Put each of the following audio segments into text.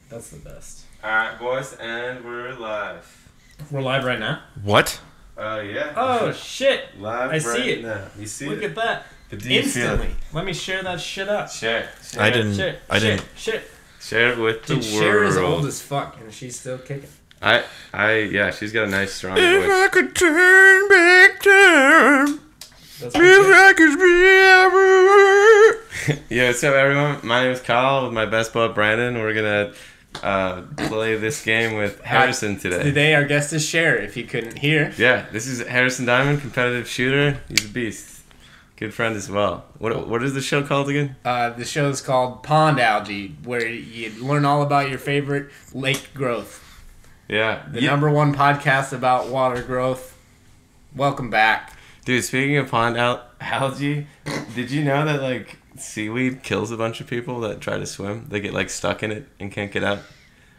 That's the best. Alright, boys, and we're live. We're live right now? What? Yeah. Oh, shit. Live I see right it. now. You see Look it? at that. But do you Instantly. feel Let me share that shit up. it? Share. I didn't. Share it with the Dude, Cher is world. old as fuck, and she's still kicking. Yeah, she's got a nice, strong If voice. I could turn back time, That's if pretty good. I could be ever. Yeah, what's up, everyone? My name is Kyle with my best bud, Brandon. We're gonna play this game with Harrison today. Today, our guest is Cher, if you couldn't hear. Yeah, this is Harrison Diamond, competitive shooter. He's a beast. Good friend as well. What is the show called again? The show's called Pond Algae, where you learn all about your favorite lake growth. Yeah. The number one podcast about water growth. Welcome back. Dude, speaking of pond algae, did you know that like seaweed kills a bunch of people that try to swim? They get like stuck in it and can't get out.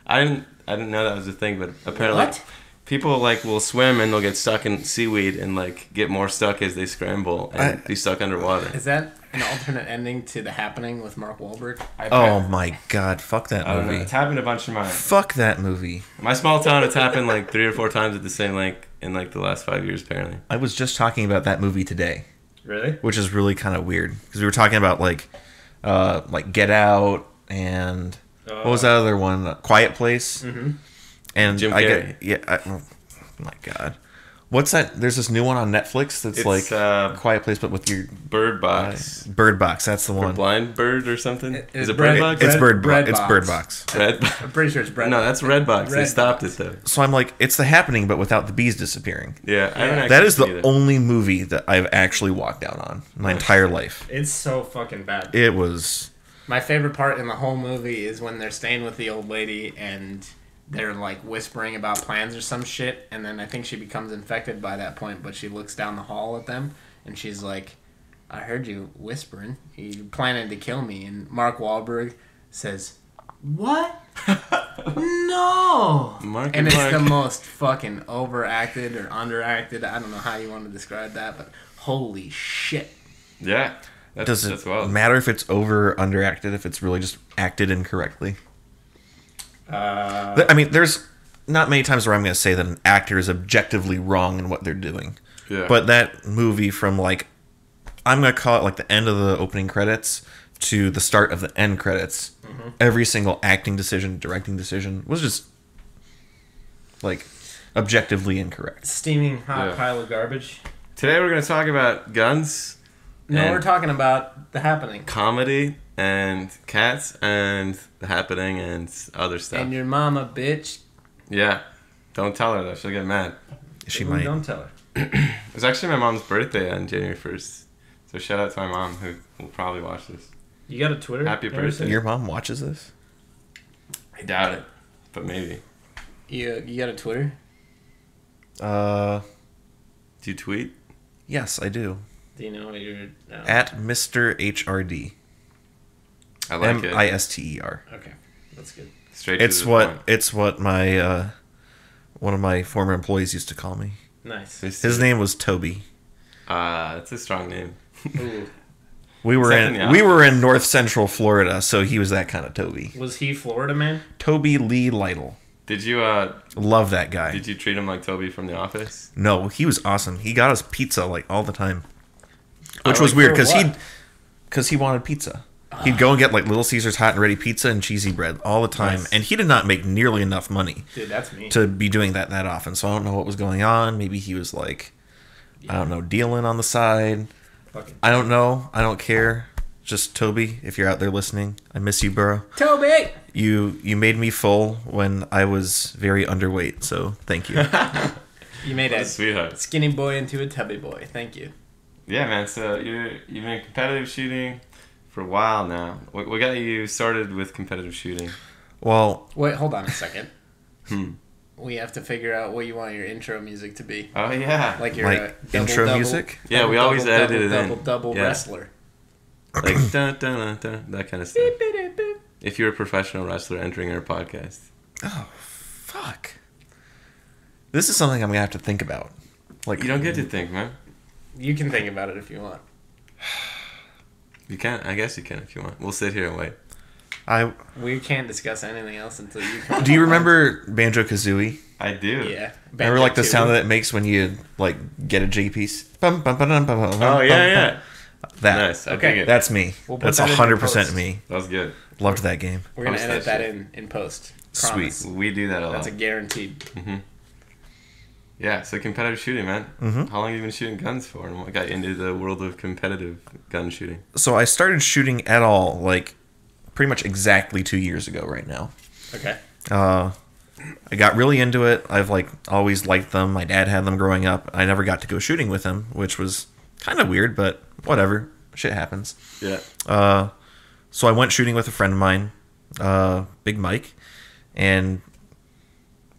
I didn't know that was a thing, but apparently What? people like will swim and they'll get stuck in seaweed and like get more stuck as they scramble and be stuck underwater. Is that an alternate ending to The Happening with Mark Wahlberg? Oh my god! Fuck that I don't know. movie. It's happened a bunch of mine. Fuck that movie. My small town, it's happened like 3 or 4 times at the same lake in like the last 5 years apparently. I was just talking about that movie today, Really? which is really kind of weird because we were talking about like Get Out and what was that other one? Quiet Place. Mm-hmm. And Jim I Carrey. oh my god, what's that? There's this new one on Netflix that's It's like Quiet Place, but with your Bird Box. Bird Box. That's the Or one. Blind Bird or something? Is it Bread- Bird Box? It's Bread Bird Box. It's Box. Bird Box. Red I'm pretty sure it's Bread. No, that's Red Box. They Red stopped Box. it though. So I'm like, it's The Happening, but without the bees disappearing. Yeah, I haven't actually That is seen the it. only movie that I've actually walked down on my entire life. It's so fucking bad. It was. My favorite part in the whole movie is when they're staying with the old lady and they're like whispering about plans or some shit, and then I think she becomes infected by that point, but she looks down the hall at them and she's like, I heard you whispering. You planning to kill me. And Mark Wahlberg says, what? No! Mark And it's Mark. the most fucking overacted or underacted. I don't know how you want to describe that, but holy shit. Yeah. Does That's it wild. matter if it's over or underacted, if it's really just acted incorrectly? I mean, there's not many times where I'm going to say that an actor is objectively wrong in what they're doing. Yeah. But that movie from like, I'm going to call it like the end of the opening credits to the start of the end credits, every single acting decision, directing decision was just like objectively incorrect. Steaming hot Yeah. pile of garbage. Today we're going to talk about guns, No, And- we're talking about The Happening. comedy, and cats, and The Happening, and other stuff. And your mama, bitch. Yeah. Don't tell her though. She'll get mad. She Ooh, might. Don't tell her. It was actually my mom's birthday on January 1st. So shout out to my mom who will probably watch this. You got a Twitter? Happy Harrison? birthday. Your mom watches this? I doubt it. But maybe. You got a Twitter? Uh, Do you tweet? yes, I do. Do you know what your... No. At Mr. HRD. I like it. MISTER. Okay, that's good. Straight to It's the what point. it's what my one of my former employees used to call me. Nice. His name was Toby. That's a strong name. Ooh. We were that in in the we were in North Central Florida, so he was that kind of Toby. Was he Florida man? Toby Lee Lytle. Did you Love that guy. did you treat him like Toby from The Office? No, he was awesome. He got us pizza like all the time, which like was weird for because what? he wanted pizza. He'd go and get like Little Caesars hot and ready pizza and cheesy bread all the time, Nice. and he did not make nearly enough money Dude, that's me. to be doing that often. So I don't know what was going on. Maybe he was like, I don't know, dealing on the side. Fucking I don't know. I don't care. Just Toby, if you're out there listening, I miss you, bro. Toby! You made me full when I was very underweight, so thank you. You made What a a sweetheart. skinny boy into a tubby boy. Thank you. Yeah, man. So you've been competitive shooting for a while now. What got you started with competitive shooting? Well, Wait, hold on a second. Hmm. We have to figure out what you want your intro music to be. Oh yeah. Like your like double, intro double, music. Yeah, we always double, edited it in. double Yeah. wrestler. Like dun, dun, dun, dun, that kind of stuff. Beep, beep, beep, beep. If you're a professional wrestler entering our podcast. Oh, fuck. This is something I'm gonna have to think about. Like You don't get to think, man. You can think about it if you want. You can. I guess you can if you want. We'll sit here and wait. We can't discuss anything else until you come. Do you remember Banjo-Kazooie? I do. Yeah. Remember like the Banjo-Tooie. sound that it makes when you like get a J piece? Bum, bum, ba-dum, bum, bum, Oh bum, yeah, bum. yeah. That. Nice. I Okay. dig it. That's me. We'll put That's that in 100% post. me. That was good. Loved that game. We're gonna Post edit that that shit. in post. Sweet. Promise. We do that a lot. That's a guaranteed. Yeah, so competitive shooting, man. Mhm. How long have you been shooting guns for, and what got you into the world of competitive gun shooting? So I started shooting at all like pretty much exactly 2 years ago right now. Okay. I got really into it. I've like always liked them. My dad had them growing up. I never got to go shooting with him, which was kind of weird, but whatever. Shit happens. Yeah. So I went shooting with a friend of mine, Big Mike, and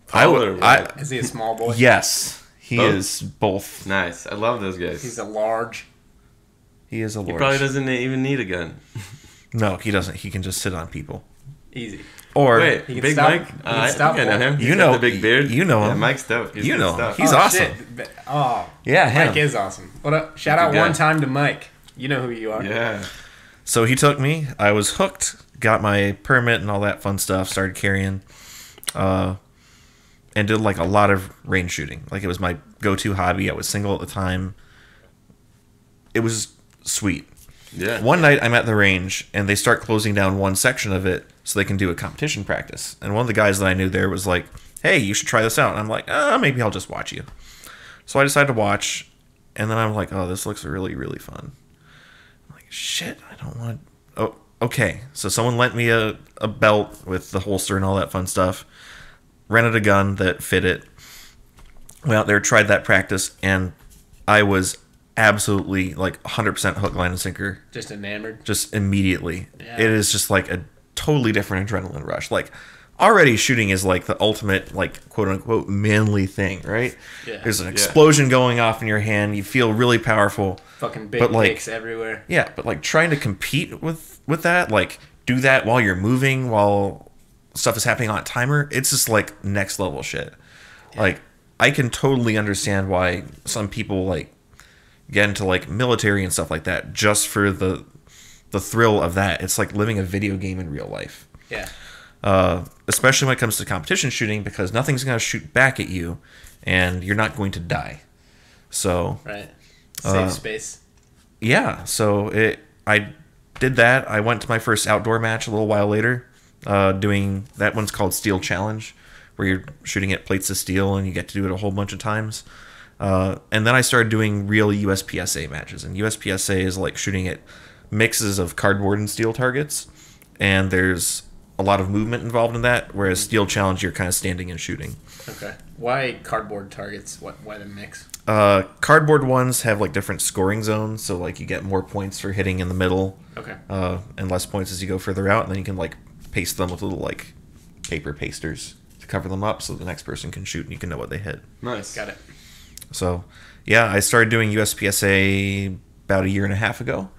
Taller, Is he a small boy? yes, he Both? is both. Nice. I love those guys. He's a large. He is a He lord. probably doesn't even need a gun. No, he doesn't. He can just sit on people. Easy. Or Wait, He can Big stop- Mike? he can I stop think I know one. him. You He's know- got the big beard. you know Yeah, him. Mike's dope. He's You good know him. stuff. He's Oh, awesome. shit. Oh, yeah, him. Mike is awesome. What up? Shout out Good guy. one time to Mike. You know who you are. Yeah. So he took me. I was hooked. Got my permit and all that fun stuff. Started carrying, and did like a lot of range shooting. Like it was my go-to hobby. I was single at the time. It was sweet. Yeah. One night I'm at the range and they start closing down one section of it so they can do a competition practice. And one of the guys that I knew there was like, "Hey, you should try this out." And I'm like, maybe I'll just watch you. So I decided to watch, and then I'm like, "Oh, this looks really, really fun." I'm like, "Shit, I don't want." Oh, okay. So someone lent me a belt with the holster and all that fun stuff. Rented a gun that fit it. Went out there, tried that practice, and I was absolutely like 100% hook, line, and sinker. Just enamored. Just immediately. Yeah. It is just like a totally different adrenaline rush. Like already shooting is like the ultimate like quote unquote manly thing, right? Yeah. There's an explosion going off in your hand. You feel really powerful. Fucking big But, like- dicks everywhere. Yeah, but like trying to compete with that, like do that while you're moving, while stuff is happening on a timer, it's just like next level shit. Like I can totally understand why some people like get into like military and stuff like that just for the thrill of that. It's like living a video game in real life. Yeah. Especially when it comes to competition shooting, because nothing's going to shoot back at you and you're not going to die. So Right. Safe space. yeah, so I did that. I went to my first outdoor match a little while later, doing that one's called Steel Challenge, where you're shooting at plates of steel and you get to do it a whole bunch of times. And then I started doing real USPSA matches, and USPSA is like shooting at mixes of cardboard and steel targets, and there's a lot of movement involved in that, whereas Steel Challenge you're kind of standing and shooting. Okay. Why cardboard targets? Why the mix? Cardboard ones have like different scoring zones, so like you get more points for hitting in the middle, Okay. and less points as you go further out, and then you can like paste them with little like paper pasters to cover them up, so the next person can shoot and you can know what they hit. Nice. Got it. So yeah, I started doing USPSA about a year and a half ago,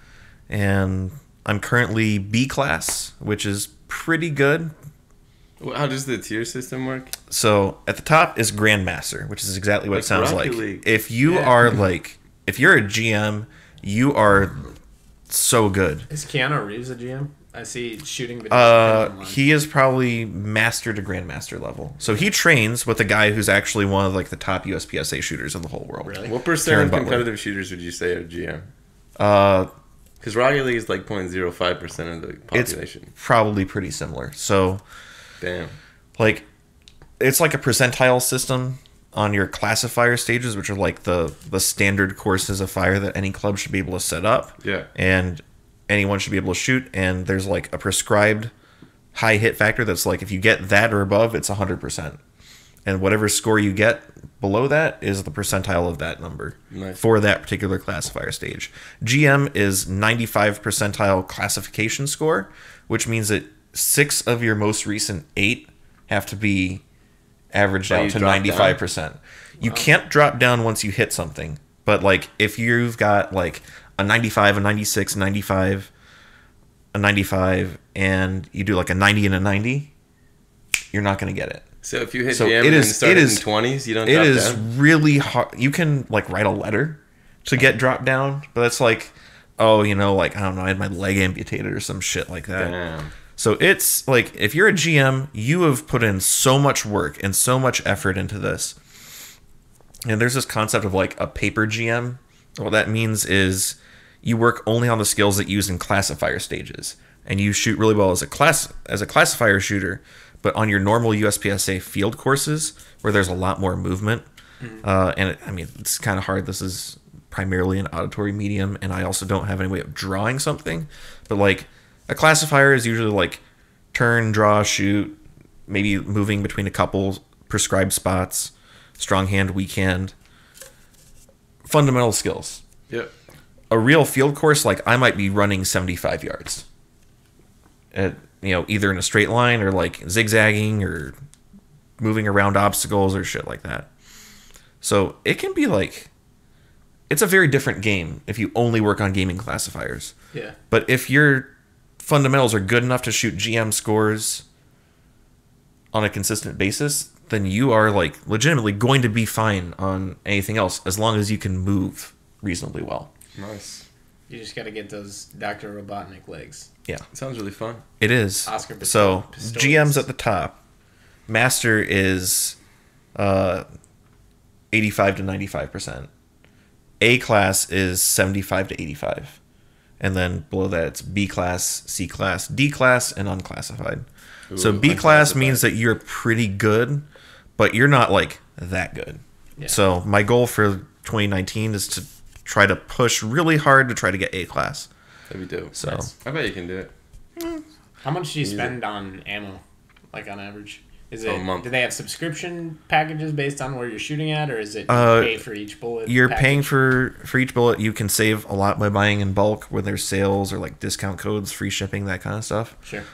and I'm currently B class, which is pretty good. How does the tier system work? So at the top is Grandmaster, which is exactly what Like it sounds Rocket like. League. If you Yeah. are like, if you're a GM, you are so good. Is Keanu Reeves a GM? I see shooting videos. online. He is probably master to Grandmaster level. So he trains with a guy who's actually one of like the top USPSA shooters in the whole world. Really? What percent Karen of Butler. competitive shooters would you say are GM? Uh, Because Rocket League is like 0.05% of the it's population. probably pretty similar. So Damn. like, it's like a percentile system on your classifier stages, which are like the standard courses of fire that any club should be able to set up. Yeah. And anyone should be able to shoot, and there's like a prescribed high hit factor that's like if you get that or above, it's 100%, and whatever score you get below that is the percentile of that number. Nice. For that particular classifier stage. GM is 95 percentile classification score, which means that 6 of your most recent 8 have to be averaged So out you to drop 95%. You can't drop down once you hit something, but like if you've got like a 95, a 96, 95, a 95, and you do like a 90 and a 90, you're not going to get it. So if you hit So GM it and is- start it in is- 20s, you don't It drop is down? really hard. You can like write a letter to get dropped down, but that's like, oh, you know, like I don't know, I had my leg amputated or some shit like that. Damn. So it's like, if you're a GM, you have put in so much work and so much effort into this. And there's this concept of like a paper GM. What that means is you work only on the skills that you use in classifier stages, and you shoot really well as a classifier shooter. But on your normal USPSA field courses, where there's a lot more movement, it's kind of hard. This is primarily an auditory medium, and I also don't have any way of drawing something. But like a classifier is usually like turn, draw, shoot, maybe moving between a couple prescribed spots, strong hand, weak hand, fundamental skills. Yep. A real field course, like I might be running 75 yards. Either in a straight line or like zigzagging or moving around obstacles or shit like that. So it can be like, it's a very different game if you only work on gaming classifiers. Yeah. But if your fundamentals are good enough to shoot GM scores on a consistent basis, then you are like legitimately going to be fine on anything else as long as you can move reasonably well. Nice. You just got to get those Dr. Robotnik legs. Yeah. It sounds really fun. It is. Oscar So Pistorius. GM's at the top. Master is 85 to 95%. A class is 75 to 85. And then below that it's B class, C class, D class, and unclassified. So Ooh, B class unclassified. means that you're pretty good, but you're not like that good. Yeah. So my goal for 2019 is to try to push really hard to try to get A class. That'd be dope. So Nice. I bet you can do it. How much do you spend on ammo, like on average? Is it? A month. Do they have subscription packages based on where you're shooting at, or is it you pay for each bullet? you're package? paying for each bullet. You can save a lot by buying in bulk when there's sales or like discount codes, free shipping, that kind of stuff. Sure.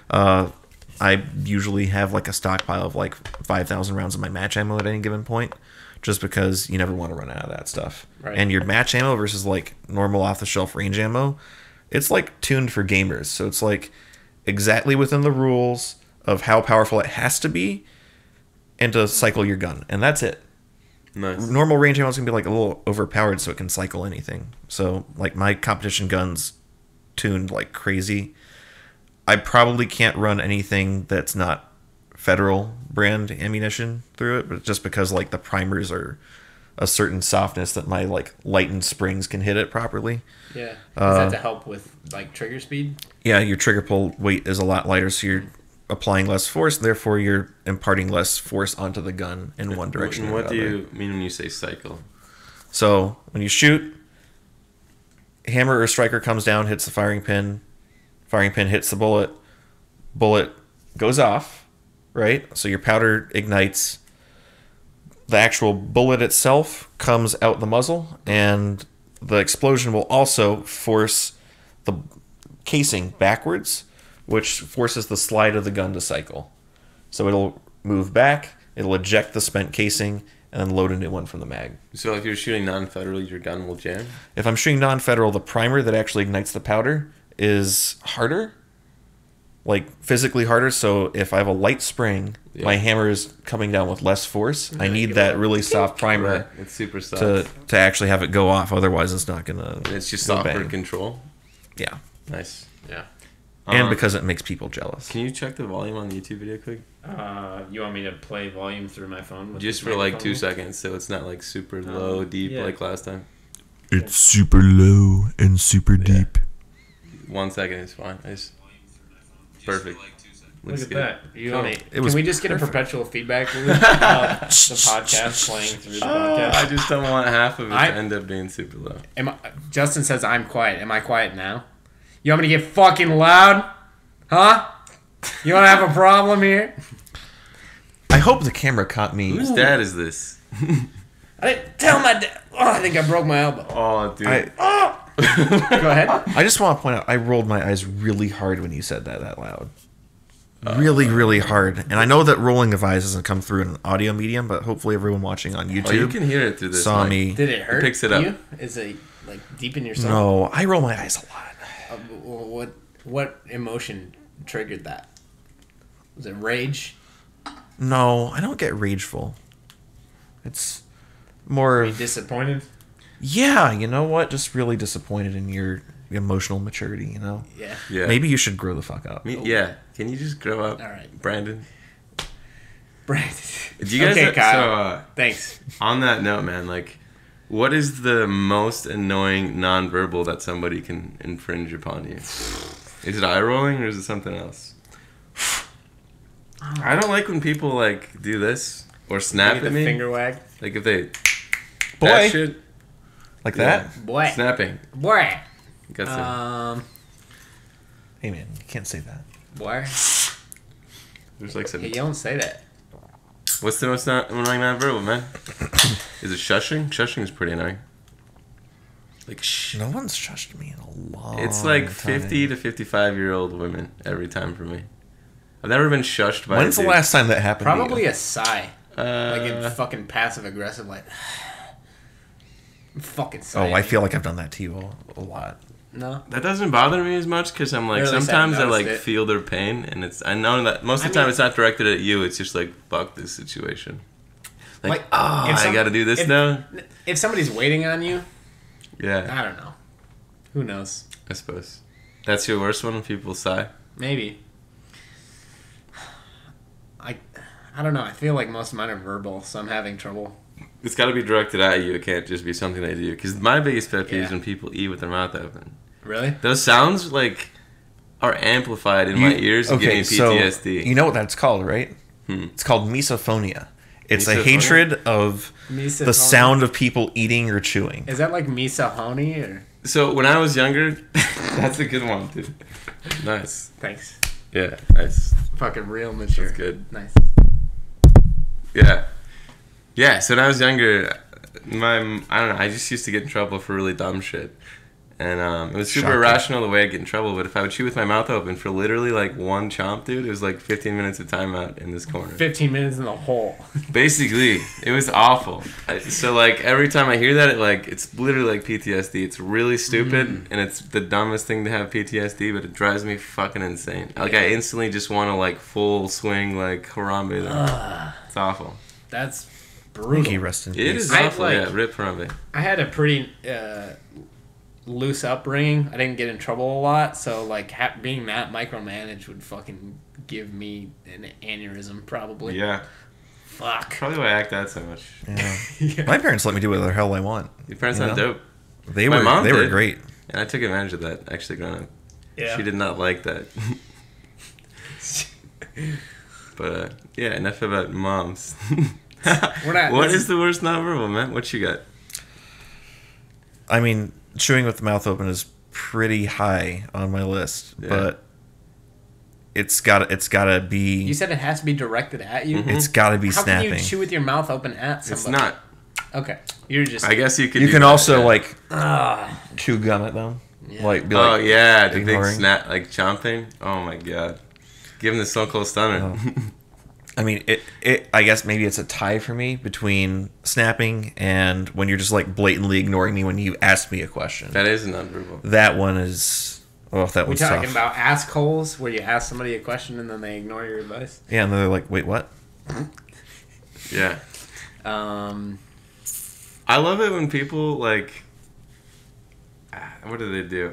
I usually have like a stockpile of like 5,000 rounds of my match ammo at any given point, just because you never want to run out of that stuff. Right. And your match ammo versus like normal off the shelf range ammo, it's like tuned for gamers. So it's like exactly within the rules of how powerful it has to be and to cycle your gun. And that's it. Nice. Normal range ammo is going to be like a little overpowered so it can cycle anything. So like my competition gun's tuned like crazy. I probably can't run anything that's not Federal brand ammunition through it, but just because like the primers are a certain softness that my like lightened springs can hit it properly. Yeah. Is that to help with like trigger speed? Yeah, your trigger pull weight is a lot lighter, so you're applying less force, therefore you're imparting less force onto the gun in one direction. And or what do another. you mean when you say cycle? So when you shoot, hammer or striker comes down, hits the firing pin hits the bullet goes off, right? So your powder ignites, the actual bullet itself comes out the muzzle, and the explosion will also force the casing backwards, which forces the slide of the gun to cycle. So it'll move back, it'll eject the spent casing, and then load a new one from the mag. So if you're shooting non-federal, your gun will jam? If I'm shooting non-federal, the primer that actually ignites the powder is harder, like physically harder. So if I have a light spring, Yeah. my hammer is coming down with less force. I you need get that a- really soft primer Right. It's super soft. to actually have it go off. Otherwise, it's not gonna. And it's just go software bang. control. Yeah, Nice. Yeah. and because it makes people jealous. Can you check the volume on the YouTube video quick? You want me to play volume through my phone? With Just this for like microphone? 2 seconds, so it's not like super low, deep yeah. like last time. It's super low and super deep. 1 second is fine. It's perfect. Look Looks at good. that. You Cool. only, It can was we just get perfect. a perpetual feedback loop about the podcast playing through the podcast? I just don't want half of it I- to end up being super low. Justin says I'm quiet. Am I quiet now? You want me to get fucking loud? Huh? You want to have a problem here? I hope the camera caught me. Whose dad is this? I didn't tell my dad. Oh, I think I broke my elbow. Oh, dude. Go ahead. I just want to point out, I rolled my eyes really hard when you said that loud. Really, really hard. And I know that rolling of eyes doesn't come through in an audio medium, but hopefully everyone watching on YouTube Oh, you can hear it through this saw mic. me. Did it hurt picks it up. you? Is it like deep in your soul? No, I roll my eyes a lot. What emotion triggered that? Was it rage? No, I don't get rageful. It's more Are you of, disappointed? yeah, you know what? Just really disappointed in your emotional maturity, you know? Yeah. Yeah. Maybe you should grow the fuck up. Yeah. Can you just grow up, All right. Brandon? Brandon. Do you guys? Okay, Kyle. So Thanks. on that note, man, like, what is the most annoying nonverbal that somebody can infringe upon you? Is it eye rolling or is it something else? I don't like when people like do this or snap Maybe at the me. finger wag. Like if they Boy. that shit, Like yeah. that? Boy. Snapping. Boy. Got some. Hey, man, you can't say that. Boy. There's like some. You don't say that. What's the most annoying nonverbal, man? Is it shushing? Shushing is pretty annoying. Like shh. No one's shushed me in a long It's like time. 50 to 55-year-old women every time for me. I've never been shushed by. When's a the dude. last time that happened Probably to you? a sigh. Like in Uh, fucking passive aggressive, like. fucking Oh, sigh. I feel like I've done that to you a lot. No. that doesn't bother me as much because I'm like Or at least I sometimes I noticed like it. feel their pain and it's I know that most of the I time mean- it's not directed at you. It's just like fuck this situation. Like, oh, if I some- gotta do this if- now. If somebody's waiting on you, Yeah, I don't know. Who knows? I suppose that's your worst one when people sigh. Maybe. I don't know. I feel like most of mine are verbal, so I'm having trouble. It's got to be directed at you. It can't just be something they do. Because my biggest pet peeve is Yeah. when people eat with their mouth open. Really? Those sounds like are amplified in my ears and give me PTSD. So you know what that's called, right? Hmm. It's called misophonia. It's a Misophonia? hatred of Misa the sound of people eating or chewing. Is that like misahoni or? So when I was younger, that's a good one, dude. Nice. Thanks. Yeah, nice. Fucking real mature. That's good. Nice. Yeah. Yeah, so when I was younger, I don't know, I just used to get in trouble for really dumb shit. And it was super Shocking. irrational the way I'd get in trouble, but if I would chew with my mouth open for literally like one chomp, dude, it was like 15 minutes of timeout in this corner. 15 minutes in the hole. Basically, it was awful. So like every time I hear that, it's literally like PTSD. It's really stupid, and it's the dumbest thing to have PTSD, but it drives me fucking insane. Like I instantly just want to like full swing like Harambe. There. It's awful. That's He brutal. rest in It peace. is I, awful. like- Yeah, rip Harambe. I had a pretty loose upbringing. I didn't get in trouble a lot, so like being that micromanaged would fucking give me an aneurysm probably. Yeah, Fuck. probably why I act out so much. Yeah. Yeah. My parents let me do whatever the hell I want. Your parents You sound know? dope, They My were mom they were did. great. and I took advantage of that actually growing up. Yeah. She did not like that. But yeah, enough about moms. We're not. What this is the worst nonverbal, man? What you got? I mean, chewing with the mouth open is pretty high on my list, Yeah. but it's gotta be You said it has to be directed at you. Mhm. it's gotta be How snapping. can you chew with your mouth open at somebody? It's not. Okay, you're just. I guess you could. You do can that, also yeah. like Ah. chew gum at them, Yeah. like be Oh like, yeah, the big ignoring. snap, like chomping. Oh my god, give him the Stone Cold Stunner. I mean, it. I guess maybe it's a tie for me between snapping and when you're just like blatantly ignoring me when you ask me a question. That is nonverbal. That one is. Oh, that We one's talking tough. about ask holes where you ask somebody a question and then they ignore your advice. Yeah, and they're like, wait, what? Yeah, Um, I love it when people like. What do they do?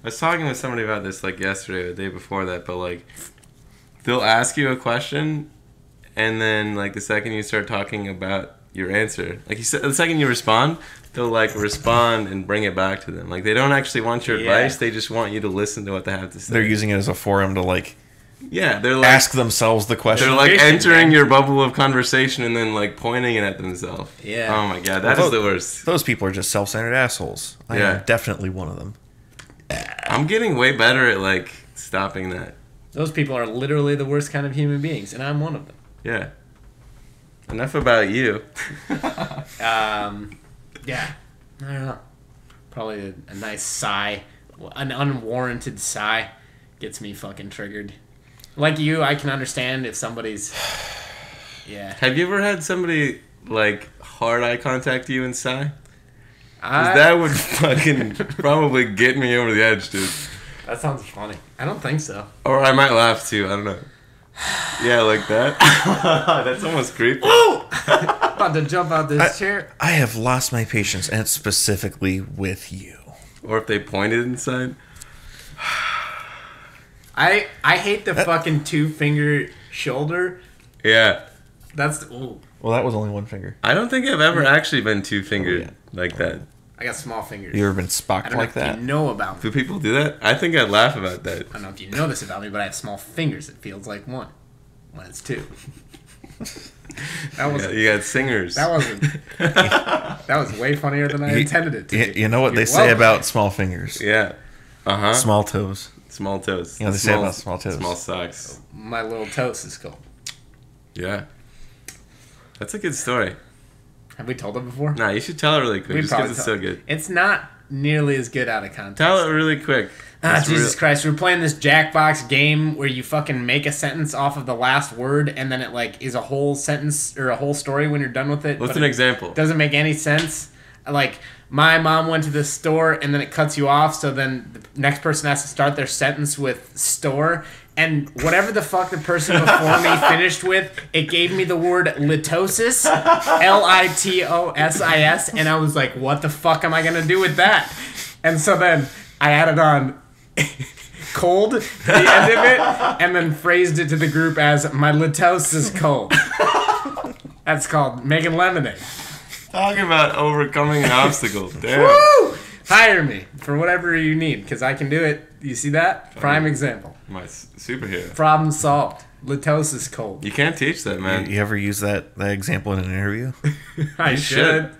I was talking with somebody about this like yesterday or the day before that, but like, they'll ask you a question, and then like the second you start talking about your answer, like you said, the second you respond, they'll like respond and bring it back to them. Like they don't actually want your Yeah. advice; they just want you to listen to what they have to say. They're using it as a forum to like Yeah, they're like ask themselves the question. they're like Fishing, entering man. your bubble of conversation and then like pointing it at themselves. Yeah. Oh my god, that Well, is the worst. Those people are just self-centered assholes. I Yeah. am definitely one of them. I'm getting way better at like stopping that. those people are literally the worst kind of human beings, and I'm one of them. Yeah. Enough about you. Yeah, I don't know. Probably a nice sigh, an unwarranted sigh, gets me fucking triggered. Like you, I can understand if somebody's. Yeah. Have you ever had somebody like hard eye contact you and sigh? 'Cause I, that would fucking probably get me over the edge, dude. that sounds funny. I don't think so. Or I might laugh too. I don't know. Yeah, like that. That's almost creepy. About to jump out this chair. I have lost my patience, and it's specifically with you. or if they pointed inside. I hate the fucking 2-finger shoulder. Yeah. That's ooh. Well, that was only one finger. I don't think I've ever actually been 2-fingered like that. I got small fingers. You ever been I spocked don't know like if that? you know about me. Do people do that? I think I'd laugh about that. I don't know if you know this about me, but I have small fingers. It feels like one when it's two. That was You got singers. that wasn't. That was way funnier than I intended it to. be. You know what they say about small fingers? Yeah. Uh-huh. Small toes. Small toes. You know what they say about small toes? Small socks. My little toast is called. Yeah. That's a good story. Have we told it before? Nah, you should tell it really quick. We Just probably because it's told- so good. It's not nearly as good out of context. Tell it really quick. It's Jesus real- Christ, we're playing this Jackbox game where you fucking make a sentence off of the last word and then it like is a whole sentence or a whole story when you're done with it. What's but an it example? doesn't make any sense. Like, my mom went to the store and then it cuts you off, so then the next person has to start their sentence with store. And whatever the fuck the person before me finished with, it gave me the word litosis, Litosis, and I was like, what the fuck am I gonna do with that? And so then I added on cold to the end of it, and then phrased it to the group as my litos is cold. That's called making lemonade. Talking about overcoming an obstacle. Damn. Woo! Hire me for whatever you need, because I can do it. You see that? Prime example. My superhero. Problem solved. Litosis cold. You can't teach that, man. You ever use that example in an interview? I should.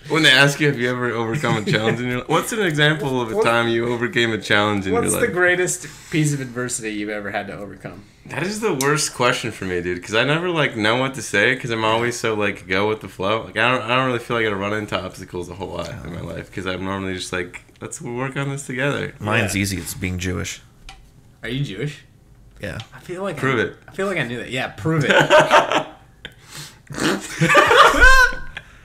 When they ask you if you ever overcome a challenge in your life, what's an example of a time you overcame a challenge in your What's life? the greatest piece of adversity you've ever had to overcome? That is the worst question for me, dude. Because I never like know what to say. Because I'm always so like go with the flow. Like I don't really feel like I gotta run into obstacles a whole lot in my life. Because I'm normally just like, let's work on this together. Mine's easy. It's being Jewish. Are you Jewish? Yeah. I feel like Prove it. I feel like I knew that. Yeah, prove it.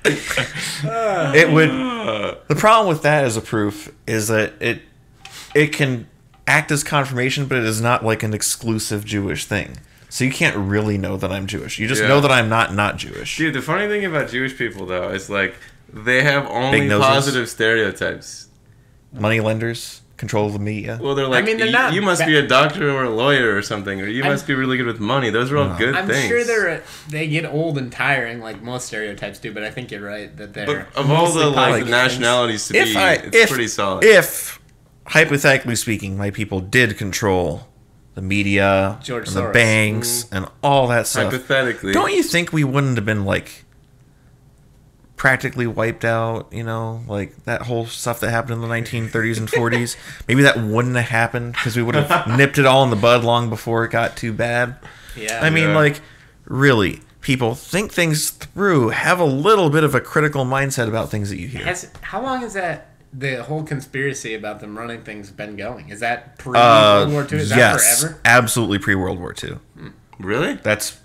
It would. The problem with that as a proof is that it can act as confirmation, but it is not like an exclusive Jewish thing. So you can't really know that I'm Jewish. You just know that I'm not Jewish. Dude, the funny thing about Jewish people though is like they have only Big noses. positive stereotypes. Money lenders control the media. Well, they're like, they're not you must be a doctor or a lawyer or something, or you must be really good with money. Those are all good I'm things. sure they get old and tiring like most stereotypes do, but I think you're right that they're But of all the mostly like positive nationalities to be, it's pretty solid. If, hypothetically speaking, my people did control the media, George and the Soros. banks, and all that stuff, Hypothetically, don't you think we wouldn't have been like practically wiped out? You know, like that whole stuff that happened in the 1930s and 40s. Maybe that wouldn't have happened because we would have nipped it all in the bud long before it got too bad. Yeah. I mean, Yeah. like, really, people think things through. Have a little bit of a critical mindset about things that you hear. How long is that? The whole conspiracy about them running things been going? Is that pre World War II? Is that yes, forever? absolutely pre-World War II. really? That's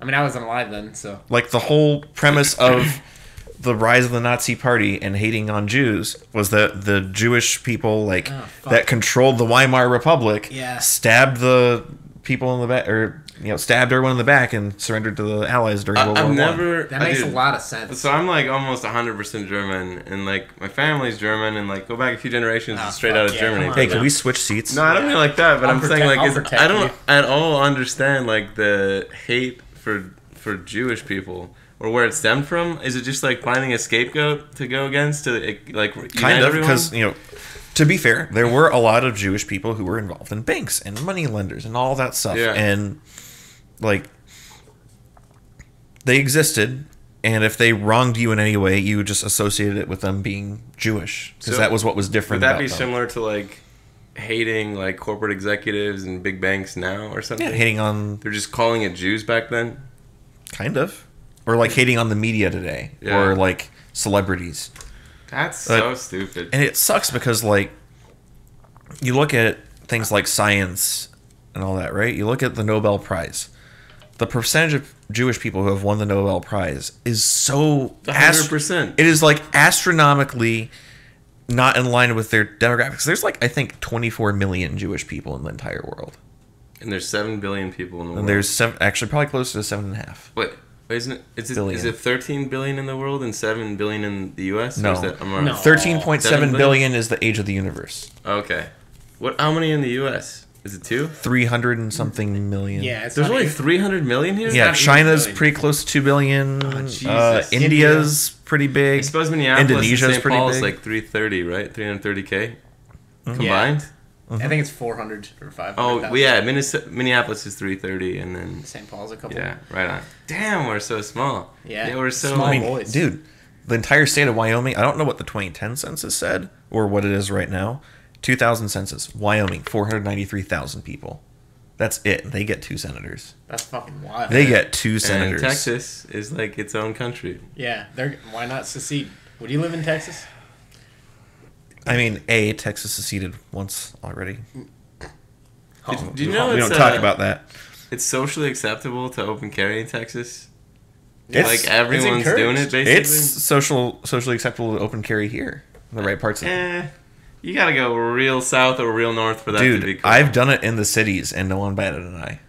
I mean, I wasn't alive then, so like the whole premise of the rise of the Nazi Party and hating on Jews was that the Jewish people that controlled the Weimar Republic Yeah. stabbed the people in the back, or stabbed everyone in the back and surrendered to the Allies during World War I've I. never. that makes a lot of sense. So I'm like almost 100% German, and like my family's German, and like go back a few generations, it's straight fuck out of yeah, Germany. come on. Hey, can we switch seats? No, I don't mean like that, but I'll I'm saying protect- like I'll it's, protect I don't you. at all understand like the hate for Jewish people or where it stemmed from. Is it just like finding a scapegoat to go against to like unite Kind of, everyone? because to be fair, there were a lot of Jewish people who were involved in banks and money lenders and all that stuff, Yeah. and like they existed. And if they wronged you in any way, you just associated it with them being Jewish, because So, that was what was different. Would that about be them. similar to like hating like corporate executives and big banks now or something? Yeah, hating on They're just calling it Jews back then. kind of, or like hating on the media today, Yeah. or like celebrities. That's so stupid. And it sucks because like you look at things like science and all that, right? You look at the Nobel Prize. The percentage of Jewish people who have won the Nobel Prize is so 100%. It is like astronomically not in line with their demographics. There's like I think 24 million Jewish people in the entire world, And there's 7 billion people in the world. and there's actually probably close to 7.5. Wait, Isn't it? Is Billion. it 13 billion in the world and 7 billion in the U.S.? No. Or is that, I'm wrong. No. 13.7 billion is the age of the universe. Okay. What? How many in the U.S.? Is it 2? 300 and something million. Yeah, it's There's not only even- 300 million here. Yeah, not even China's billion. pretty close to 2 billion. Jesus. India's pretty I big. suppose Minneapolis Indonesia's and St. pretty Paul's big. like 330, right? 330K Mm-hmm. combined. I think it's 400 or 500. Oh, well, yeah. Minneapolis is 330, and then St. Paul's a couple. yeah, right on. Damn, we're so small. Yeah. we're so. Small. I mean, boys. dude, the entire state of Wyoming, I don't know what the 2010 census said or what it is right now. 2000 census, Wyoming, 493,000 people. That's it. They get 2 senators. That's fucking wild. They get 2 And senators. Texas is like its own country. Yeah, why not secede? Would you live in Texas? I mean, Texas seceded once already. Do you know we it's, don't talk about that. It's socially acceptable to open carry in Texas? It's- Like everyone's it's doing it encouraged. basically? It's socially acceptable to open carry here in the right parts of it. You gotta go real south or real north for that to be Dude, cool. I've done it in the cities and no one batted an eye.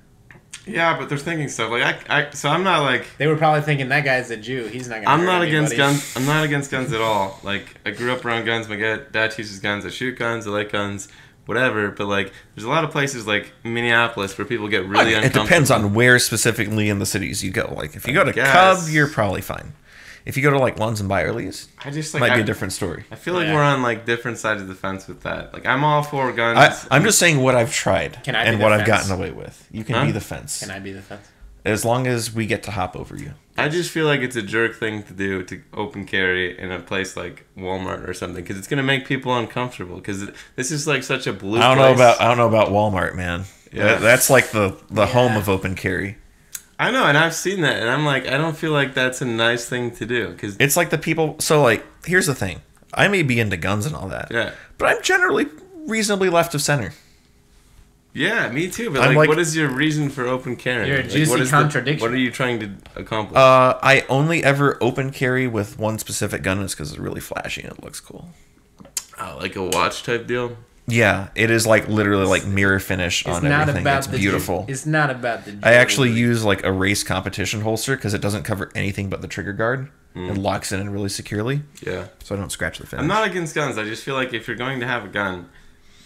Yeah, but they're thinking stuff like so I'm not like They were probably thinking that guy's a Jew. He's not gonna. I'm hurt not against anybody." guns. I'm not against guns at all. Like I grew up around guns. My dad teaches guns. I shoot guns. I like guns. Whatever. But like, there's a lot of places like Minneapolis where people get really It uncomfortable. depends on where specifically in the cities you go. Like if you go to guess. Cub, you're probably fine. If you go to like Lunds and Byerly's, I just like might be I, a different story. I feel like Yeah. we're on like different sides of the fence with that. Like I'm all for guns. I'm just saying what I've tried Can I be and the what I've fence? gotten away with. You can Huh? be the fence Can I be the fence? as long as we get to hop over you. I just feel like it's a jerk thing to do to open carry in a place like Walmart or something because it's gonna make people uncomfortable. Because this is like such a blue. I don't place. know about Walmart, man. Yeah. That's like the home of open carry. I know, and I've seen that, and I'm like, I don't feel like that's a nice thing to do because It's like the people. So like, here's the thing. I may be into guns and all that, yeah. but I'm generally reasonably left of center. Yeah, me too. But I'm like, like- what is your reason for open carrying? You're a Like, juicy what is contradiction. What are you trying to accomplish? I only ever open carry with one specific gun. It's because it's really flashy and it looks cool. Like a watch type deal? Yeah, it is like literally like mirror finish It's on not everything. about It's the. beautiful. It's not about the. I actually jewelry. use like a race competition holster because it doesn't cover anything but the trigger guard. It locks it in really securely, Yeah. so I don't scratch the finish. I'm not against guns. I just feel like if you're going to have a gun,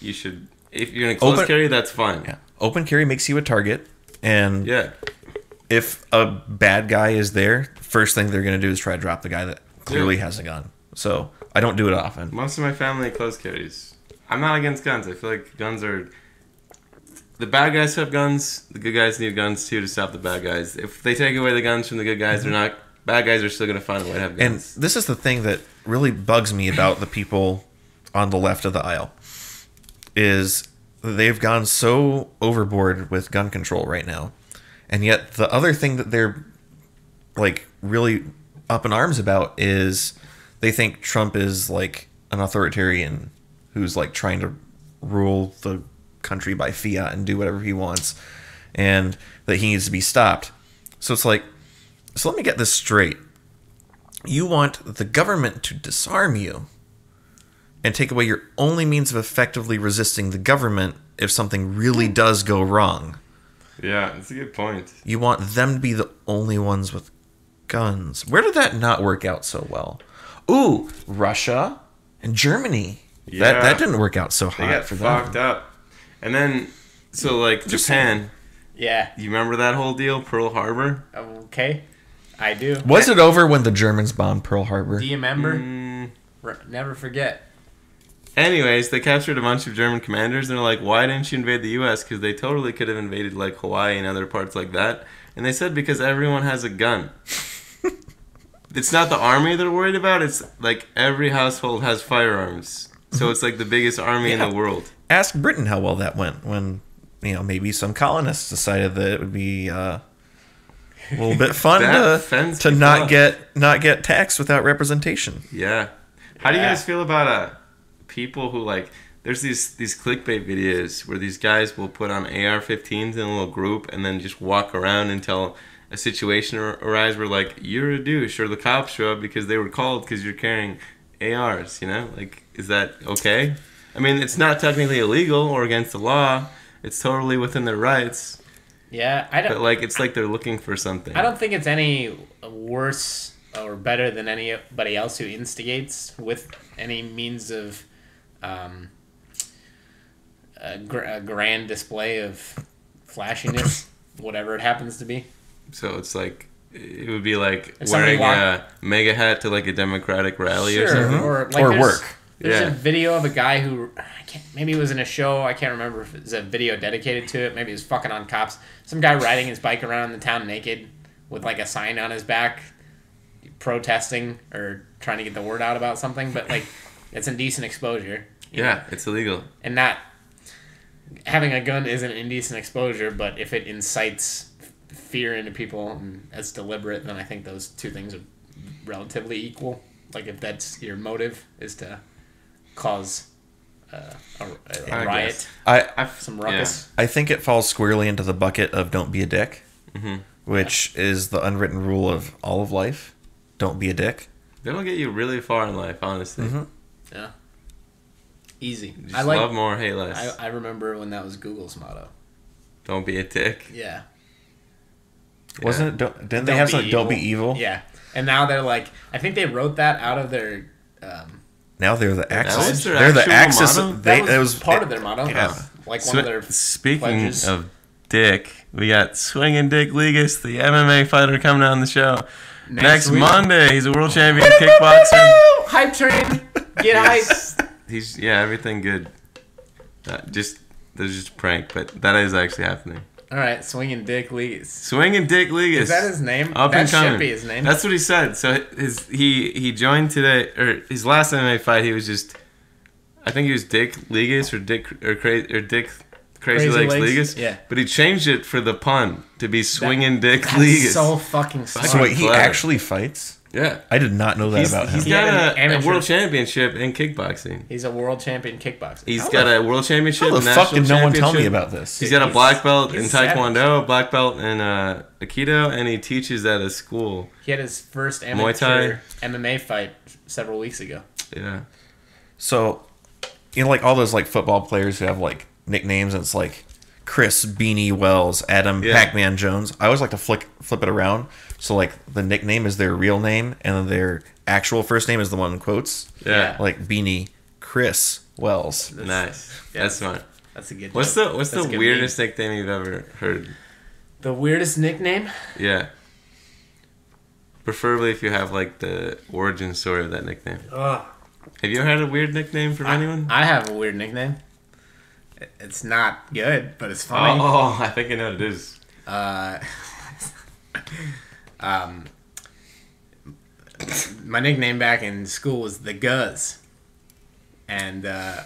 you should. If you're gonna close Open- carry, that's fine. Yeah, open carry makes you a target, and Yeah. if a bad guy is there, first thing they're gonna do is try to drop the guy that clearly has a gun. So I don't do it often. Most of my family close carries. I'm not against guns. I feel like guns are. The bad guys have guns. The good guys need guns too to stop the bad guys. If they take away the guns from the good guys, they're not. Bad guys are still gonna find a way to have And guns. this is the thing that really bugs me about the people on the left of the aisle is they've gone so overboard with gun control right now. And yet the other thing that they're like really up in arms about is they think Trump is like an authoritarian who's like trying to rule the country by fiat and do whatever he wants and that he needs to be stopped. So it's like, so let me get this straight. You want the government to disarm you and take away your only means of effectively resisting the government if something really does go wrong. Yeah, that's a good point. You want them to be the only ones with guns. Where did that not work out so well? Ooh, Russia and Germany. Yeah. That didn't work out so They hot got for fucked them. up. And then, so like Just Japan. Yeah. You remember that whole deal, Pearl Harbor? Okay. I do. Was it over when the Germans bombed Pearl Harbor? Do you remember? Mm. Never forget. Anyways, they captured a bunch of German commanders, and they're like, "Why didn't you invade the U.S.? Because they totally could have invaded like Hawaii and other parts like that." And they said because everyone has a gun. It's not the army they're worried about. It's like every household has firearms, so it's like the biggest army in Yeah. the world. Ask Britain how well that went when, maybe some colonists decided that it would be a little bit fun That fends to people not off. get taxed without representation. Yeah. How do you Yeah. guys feel about people who like? There's these clickbait videos where these guys will put on AR-15s in a little group and then just walk around until a situation arises where like you're a douche or the cops show up because they were called because you're carrying ARs. You know, like is that okay? I mean, it's not technically illegal or against the law. It's totally within their rights. Yeah, I But don't. like it's like they're looking for something. I don't think it's any worse or better than anybody else who instigates with any means of a grand display of flashiness, whatever it happens to be. So it's like it would be like If somebody wearing a mega hat to like a Democratic rally or Sure, something. or like Or there's- work. There's Yeah. a video of a guy who maybe it was in a show. I can't remember if it was a video dedicated to it. Maybe he was fucking on cops. Some guy riding his bike around the town naked with like a sign on his back, protesting or trying to get the word out about something. But like, it's indecent exposure. you know? Yeah, it's illegal. And not having a gun isn't indecent exposure, but if it incites fear into people and it's deliberate, then I think those two things are relatively equal. Like if that's your motive is to cause a I riot, I some ruckus. I think it falls squarely into the bucket of don't be a dick, Mm-hmm. which is the unwritten rule of all of life. Don't be a dick. That'll get you really far in life, honestly. Mhm. Yeah, easy. Just I like. love more, hate less. I remember when that was Google's motto. Don't be a dick. Yeah. Wasn't it? Didn't they Don't have be something? Don't be evil. Yeah, and now they're like, I think they wrote that out of their. Now they're the Axis. was their They're the actual Axis. motto? That was part of their motto. Yeah. Like one of their Speaking pledges. of dick, we got Swinging Dick Ligas, the MMA fighter, coming on the show next week. Monday. He's a world champion kickboxer. Hype train, get Yes. He's everything good. There's just a prank, but that is actually happening. hype. All right, swinging Dick Lees. Swinging Dick Ligas. Is that his name? Up that and coming. should be his name. That's what he said. So he joined today, or his last MMA fight. He was just, I think he was Dick Ligas or Dick Crazy Legs Ligas. Yeah. But he changed it for the pun to be Swinging Dick Ligas. so fucking smart. So wait, he Clever. actually fights? Yeah. I did not know that He's about him. got He had an a amateur- world championship in kickboxing. He's a world champion kickboxer. He's got a world championship. How the national fuck did no one tell me championship. about this? He's got a He's- black belt in he's Taekwondo, a black belt in Aikido, and he teaches at a school. He had his first Muay Thai. amateur MMA fight several weeks ago. Yeah. So, you know, like all those like football players who have like nicknames, and it's like Chris Beanie Wells, Adam Yeah. Pac-Man Jones. I always like to flip it around. So like the nickname is their real name, and then their actual first name is the one in quotes. Yeah. Like Beanie Chris Wells. Nice. Yeah. That's smart. That's a good. What's joke. the That's a good weirdest nickname you've ever heard? meme. The weirdest nickname? Yeah. Preferably if you have like the origin story of that nickname. Ugh. Have you ever had a weird nickname from anyone? I have a weird nickname. It's not good, but it's funny. Oh, I think I know what it is. My nickname back in school was the Guz, and I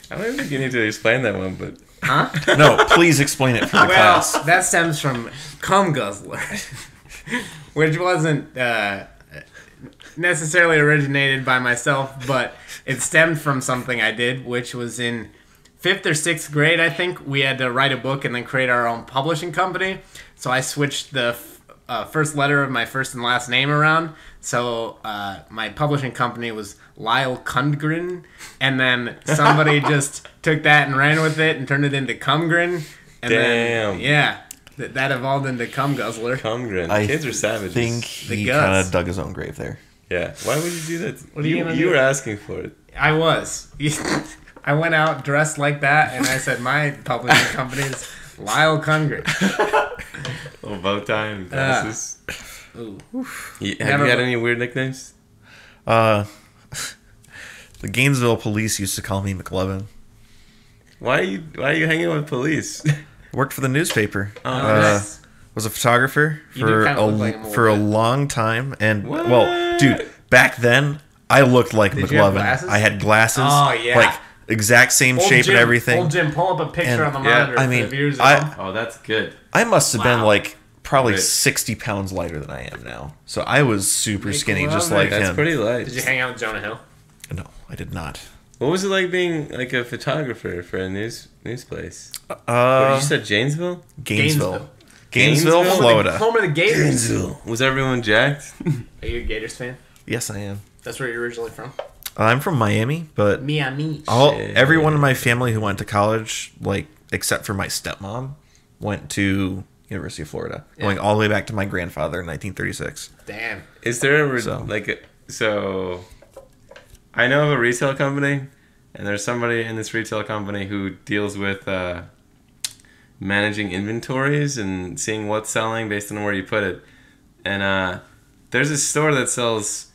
don't even think you need to explain that one, but huh? No, please explain it for the Well, class. that stems from cum guzzler, which wasn't necessarily originated by myself, but it stemmed from something I did, which was in 5th or 6th grade, I think. We had to write a book and then create our own publishing company. So I switched the first letter of my first and last name around. So my publishing company was Lyle Kundgren, and then somebody just took that and ran with it and turned it into Cumgren. And Damn. Then, yeah, that evolved into Cum Guzzler. Cumgren. I Kids are savages. think The he Gus. kind of dug his own grave there. Yeah. Why would you do that? What are you gonna you do? were asking for it. I was. I went out dressed like that, and I said my publishing company is Lyle Cundgren. Little bow tie and glasses. Ooh. Have Never you had bo- any weird nicknames? The Gainesville police used to call me McLovin. Why are you hanging with police? Worked for the newspaper. Oh, nice. Was a photographer You do for kinda look like him a for a little bit. long time, and What? well, dude, back then I looked like Did you have McLovin. glasses? I had glasses, Oh, yeah. like exact same Old shape Jim, and everything. Old Jim, pull up a picture And- on the yeah, monitor. I for mean, the viewers I- at home. Oh, that's good. I must have been Wow. like probably Rich. 60 pounds lighter than I am now. So I was super skinny, just McLovin. like That's him. pretty light. Did you hang out with Jonah Hill? No, I did not. What was it like being like a photographer for a news place? Uh, You said Janesville? Gainesville, Gainesville? Florida. Home of the Gators. Was everyone jacked? Are you a Gators fan? Yes, I am. That's where you're originally from. I'm from Miami, but Miami. all Shit. everyone in my family who went to college, like except for my stepmom, went to University of Florida, going all the way back to my grandfather in 1936. Damn. Is there So- so I know of a retail company, and there's somebody in this retail company who deals with managing inventories and seeing what's selling based on where you put it. And there's a store that sells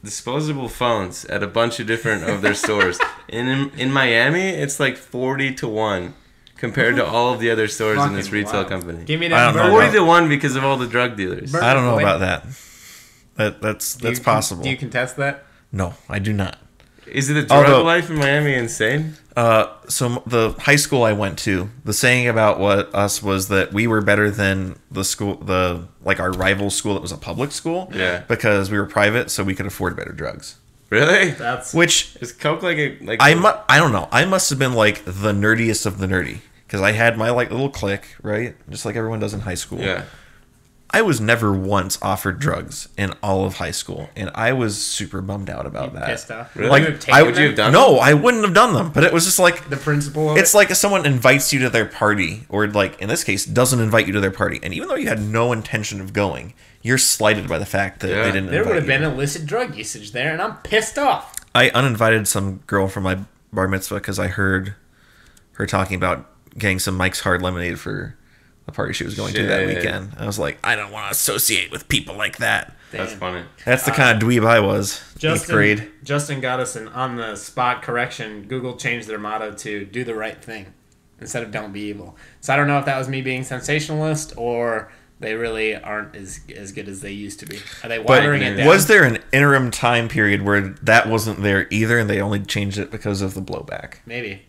disposable phones at a bunch of different of their stores. In Miami, it's like 40-1 compared to all of the other stores in this Fucking retail wild. company. Give me I that don't know burger. 40-1 because of all the drug dealers. Burger I don't know boy. about that. That's Do you possible. Do you contest that? No, I do not. Is it the drug Although- life in Miami insane? So the high school I went to, the saying about us was that we were better than the school, our rival school that was a public school. Yeah. Because we were private, so we could afford better drugs. Really? That's Which Is Coke like I don't know. I must have been like the nerdiest of the nerdy because I had my like little clique, right? Just like everyone does in high school. Yeah. I was never once offered drugs in all of high school, and I was super bummed out about that. pissed off. Really? Like, You have taken I would you have done No, I wouldn't have done them. But it was just like the principle of it's it? like if someone invites you to their party, or like in this case, doesn't invite you to their party, and even though you had no intention of going, you're slighted by the fact that Yeah. they didn't. There would invite have you. been illicit drug usage there, and I'm pissed off. I uninvited some girl from my bar mitzvah because I heard her talking about getting some Mike's Hard Lemonade for the party she was going to that Shit. weekend. I was like, I don't want to associate with people like that. That's Damn. funny. That's the kind of dweeb I was. 8th grade. Justin got us an on the spot correction. Google changed their motto to "Do the right thing" instead of "Don't be evil." So I don't know if that was me being sensationalist or they really aren't as good as they used to be. Are they watering it down? Was there an interim time period where that wasn't there either and they only changed it because of the blowback? Maybe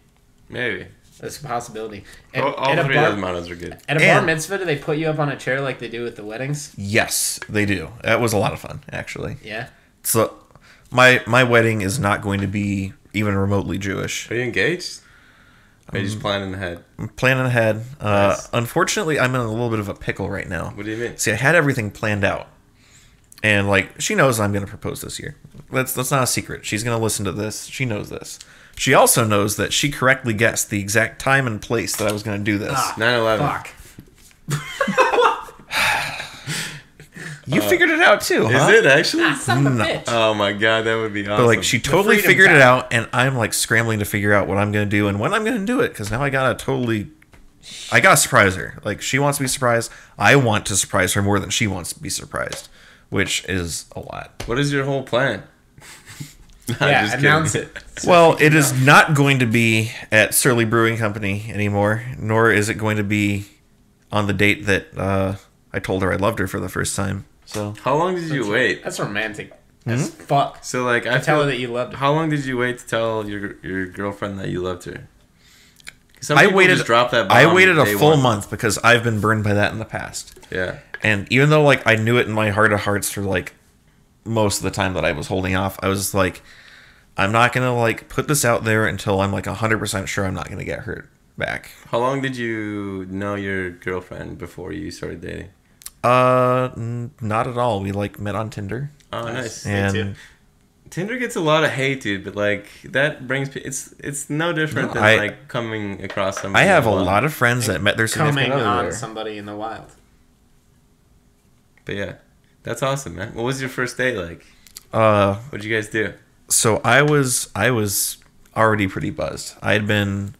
Maybe. that's a possibility. All at a three bar, of those mottos are good. at a bar And- mitzvah, do they put you up on a chair like they do with the weddings? Yes, they do. That was a lot of fun, actually. Yeah. So my wedding is not going to be even remotely Jewish. Are you engaged? Or are you just planning ahead? I'm planning ahead. Nice. Unfortunately, I'm in a little bit of a pickle right now. What do you mean? See, I had everything planned out, and like she knows I'm going to propose this year. That's not a secret. She's going to listen to this. She knows this. She also knows that she correctly guessed the exact time and place that I was going to do this. Ah, 9/11. Fuck. You figured it out too, huh? Is it actually? Ah, son of a No. bitch. Oh my god, that would be awesome. But like she totally freedom figured it time. out, and I'm like scrambling to figure out what I'm going to do and when I'm going to do it because now I gotta surprise her. Like she wants to be surprised. I want to surprise her more than she wants to be surprised, which is a lot. What is your whole plan? I'm Yeah, just announce kidding. it. Well, it is not going to be at Surly Brewing Company anymore, nor is it going to be on the date that I told her I loved her for the first time. So How long did you wait? That's romantic. As fuck. So like I Tell feel, her that you loved her. How long did you wait to tell your girlfriend that you loved her? 'Cause some I people waited. just drop that bomb I waited a day full one. month because I've been burned by that in the past. Yeah. And even though like I knew it in my heart of hearts for like most of the time that I was holding off, I was like, I'm not gonna like put this out there until I'm like 100% sure I'm not gonna get hurt back. How long did you know your girlfriend before you started dating? Not at all. We like met on Tinder, Oh, nice. too. and Tinder gets a lot of hate, dude, but like that brings it's no different No, than like coming across somebody. I have a you love. lot of friends that met their significant Coming other on there. somebody in the wild. But yeah, that's awesome, man. What was your first date like? Uh, What'd you guys do? so I was already pretty buzzed. I had been.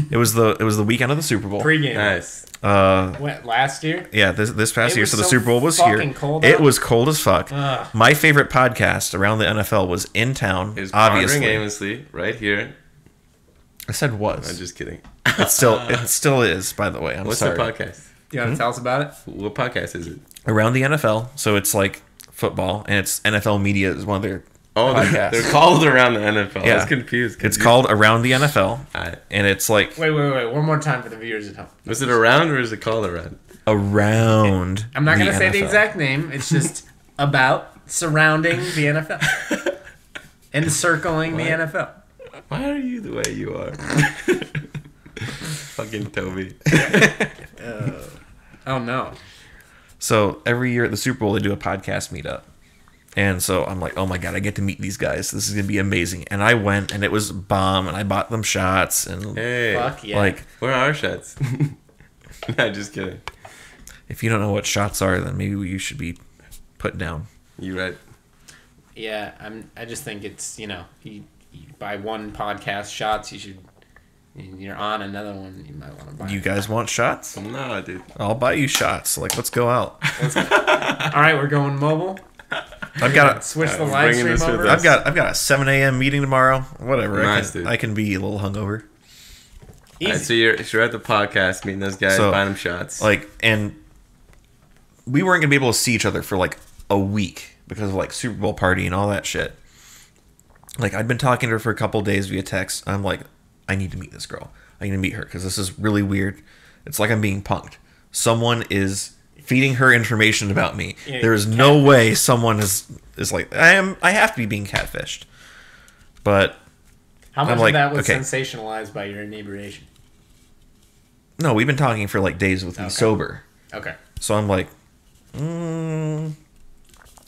It was the weekend of the Super Bowl. Pre-game. Nice. What, last year? Yeah, this past It year. was So the so Super Bowl was fucking here. cold It out. was cold as fuck. Ugh. My favorite podcast around the NFL was In Town. It was Obviously, Pondering Aimlessly right here. I said I'm was. just kidding. It still is. By the way, I'm What's sorry. the podcast? You want to tell us about it? What podcast is it? Around the NFL. So it's like football, and it's NFL Media is one of their. Oh, Podcast. they're called Around the NFL. I Yeah. was confused. It's called Around the NFL, Alright. and it's like Wait. One more time for the viewers at home. Was it around or is it called around? around. I'm not going to say the NFL. exact name. It's just about surrounding the NFL. Encircling the What? NFL. Why are you the way you are? Fucking Toby. Oh, no. So every year at the Super Bowl, they do a podcast meetup. And so I'm like, oh my God, I get to meet these guys. This is going to be amazing. And I went, and it was bomb, and I bought them shots. And Hey, Fuck yeah. like, where are our shots? No, just kidding. if you don't know what shots are, then maybe you should be put down. You right. Yeah, I just think it's, you buy one podcast shots, you're on another one, you might want to buy You it. guys want shots? No, dude. I'll buy you shots. Like, let's go out. All right, we're going mobile. I've got Switch the I'm live bringing stream this with over. us. I've got a 7 a.m. meeting tomorrow. Whatever. Nice, dude. I can be a little hungover. Easy. Alright, so you're at the podcast meeting those guys, So, buying them shots. Like, and we weren't gonna be able to see each other for like a week because of like Super Bowl party and all that shit. Like, I'd been talking to her for a couple of days via text. I'm like, I need to meet this girl. I need to meet her because this is really weird. It's like I'm being punked. Someone is feeding her information about me. Yeah, There is no way someone is like I have to be being catfished. But How much I'm like, of that was okay. sensationalized by your inebriation? no, we've been talking for like days with me Okay. sober. Okay. So I'm like,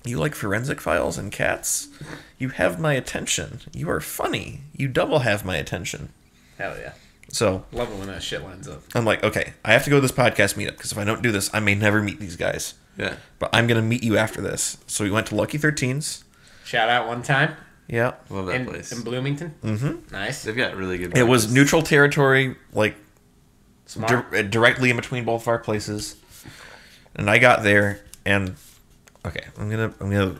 you like forensic files and cats? You have my attention. You are funny. You double have my attention. Hell yeah. So Love it when that shit lines up. I'm like, okay, I have to go to this podcast meetup because if I don't do this, I may never meet these guys. yeah. But I'm going to meet you after this. So we went to Lucky 13's. Shout out one time Yeah. Love that in place. Bloomington. Mm-hmm. Nice. They've got really good It was breakfast. neutral territory, like Smart. directly in between both of our places. And I got there and okay, I'm gonna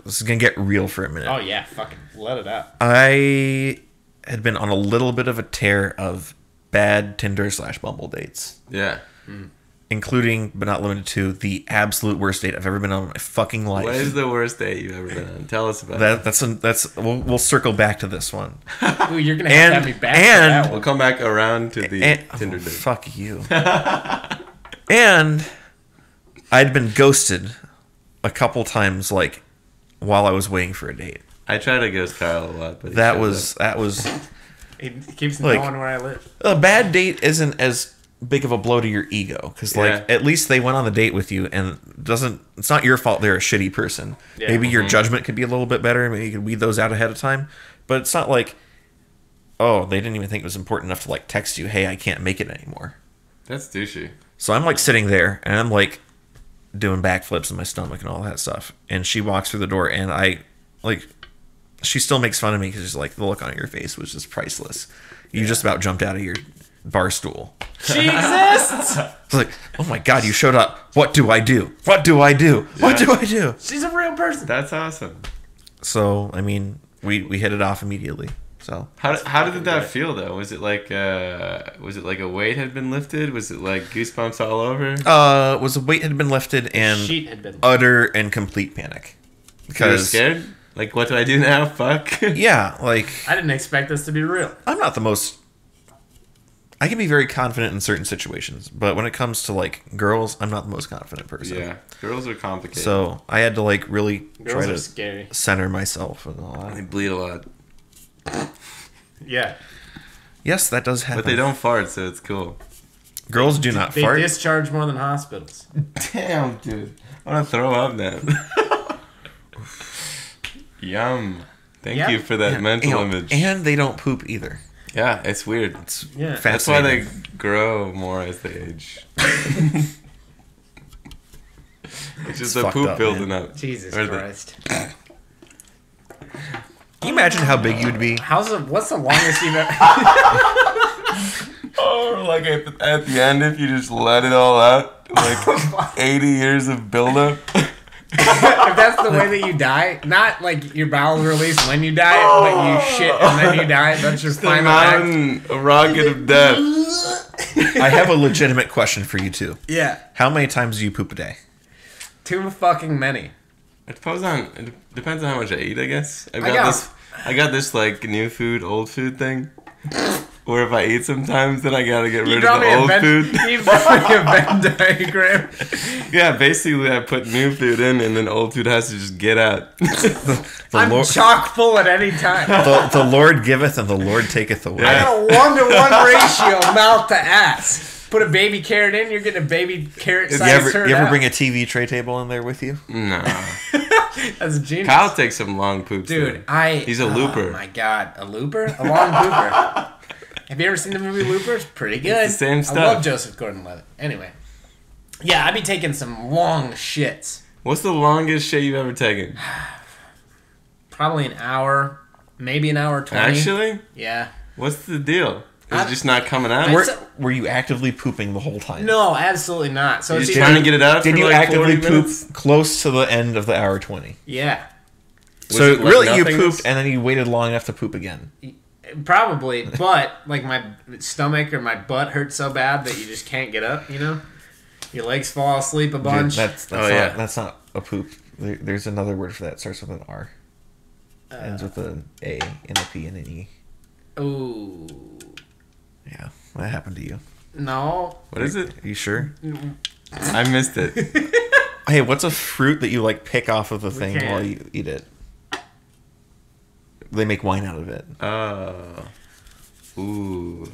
this is gonna get real for a minute. Oh yeah, fucking let it out. I had been on a little bit of a tear of bad Tinder/Bumble dates, Yeah. including but not limited to the absolute worst date I've ever been on in my fucking life. What is the worst date you've ever been on? Tell us about it. That's we'll circle back to this one. Ooh, you're gonna have to have me back for and- that We'll one. come back around to the And, Tinder oh, date. fuck you. And I'd been ghosted a couple times, like while I was waiting for a date. I try to ghost Kyle a lot, but he That shows was It keeps like- knowing where I live. a bad date. Isn't as big of a blow to your ego because like Yeah. at least they went on the date with you and it's not your fault they're a shitty person. Yeah. Maybe your judgment could be a little bit better. Maybe you could weed those out ahead of time. But it's not like, oh, they didn't even think it was important enough to like text you, hey, I can't make it anymore. That's douchey. So I'm like sitting there and I'm like doing backflips in my stomach and all that stuff. And she walks through the door and I like, she still makes fun of me because she's like, the look on your face was just priceless. You just about jumped out of your bar stool. She exists. It's like, oh my God, you showed up. What do I do? What do I do? What do I do? She's a real person. That's awesome. So, I mean, we hit it off immediately. So, How did fucking that good. feel though? Was it like a weight had been lifted? Was it like goosebumps all over? was the weight had been lifted and Sheet had been. utter and complete panic. You were Because, scared? Like, what do I do now? Fuck. yeah, like, I didn't expect this to be real. I'm not the most. I can be very confident in certain situations, but when it comes to like girls, I'm not the most confident person. Yeah, girls are complicated. So I had to like really Girls try are to scary. center myself and all they that. bleed a lot, Yeah. Yes, that does happen. but they don't fart, so it's cool. Girls do not They fart. discharge more than hospitals. Damn, dude, I want to throw up now. Yum. Thank Yeah. you for that mental You know, image. and they don't poop either. Yeah, it's weird. It's Yeah. That's why they fascinating. grow more as they age. It's just the fucked poop up, building man. up. Jesus Or the- Christ. Can you imagine how big you'd be? What's the longest you've ever? Or like at the end, if you just let it all out, like 80 years of buildup. If that's the way that you die, not like your bowels release when you die, but you shit and then you die. That's your The final act. mountain, a rocket of death. I have a legitimate question for you too. Yeah. How many times do you poop a day? Too fucking many. It depends on how much I eat, I guess. I got- got this like new food, old food thing. Where if I eat sometimes, then I gotta get You rid draw of me the a old Venn. food. You draw me a Venn diagram. Yeah, basically I put new food in, and then old food has to just get out. The I'm Lord, chock full at any time. the Lord giveth and the Lord taketh away. I got a 1-to-1 ratio mouth to ass. Put a baby carrot in, you're getting a baby carrot You sized ever, turd you ever out. bring a TV tray table in there with you? No. That's genius. Kyle takes some long poops. Dude, though. He's a looper. Oh my god, a looper? A long looper. Have you ever seen the movie Looper? It's pretty good. It's the same stuff. I love Joseph Gordon-Levitt. Anyway. Yeah, I'd be taking some long shits. What's the longest shit you've ever taken? Probably an hour, maybe an hour 20. Actually? Yeah. What's the deal? Is I- it just not coming out? Were you actively pooping the whole time? No, absolutely not. So You're it's just either- trying to get it out Did for you like actively 40 poop minutes? close to the end of the hour 20? Yeah. Was So it like really, you nothingness? pooped and then you waited long enough to poop again. Probably, but like my stomach or my butt hurts so bad that you just can't get up, you know? Your legs fall asleep a Dude, bunch. that's Oh, not, yeah. that's not a poop. There's another word for that. It starts with an R. Ends with an A and a P and an E. Ooh. Yeah, that happened to you. No. What is it? Are you sure? I missed it. Hey, what's a fruit that you like pick off of the thing can't. while you eat it? They make wine out of it. Oh. Ooh.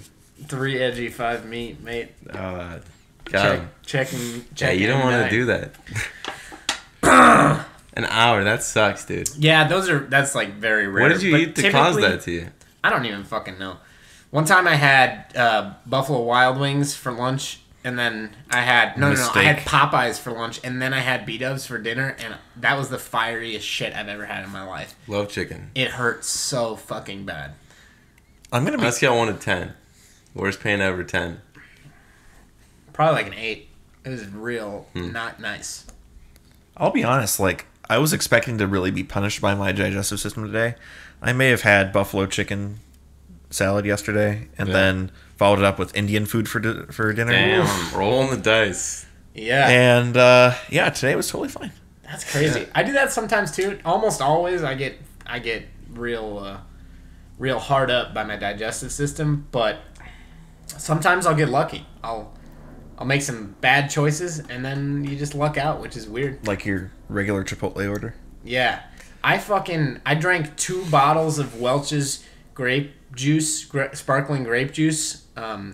3 edgy, 5 meat, mate. Got Check, him. checking. Yeah, you don't want to do that. An hour, that sucks, dude. Yeah, that's like very rare. What did you but eat to cause typically- that to you? I don't even fucking know. One time I had Buffalo Wild Wings for lunch, and then I had I had Mistake. Popeyes for lunch, and then I had B-dubs for dinner, and that was the fieriest shit I've ever had in my life. Love chicken. It hurt so fucking bad. I'm gonna On be. a scale of 1 to 10. Worst pain ever, 10. Probably like an 8. It was real not nice. I'll be honest. Like I was expecting to really be punished by my digestive system today. I may have had buffalo chicken salad yesterday, and Yeah. then followed it up with Indian food for dinner. Damn, rolling the dice. Yeah, And yeah, today was totally fine. that's crazy. I do that sometimes too. Almost always, I get real hard up by my digestive system, but sometimes I'll get lucky. I'll make some bad choices, and then you just luck out, which is weird. Like your regular Chipotle order. Yeah, I drank 2 bottles of Welch's grape juice, sparkling grape juice,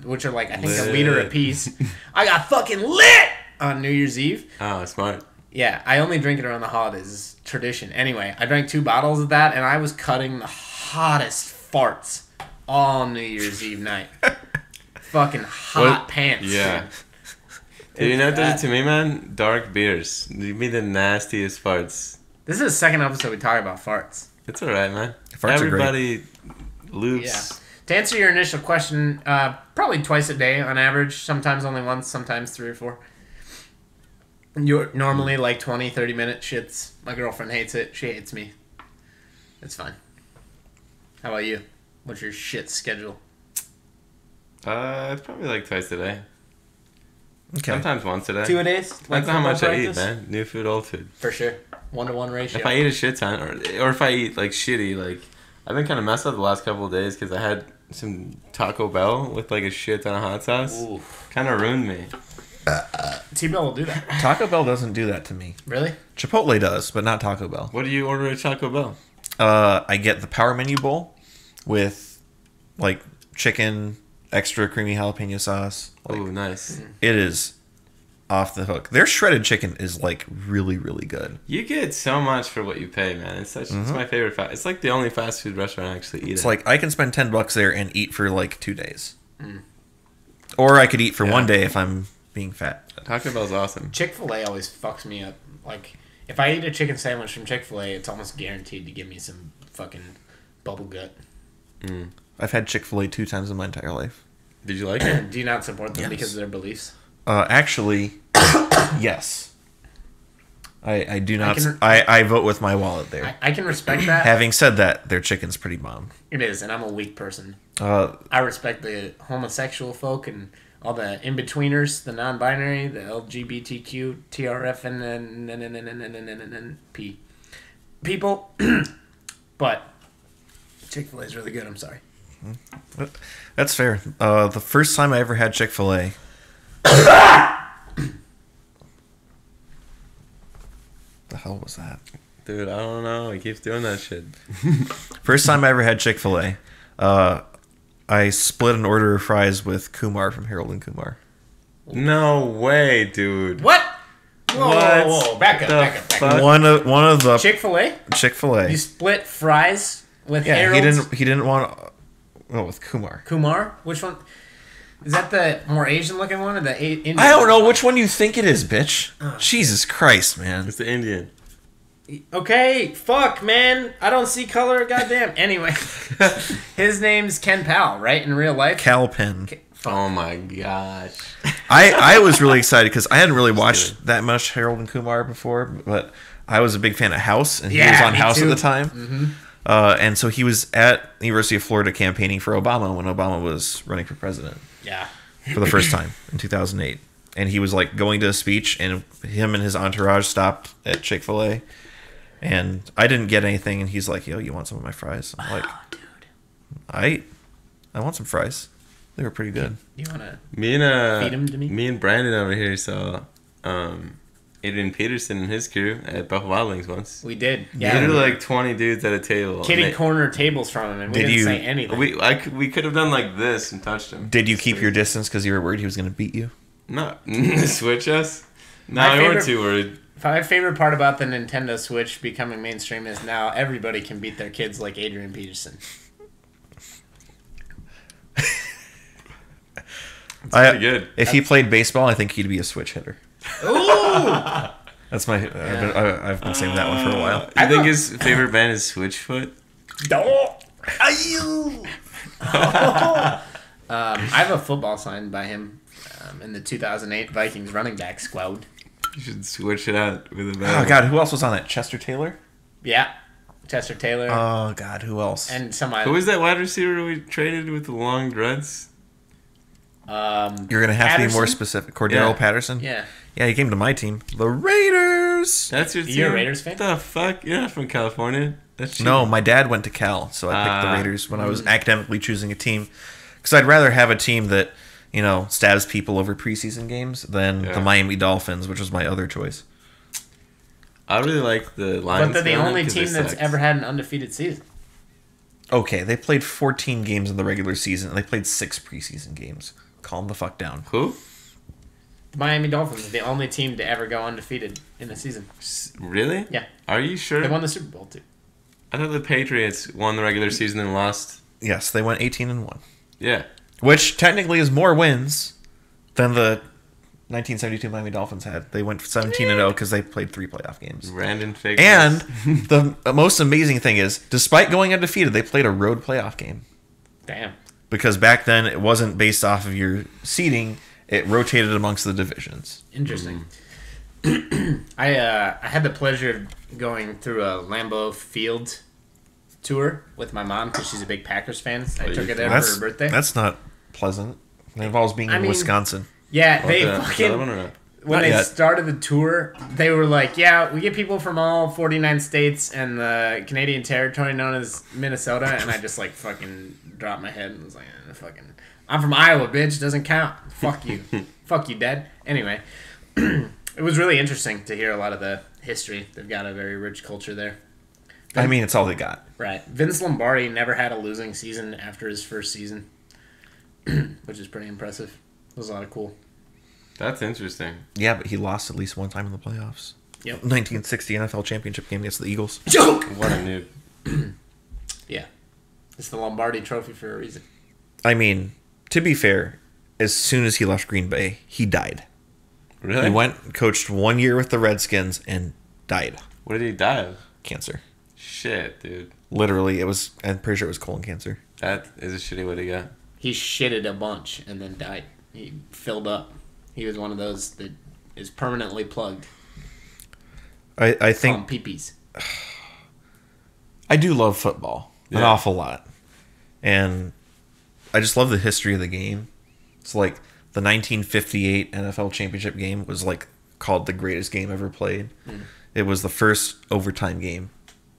which are like I think a liter a Lit. piece. I got fucking lit on New Year's Eve. Oh, smart. Yeah, I only drink it around the holidays. It's tradition. Anyway, I drank 2 bottles of that, and I was cutting the hottest farts all New Year's Eve night. Fucking hot What? pants. Yeah. dude. Dude, you know what does That- it to me, man? Dark beers. Give me the nastiest farts. This is the second episode we talk about farts. It's alright, man. Farts are great. Everybody loops. Yeah. To answer your initial question, probably twice a day on average. Sometimes only once, sometimes 3 or 4. You're normally like 20, 30-minute shits. My girlfriend hates it. She hates me. It's fine. How about you? What's your shit schedule? It's probably like twice a day. Okay. Sometimes once a day. 2 a days? Depends on how much football I eat, practice? man. New food, old food. For sure. 1-to-1 ratio. If I eat a shit ton, or if I eat like shitty, like I've been kind of messed up the last couple of days because I had some Taco Bell with like a shit ton of hot sauce. Ooh. Kind of ruined me. T-Bell will do that. Taco Bell doesn't do that to me. Really? Chipotle does, but not Taco Bell. What do you order at Taco Bell? I get the Power Menu Bowl with like chicken, extra creamy jalapeno sauce. Like, Oh, nice. it is off the hook. Their shredded chicken is like really, really good. You get so much for what you pay, man. It's such. It's my favorite. It's like the only fast food restaurant I actually eat. It's at. like I can spend $10 there and eat for like 2 days, or I could eat for Yeah. 1 day if I'm being fat. Taco Bell's awesome. Chick-fil-A always fucks me up. Like, if I eat a chicken sandwich from Chick-fil-A, it's almost guaranteed to give me some fucking bubble gut. I've had Chick-fil-A 2 times in my entire life. Did you like it? Do you not support them Yes. because of their beliefs? Actually, yes. I do not. can- I vote with my wallet there. I can respect that. Having said that, their chicken's pretty bomb. It is, and I'm a weak person. Uh, I respect the homosexual folk and all the in-betweeners, the non-binary, the LGBTQ, TRF, and P people. But Chick-fil-A is really good. I'm sorry. That's fair. The first time I ever had Chick-fil-A. The hell was that? Dude, I don't know. He keeps doing that shit. First time I ever had Chick-fil-A. I split an order of fries with Kumar from Harold and Kumar. No way, dude. What? Whoa. Back up. Back up. One of the Chick-fil-A? Chick-fil-A. You split fries with Yeah, Harold's? he didn't want. Oh, with Kumar. Kumar? Which one? Is that the more Asian looking one or the Indian? I don't know which one you think it is, bitch. Jesus Christ, man. It's the Indian. Okay, fuck, man. I don't see color, goddamn. Anyway, his name's Ken Powell, right? In real life? Cal Penn. Oh my gosh. I was really excited because I hadn't really watched that much Harold and Kumar before, but I was a big fan of House, and he was on me House too. at the time. And so he was at the University of Florida campaigning for Obama when Obama was running for president Yeah. for the first time in 2008. And he was like going to a speech, and him and his entourage stopped at Chick-fil-A. And I didn't get anything, and he's like, "Yo, you want some of my fries?" I'm like, dude. I want some fries. They were pretty good. You want to Me and feed him to me? Me and Brandon over here saw Adrian Peterson and his crew at Buffalo Wild Wings once. We did. We Yeah. were like 20 dudes at a table. Kitty corner tables from him, and we Did didn't you- say anything. We could have done like this and touched him. Did you keep your distance because you were worried he was going to beat you? No, switch us. No, My I weren't favorite- too worried. My favorite part about the Nintendo Switch becoming mainstream is now everybody can beat their kids like Adrian Peterson. Pretty good. If he played baseball, I think he'd be a switch hitter. Ooh! That's my. I've been saying that one for a while. I think his favorite band is Switchfoot. I have a football signed by him in the 2008 Vikings running back squad. You should switch it out with a Oh band. God, who else was on that? Chester Taylor. Yeah. Chester Taylor. Oh God, who else? and some Who was that wide receiver we traded with the long dreads? You're gonna have to be more Patterson? specific. Cordero Yeah. Patterson. Yeah. Yeah, he came to my team, the Raiders. That's your team? You're a Raiders fan? What the fuck? You're not from California. That's No, my dad went to Cal, so I picked the Raiders when I was academically choosing a team, because I'd rather have a team that stabs people over preseason games than Yeah. the Miami Dolphins, which was my other choice. I really like the Lions. But they're the fan only 'cause team they that's sucked. ever had an undefeated season. Okay, they played 14 games in the regular season, and they played 6 preseason games. Calm the fuck down. Who? The Miami Dolphins are the only team to ever go undefeated in a season. Really? Yeah. Are you sure? They won the Super Bowl, too. I thought the Patriots won the regular season and lost. Yes, they went 18-1, Yeah. which technically is more wins than the 1972 Miami Dolphins had. They went 17-0 because they played 3 playoff games. Random fake. And the most amazing thing is, despite going undefeated, they played a road playoff game. Damn. Because back then, it wasn't based off of your seeding. It rotated amongst the divisions. Interesting. I had the pleasure of going through a Lambeau Field tour with my mom because she's a big Packers fan. I took her there for her birthday. That's not pleasant. It involves being I in mean, Wisconsin. Yeah, they The other one fucking... or not? When Not they yet. started the tour, they were like, yeah, we get people from all 49 states and the Canadian territory known as Minnesota. And I just, like, fucking dropped my head and was like, fucking... I'm from Iowa, bitch. Doesn't count. Fuck you. Fuck you, Dad. Anyway, it was really interesting to hear a lot of the history. They've got a very rich culture there. I mean, it's all they got. Right. Vince Lombardi never had a losing season after his first season, which is pretty impressive. It was a lot of cool. That's interesting. Yeah, but he lost at least one time in the playoffs. Yep. 1960 NFL championship game against the Eagles. Joke! What a noob. Yeah. It's the Lombardi Trophy for a reason. I mean, to be fair, as soon as he left Green Bay, he died. Really? He went, coached 1 year with the Redskins, and died. What did he die of? Cancer. Shit, dude. Literally, I'm pretty sure it was colon cancer. That is a shitty way to go. He shitted a bunch and then died. He filled up. He was one of those that is permanently plugged. I Call think them peepees. I do love football an Yeah. awful lot, and I just love the history of the game. It's like the 1958 NFL championship game was like called the greatest game ever played. It was the first overtime game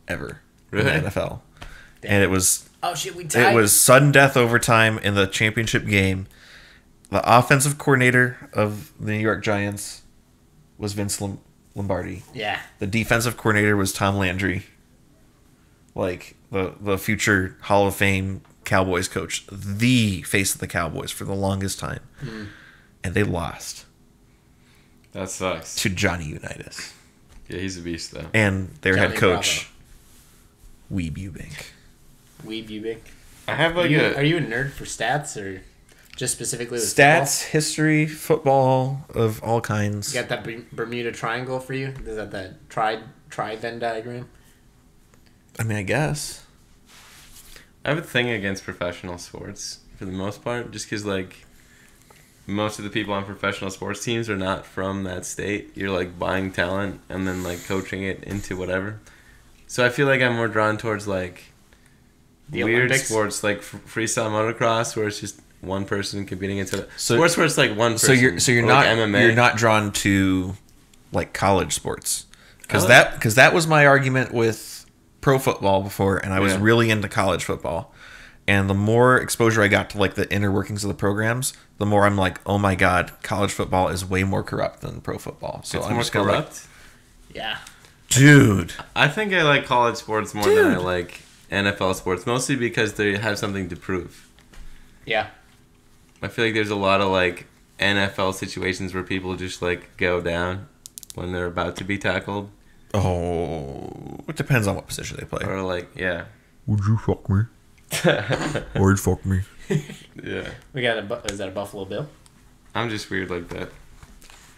ever Really? in the NFL, Damn. and it was Oh shit, we tied. it was sudden death overtime in the championship game. The offensive coordinator of the New York Giants was Vince Lombardi. Yeah. The defensive coordinator was Tom Landry. Like the future Hall of Fame Cowboys coach, the face of the Cowboys for the longest time. And they lost. That sucks. to Johnny Unitas Yeah, he's a beast though. and their Johnny head coach, Weeb Eubank. Weeb Ubik. I have Are like you a. a nerd for stats or just specifically with Stats, history, football of all kinds. football? You got that Bermuda Triangle for you? Is that the tri-Venn diagram? I mean, I guess. I have a thing against professional sports for the most part, just because like most of the people on professional sports teams are not from that state. You're like buying talent and then like coaching it into whatever. So I feel like I'm more drawn towards like The weird Olympics? sports like freestyle motocross where it's just one person competing against it. So- Sports where it's like one person. So you're or, not like, MMA. you're not drawn to like college sports because Oh. that was my argument with pro football before, and I was Yeah. really into college football. And the more exposure I got to like the inner workings of the programs, the more I'm like, oh my god, college football is way more corrupt than pro football. So It's I'm more just gonna, like, corrupt. Yeah. dude. I think I like college sports more than I Dude. like NFL sports, mostly because they have something to prove. Yeah. I feel like there's a lot of like NFL situations where people just like go down when they're about to be tackled, Oh, it depends on what position they play. or like yeah, Would you fuck me? Or you fuck me? yeah. We got is that a Buffalo Bill? I'm just weird like that.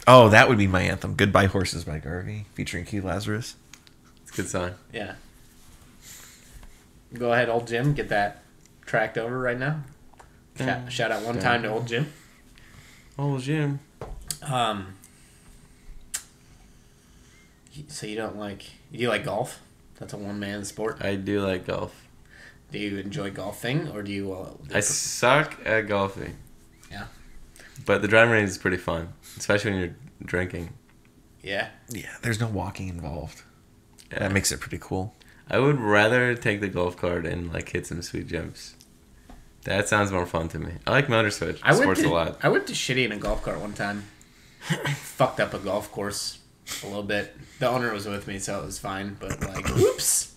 Oh, that would be my anthem. Goodbye Horses by Garvey, featuring Keith Lazarus. It's a good song. Yeah. Go ahead, old Jim. Get that tracked over right now. Shout out one time to old Jim. Oh, Jim. So you like golf? That's a one-man sport. I do like golf. Do you enjoy golfing, or do you? I suck at golfing. Yeah. But the driving range is pretty fun, especially when you're drinking. Yeah. Yeah, there's no walking involved. Yeah. That makes it pretty cool. I would rather take the golf cart and like hit some sweet jumps. That sounds more fun to me. I like motor sports a lot. I went to shitty in a golf cart one time. Fucked up a golf course a little bit. The owner was with me, so it was fine. But like, oops.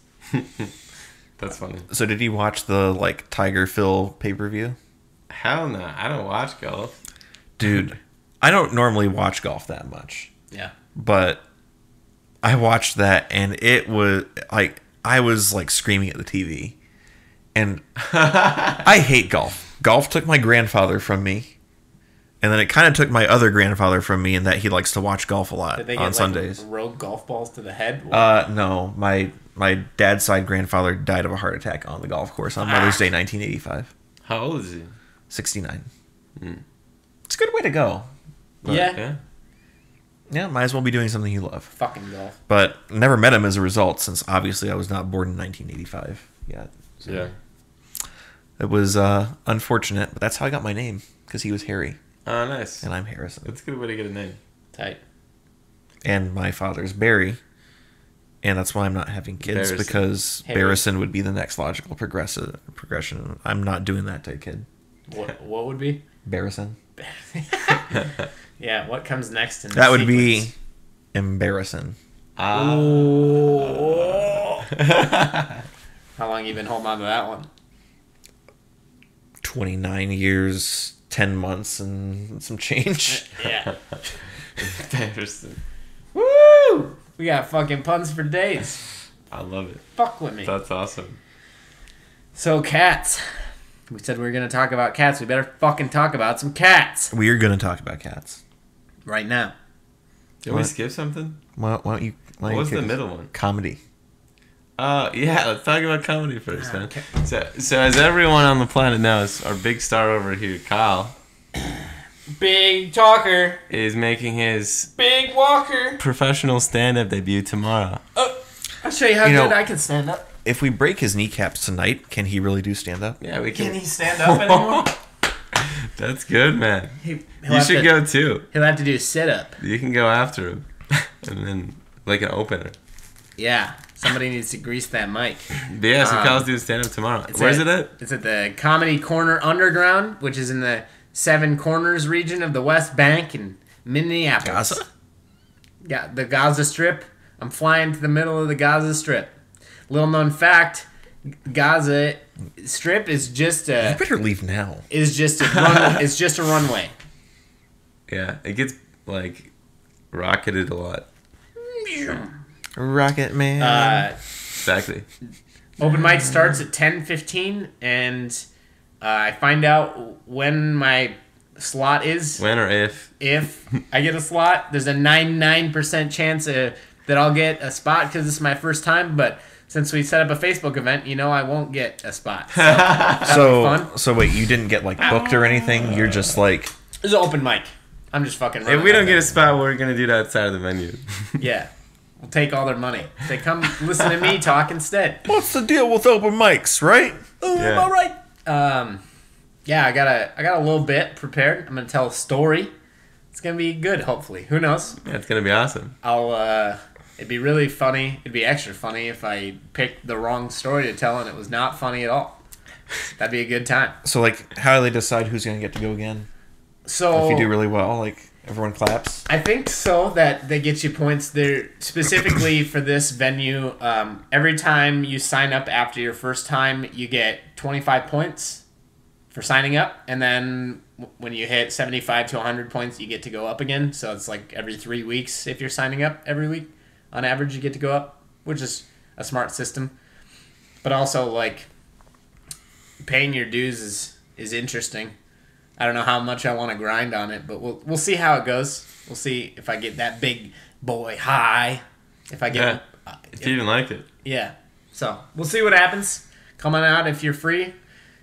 That's funny. So did you watch the like Tiger Phil pay-per-view? Hell no, I don't watch golf. Dude, I don't normally watch golf that much, Yeah. but I watched that and it was like I was like screaming at the TV. And I hate golf. Golf took my grandfather from me. And then it kind of took my other grandfather from me in that he likes to watch golf a lot Did they on get Sundays. like rogue golf balls to the head? No, my dad's side grandfather died of a heart attack on the golf course on Mother's Day 1985. How old is he? 69. It's a good way to go. Yeah. Yeah, might as well be doing something you love. Fucking golf. But never met him as a result, since obviously I was not born in 1985 yet. So Yeah. it was unfortunate, but that's how I got my name, because he was Harry, Oh, nice. and I'm Harrison. That's a good way to get a name. Tight. And my father's Barry, and that's why I'm not having kids, Barrison. because Harry. Barrison would be the next logical progression. I'm not doing that to a kid. What would be? Barrison. Yeah. What comes next? In the That would sequence? be embarrassing. Oh. How long you been holding on to that one? 29 years, 10 months, and some change. Yeah. Embarrassing. Woo! We got fucking puns for days. I love it. Fuck with me. That's awesome. So cats. We said we were gonna talk about cats. We better fucking talk about some cats We are going to talk about cats. right now. Did we What? skip something? Why don't you? What was the middle one? Comedy. Yeah, let's talk about comedy first, man. Okay. So as everyone on the planet knows, our big star over here, Kyle, Big talker. is making his Big walker. professional stand-up debut tomorrow. I'll show you how You know- good I can stand up. If we break his kneecaps tonight, can he really do stand up? Yeah, we Can can. he stand up anymore? That's good, man. He'll You have should to- go too. He'll have to do a sit up. You can go after him, and then like an opener. Yeah. Somebody needs to grease that mic. But yeah, so Um, Kyle's doing stand-up tomorrow. It's Where's it at? It's at the Comedy Corner Underground, which is in the Seven Corners region of the West Bank in Minneapolis. Gaza? Yeah, the Gaza Strip. I'm flying to the middle of the Gaza Strip. Little known fact, Gaza Strip is just You a better leave now. it's just a runway. Yeah, it gets like rocketed a lot. Rocket Man. Exactly. Open mic starts at 10:15, and I find out when my slot is. When or if? If I get a slot, there's a 99% chance that I'll get a spot because this is my first time. But since we set up a Facebook event, I won't get a spot. So that'll be fun. So wait, you didn't get like booked or anything? You're just like, It's an open mic. I'm just fucking running. If we don't out get there. a spot, we're gonna do that outside of the venue. Yeah. We'll take all their money. They come listen to me talk instead. what's the deal with open mics, right? Yeah. All right. Yeah, I got a little bit prepared. I'm gonna tell a story. It's gonna be good, hopefully. Who knows? Yeah, it's gonna be awesome. It'd be really funny. It'd be extra funny if I picked the wrong story to tell and it was not funny at all. That'd be a good time. So like, how do they decide who's gonna get to go again? So If you do really well, like everyone claps. I think so that they get you points there specifically for this venue. Every time you sign up after your first time, you get 25 points for signing up, and then when you hit 75 to 100 points, you get to go up again. So it's like every 3 weeks if you're signing up every week. On average, you get to go up, which is a smart system. But also, like, paying your dues is interesting. I don't know how much I want to grind on it, but we'll see how it goes. We'll see if I get that big boy high. If I get If you even like it. yeah. So we'll see what happens. Come on out if you're free.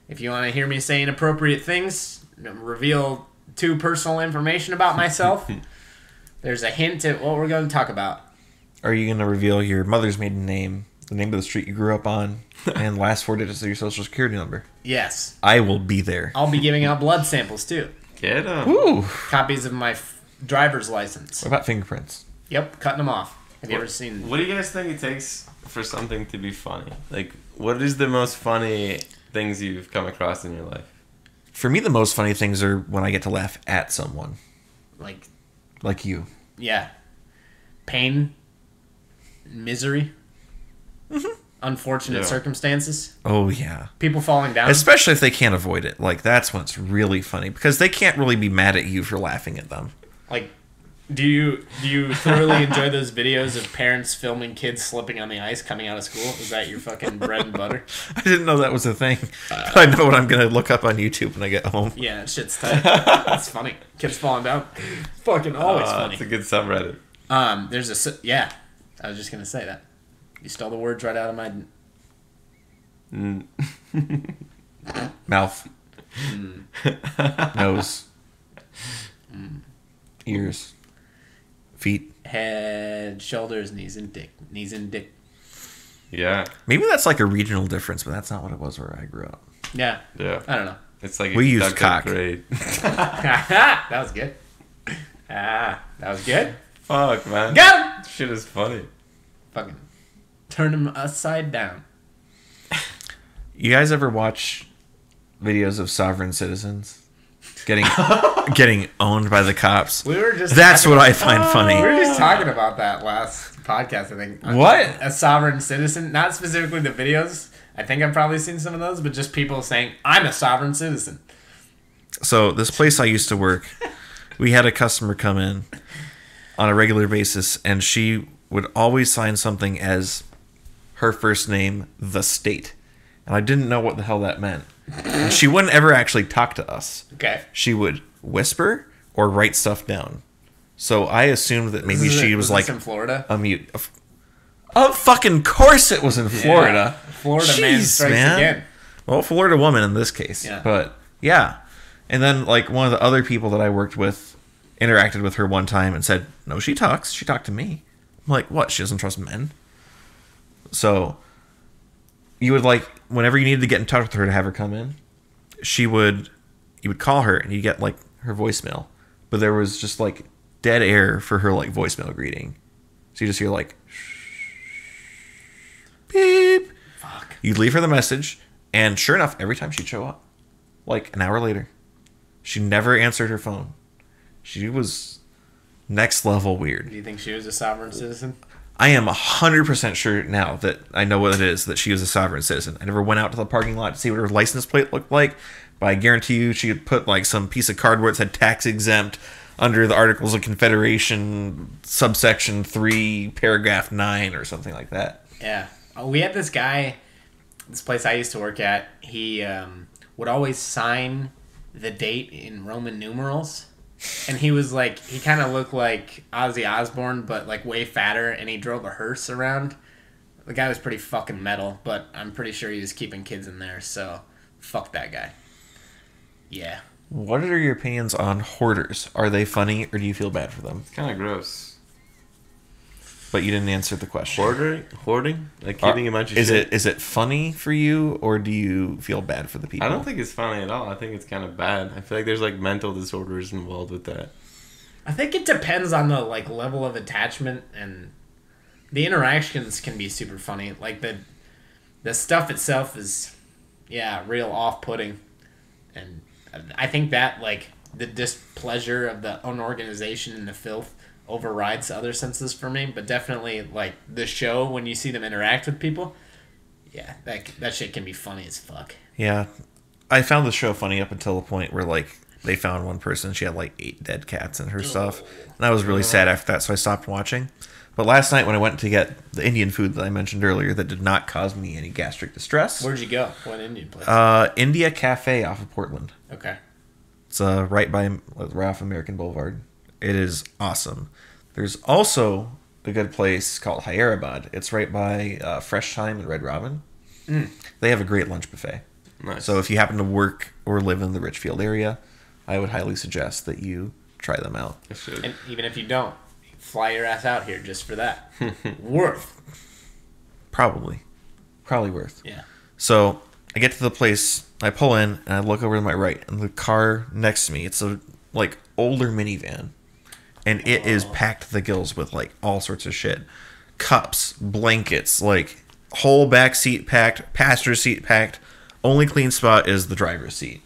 If you want to hear me say inappropriate things, reveal too personal information about myself, there's a hint at what we're going to talk about. Are you gonna reveal your mother's maiden name, the name of the street you grew up on, and last 4 digits of your social security number? Yes. I will be there. I'll be giving out blood samples too. Get 'em. Ooh. Copies of my driver's license. What about fingerprints? Yep, cutting them off. Have you ever seen? What do you guys think it takes for something to be funny? Like, what is the most funny things you've come across in your life? For me, the most funny things are when I get to laugh at someone, Like, you. yeah. Pain. Misery. Unfortunate Yeah. circumstances. Oh yeah. People falling down. Especially if they can't avoid it. Like that's when it's really funny because they can't really be mad at you for laughing at them. Like, do you thoroughly enjoy those videos of parents filming kids slipping on the ice coming out of school? Is that your fucking bread and butter? I didn't know that was a thing. But I know what I'm gonna look up on YouTube when I get home. Yeah, that shit's tight. That's funny. Kids falling down. Fucking always funny. It's a good subreddit. Yeah. I was just gonna say that. You stole the words right out of my. Mouth. Nose. Ears. Feet. Head, shoulders, knees, and dick. Knees and dick. Yeah. Maybe that's like a regional difference, but that's not what it was where I grew up. Yeah. Yeah. I don't know. It's like We used duck cock. grade. That was good. That was good. Fuck, man. Got him! Shit is funny. Fucking turn him upside down. You guys ever watch videos of sovereign citizens getting getting owned by the cops? We were just. That's talking what I about- find funny. We were just talking about that last podcast, I think. What? A sovereign citizen. Not specifically the videos. I think I've probably seen some of those, but just people saying, I'm a sovereign citizen. So this place I used to work, we had a customer come in on a regular basis, and she would always sign something as her first name, the state. And I didn't know what the hell that meant. And she wouldn't ever actually talk to us. Okay. She would whisper or write stuff down. So I assumed that maybe she was like this in Florida. a mute. Of fucking course it was in Florida. Yeah. Florida man Jeez, strikes man. again. Well, Florida woman in this case. Yeah. But yeah. And then like one of the other people that I worked with interacted with her one time and said, no, she talks. She talked to me. I'm like, what? She doesn't trust men? So you would like, whenever you needed to get in touch with her to have her come in, you would call her and you get like her voicemail. But there was just like dead air for her like voicemail greeting. So you just hear like, beep. Fuck. You'd leave her the message, and sure enough, every time she'd show up, like an hour later, she never answered her phone. She was next level weird. Do you think she was a sovereign citizen? I am 100% sure now that I know what it is, that she was a sovereign citizen. I never went out to the parking lot to see what her license plate looked like, but I guarantee you she had put like some piece of cardboard that said tax exempt, under the Articles of Confederation, subsection 3, paragraph 9, or something like that. Yeah. We had this guy, this place I used to work at, he would always sign the date in Roman numerals. And he was like, he kind of looked like Ozzy Osbourne, but like way fatter, and he drove a hearse around. The guy was pretty fucking metal, but I'm pretty sure he was keeping kids in there, so fuck that guy. Yeah. What are your opinions on hoarders? Are they funny, or do you feel bad for them? It's kind of gross. But you didn't answer the question. Hoarding? Like keeping a bunch of shit? Is it funny for you, or do you feel bad for the people? I don't think it's funny at all. I think it's kind of bad. I feel like there's like mental disorders involved with that. I think it depends on the like level of attachment, and the interactions can be super funny. Like the stuff itself is, yeah, real off-putting, and I think that like the displeasure of the unorganization and the filth overrides other senses for me. But definitely like the show, when you see them interact with people, yeah, that shit can be funny as fuck. Yeah, I found the show funny up until the point where like they found one person, she had like 8 dead cats in her stuff, and I was really sad after that, so I stopped watching. But last night when I went to get the Indian food that I mentioned earlier that did not cause me any gastric distress. Where'd you go? What Indian place? India Cafe off of Portland. Okay. It's right off American Boulevard. It is awesome. There's also a good place called Hyderabad. It's right by Fresh Time and Red Robin. They have a great lunch buffet. Nice. So if you happen to work or live in the Richfield area, I would highly suggest that you try them out. I should. And even if you don't, fly your ass out here just for that. Worth. Probably worth. Yeah. So I get to the place, I pull in, and I look over to my right, and the car next to me, it's a like older minivan, and it is packed to the gills with like all sorts of shit, cups, blankets, like whole back seat packed, passenger seat packed. Only clean spot is the driver's seat,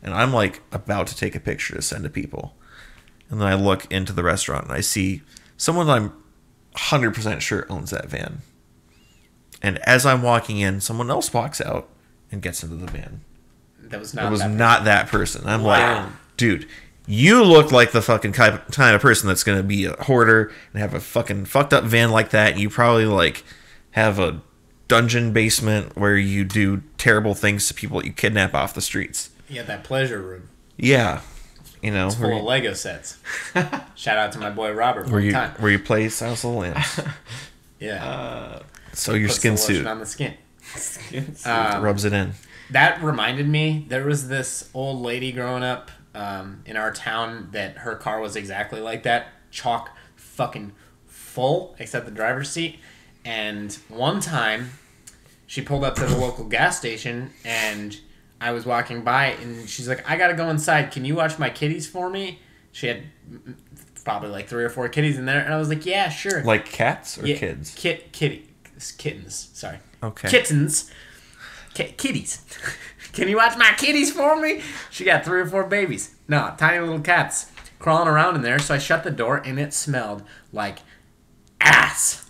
and I'm like about to take a picture to send to people, and then I look into the restaurant and I see someone that I'm 100% sure owns that van. And as I'm walking in, someone else walks out and gets into the van. That was not that person. I'm Wow. like, dude, you look like the fucking kind of person that's going to be a hoarder and have a fucking fucked up van like that. You probably like have a dungeon basement where you do terrible things to people that you kidnap off the streets. You had that pleasure room. Yeah. You know, It's full of Lego sets. Shout out to my boy Robert. where you play Silence of the Lambs. Yeah. So your Puts skin the lotion suit on the skin. rubs it in. That reminded me, there was this old lady growing up in our town that her car was exactly like that. Chock fucking full, except the driver's seat. And one time, she pulled up to the local gas station, and I was walking by, and she's like, I gotta go inside. Can you watch my kitties for me? She had probably like 3 or 4 kitties in there, and I was like, yeah, sure. Like cats or Yeah, kids? Kittens. Sorry. Okay. Kittens. Kitties. Can you watch my kitties for me? She got 3 or 4 babies. No, tiny little cats crawling around in there. So I shut the door, and it smelled like ass.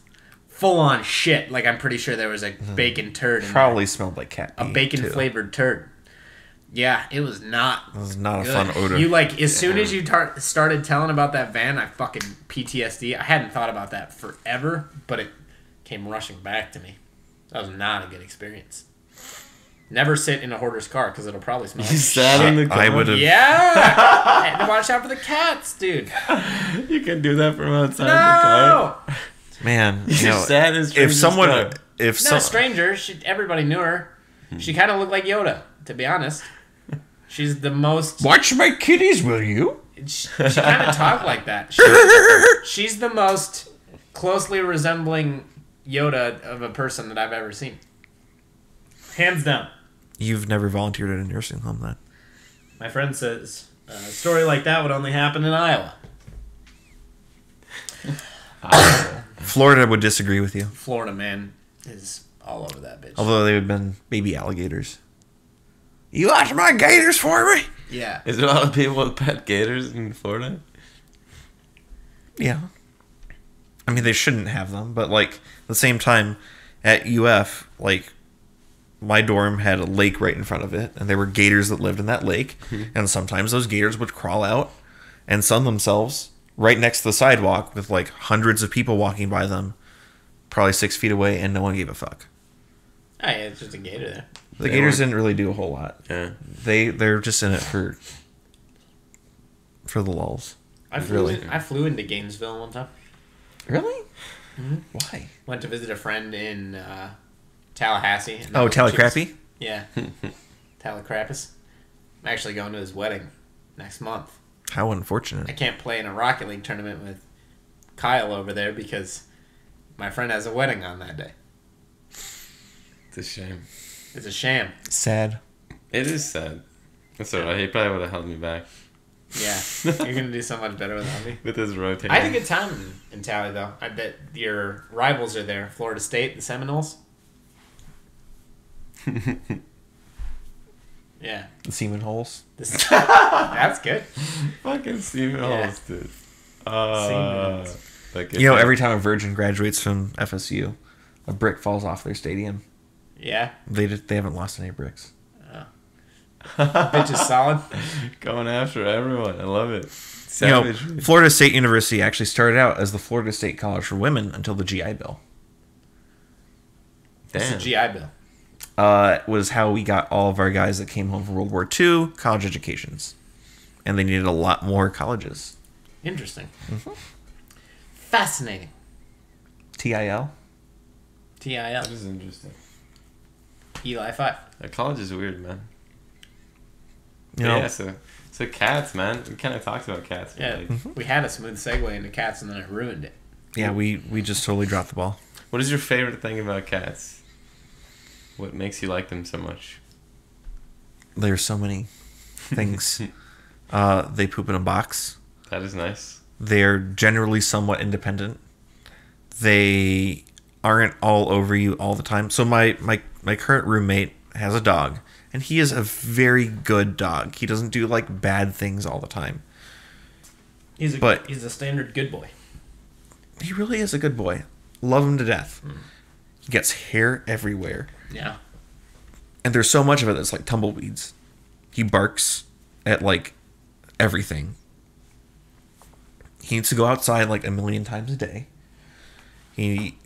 Full on shit. Like I'm pretty sure there was a bacon turd in Probably smelled like cat pee. there. A bacon too. flavored turd. Yeah, it was not. It was not a good. fun odor. You like as soon as you started telling about that van, I fucking PTSD. I hadn't thought about that forever, but it came rushing back to me. That was not a good experience. Never sit in a hoarder's car because it'll probably smell like sat shit. in the car. I would have. Yeah, and to watch out for the cats, dude. You can do that from outside the No, car. Man, you You know, sat in if stranger's someone, car. if not a some, stranger. Everybody knew her. She kind of looked like Yoda, to be honest. She's the most. watch my kitties, will you? She kind of talked like that. She's the most closely resembling Yoda of a person that I've ever seen. Hands down. You've never volunteered at a nursing home, then? My friend says a story like that would only happen in Iowa. Florida would disagree with you, Florida man is all over that bitch. although they would have been baby alligators. You watch my gators for me? Yeah. Is there a lot of people with pet gators in Florida? Yeah. I mean, they shouldn't have them, but like at the same time, at UF, like my dorm had a lake right in front of it, and there were gators that lived in that lake, and sometimes those gators would crawl out and sun themselves right next to the sidewalk with like hundreds of people walking by them, probably 6 feet away, and no one gave a fuck. Oh, yeah, it's just a gator there. The gators didn't really do a whole lot. Yeah. They're just in it for the lulls. I flew into Gainesville one time. Really? Mm-hmm. Why? Went to visit a friend in Tallahassee. And Oh, Tallycrappy? Yeah. Tallycrappus. I'm actually going to his wedding next month. How I unfortunate. can't play in a Rocket League tournament with Kyle over there because my friend has a wedding on that day. It's a shame. It's a sham. Sad. It is sad. That's alright. He probably would have held me back. Yeah. You're going to do so much better without me. With his rotating. I had a good time in Tally, though. I bet your rivals are there. Florida State, the Seminoles. Yeah. The semen holes. That's good. Fucking Stephen Yeah. Halls, dude. Siemens. Like You know, every time a virgin graduates from FSU, a brick falls off their stadium. Yeah. They haven't lost any bricks. Bitch is solid. Going after everyone. I love it. You know, Savage. Florida State University actually started out as the Florida State College for Women until the GI Bill. It's a Damn. GI Bill. Was how we got all of our guys that came home from World War II college educations. And they needed a lot more colleges. Interesting. Fascinating. TIL? TIL. That is interesting. Eli 5. College is weird, man. You know, Yeah, so cats, man. We kind of talked about cats. but, Yeah, like, we had a smooth segue into cats and then I ruined it. yeah, we just totally dropped the ball. what is your favorite thing about cats? What makes you like them so much? There's so many things. They poop in a box. That is nice. They're generally somewhat independent. They aren't all over you all the time. So my current roommate has a dog, and he is a very good dog. He doesn't do like bad things all the time. He's a standard good boy. He really is a good boy. Love him to death. He gets hair everywhere. Yeah. And there's so much of it that's like tumbleweeds. He barks at like everything. He needs to go outside like a million times a day. He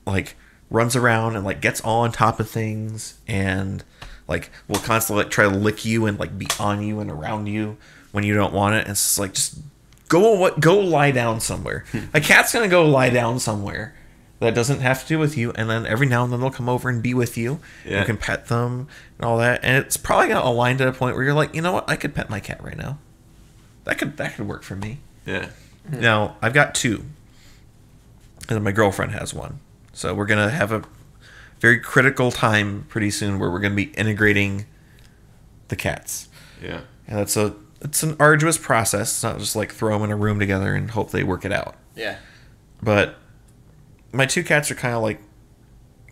like runs around and like gets all on top of things and like will constantly like try to lick you and like be on you and around you when you don't want it. And it's just like, just go lie down somewhere. A cat's gonna go lie down somewhere. That doesn't have to do with you, and then every now and then they'll come over and be with you. Yeah. You can pet them and all that, and it's probably gonna align to a point where you're like, you know what, I could pet my cat right now. That could work for me. Yeah. Now I've got 2, and then my girlfriend has 1. So we're gonna have a very critical time pretty soon where we're gonna be integrating the cats, Yeah. and it's an arduous process. It's not just like throw them in a room together and hope they work it out. Yeah. But my 2 cats are kind of like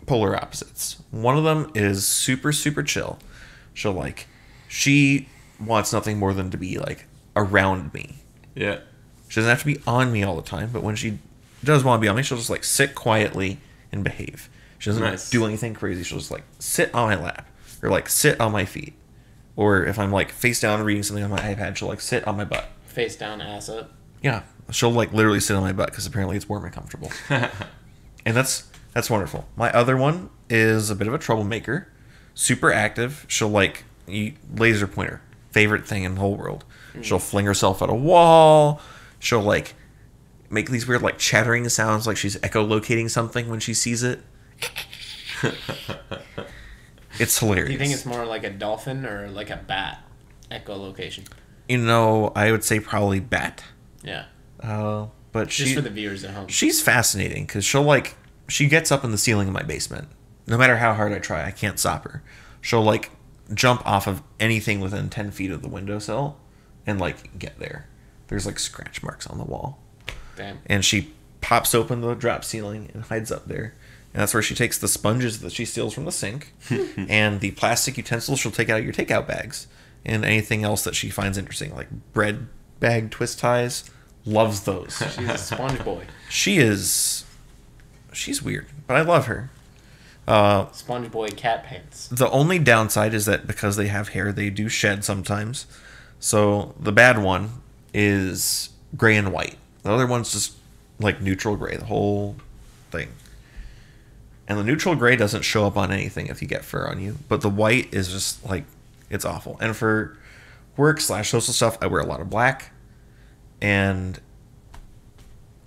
polar opposites. One of them is super, super chill. She wants nothing more than to be like around me. Yeah. She doesn't have to be on me all the time, but when she does want to be on me, she'll just like sit quietly and behave. She doesn't Nice. do anything crazy. She'll just like sit on my lap or like sit on my feet. Or if I'm like face down reading something on my iPad, she'll like sit on my butt. Face down, ass up. Yeah, she'll like literally sit on my butt because apparently it's warm and comfortable. And that's wonderful. My other one is a bit of a troublemaker, super active. She'll like laser pointer, favorite thing in the whole world. She'll fling herself at a wall. She'll like make these weird like chattering sounds like she's echolocating something when she sees it. It's hilarious. Do you think it's more like a dolphin or like a bat echolocation? You know, I would say probably bat. Yeah. But Just for the viewers at home. she's fascinating because she gets up in the ceiling of my basement. No matter how hard I try, I can't stop her. She'll like jump off of anything within 10 feet of the windowsill and like get there. There's like scratch marks on the wall. Damn. And she pops open the drop ceiling and hides up there. And that's where she takes the sponges that she steals from the sink and the plastic utensils she'll take out of your takeout bags and anything else that she finds interesting, like bread bag twist ties. Loves those. She's a sponge boy. She's weird, but I love her. Sponge boy cat pants. The only downside is that because they have hair, they do shed sometimes. So the bad one is gray and white. The other one's just like neutral gray, the whole thing. And the neutral gray doesn't show up on anything if you get fur on you, but the white is just like, it's awful. And for work/social stuff, I wear a lot of black. And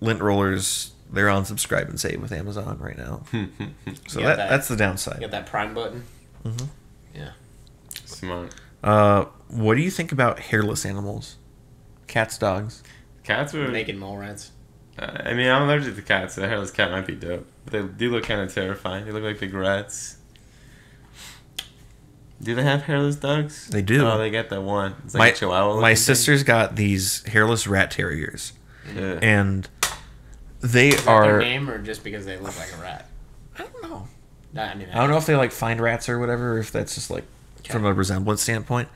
lint rollers, they're on subscribe and save with Amazon right now. So that's the downside. You got that Prime button. Mm-hmm. Yeah. Smart. What do you think about hairless animals? Cats, dogs? Cats were... Naked mole rats. I mean, I'm allergic to cats, so a hairless cat might be dope. They do look kind of terrifying. They look like big rats. Do they have hairless dogs? They do. Oh, they got that one. It's like a chihuahua. My sister's got these hairless rat terriers. Yeah. And they Is that are... their name or just because they look like a rat? I don't know. I mean, I don't know if they like find rats or whatever, or if that's just like from a resemblance standpoint.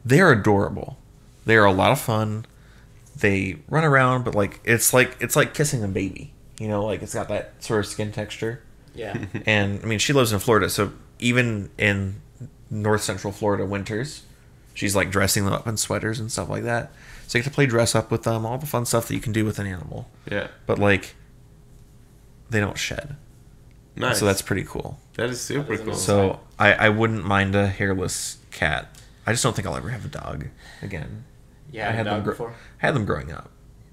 They're adorable. They are a lot of fun. They run around, but like it's like kissing a baby. You know, like it's got that sort of skin texture. Yeah. And I mean, she lives in Florida, so even in north central Florida winters, she's like dressing them up in sweaters and stuff like that. So you get to play dress up with them, all the fun stuff that you can do with an animal. Yeah. But like, they don't shed. Nice. So that's pretty cool. That is super That cool. is So I wouldn't mind a hairless cat. I just don't think I'll ever have a dog again. Yeah, I had them before. I had them growing up.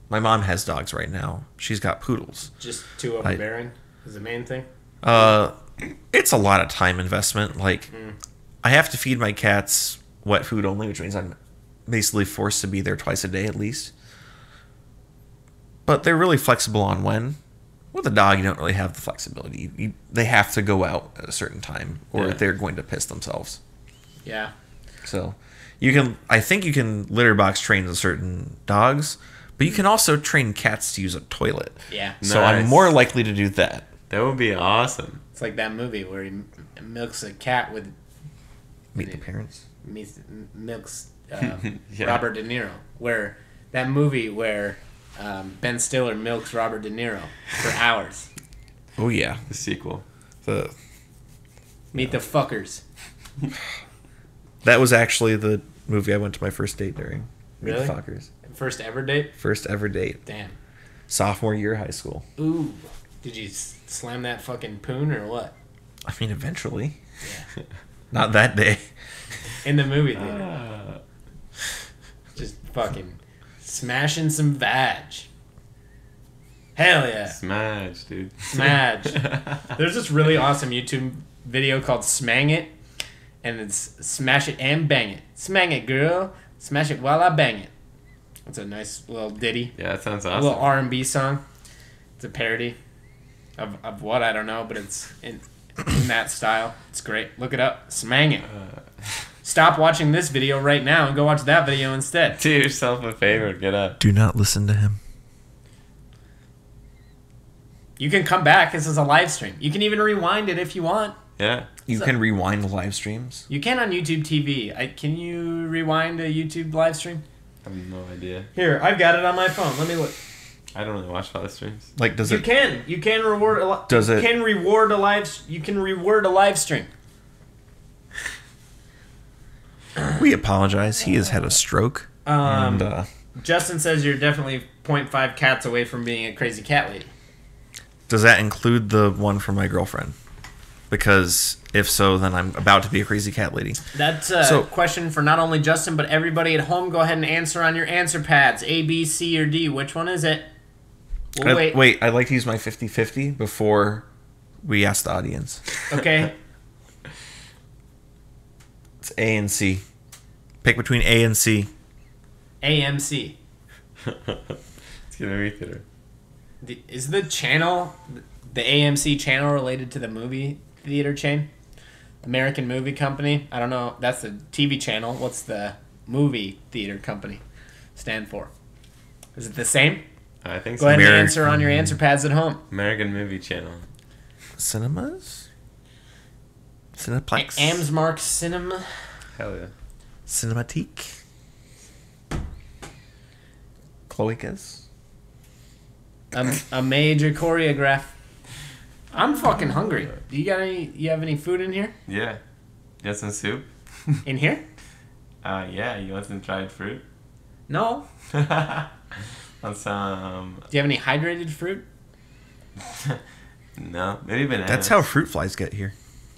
My mom has dogs right now. She's got poodles. Just too overbearing is the main thing. It's a lot of time investment. Like, I have to feed my cats wet food only, which means I'm basically forced to be there twice a day at least. But they're really flexible on when. With a dog, you don't really have the flexibility. They have to go out at a certain time, or Yeah. they're going to piss themselves. Yeah. So, I think you can litter box train certain dogs, but you can also train cats to use a toilet. Yeah. So I'm Nice. more likely to do that. That would be awesome. It's like that movie where he milks a cat with Meet the parents. milks Yeah. Robert De Niro. Where that movie where Ben Stiller milks Robert De Niro for hours. Oh yeah, The sequel. the Meet the fuckers. that was actually the movie I went to my first date during. Meet the Really? Fuckers. First ever date? First ever date. Damn. Sophomore year of high school. Ooh. Did you slam that fucking poon or what? I mean, eventually. Yeah. Not that day. In the movie theater. Just fucking smashing some vag. Hell yeah. Smash, dude. Smash. There's this really awesome YouTube video called Smang It. And it's smash it and bang it. Smang it, girl. Smash it while I bang it. It's a nice little ditty. Yeah, that sounds A awesome. little R&B song. It's a parody of what, I don't know, but it's in that style. It's great. Look it up. Smang it. Stop watching this video right now and go watch that video instead. Do yourself a favor. Get up. Do not listen to him. You can come back. This is a live stream. You can even rewind it if you want. Yeah. You can rewind the live streams. You can on YouTube TV. Can you rewind a YouTube live stream? I have no idea. Here, I've got it on my phone. Let me look. I don't really watch live streams. Like, does You it? can. You can reward a Does it- You can reward a live. You can reward a live stream. We apologize. He has had a stroke. And Justin says you're definitely 0.5 cats away from being a crazy cat lady. does that include the one from my girlfriend? Because if so, then I'm about to be a crazy cat lady. That's a So- question for not only Justin, but everybody at home. Go ahead and answer on your answer pads. A, B, C, or D. Which one is it? We'll wait. Wait, I'd like to use my 50-50 before we ask the audience. Okay. It's A and C. Pick between A and C. AMC. It's gonna be theater. Is the channel, the AMC channel, related to the movie theater chain? American Movie Company? I don't know. That's the TV channel. What's the movie theater company stand for? Is it the same? I think Go so. ahead and American- answer on your answer pads at home. American Movie Channel. Cinemas? Cineplex? Amsmark Cinema. Hell yeah. Cinematique? Cloacas? A major choreograph. I'm fucking hungry. Do you have any food in here? Yeah. You want some soup? In here? Yeah. You want some dried fruit? No. That's Do you have any hydrated fruit? no, maybe bananas. That's how fruit flies get here.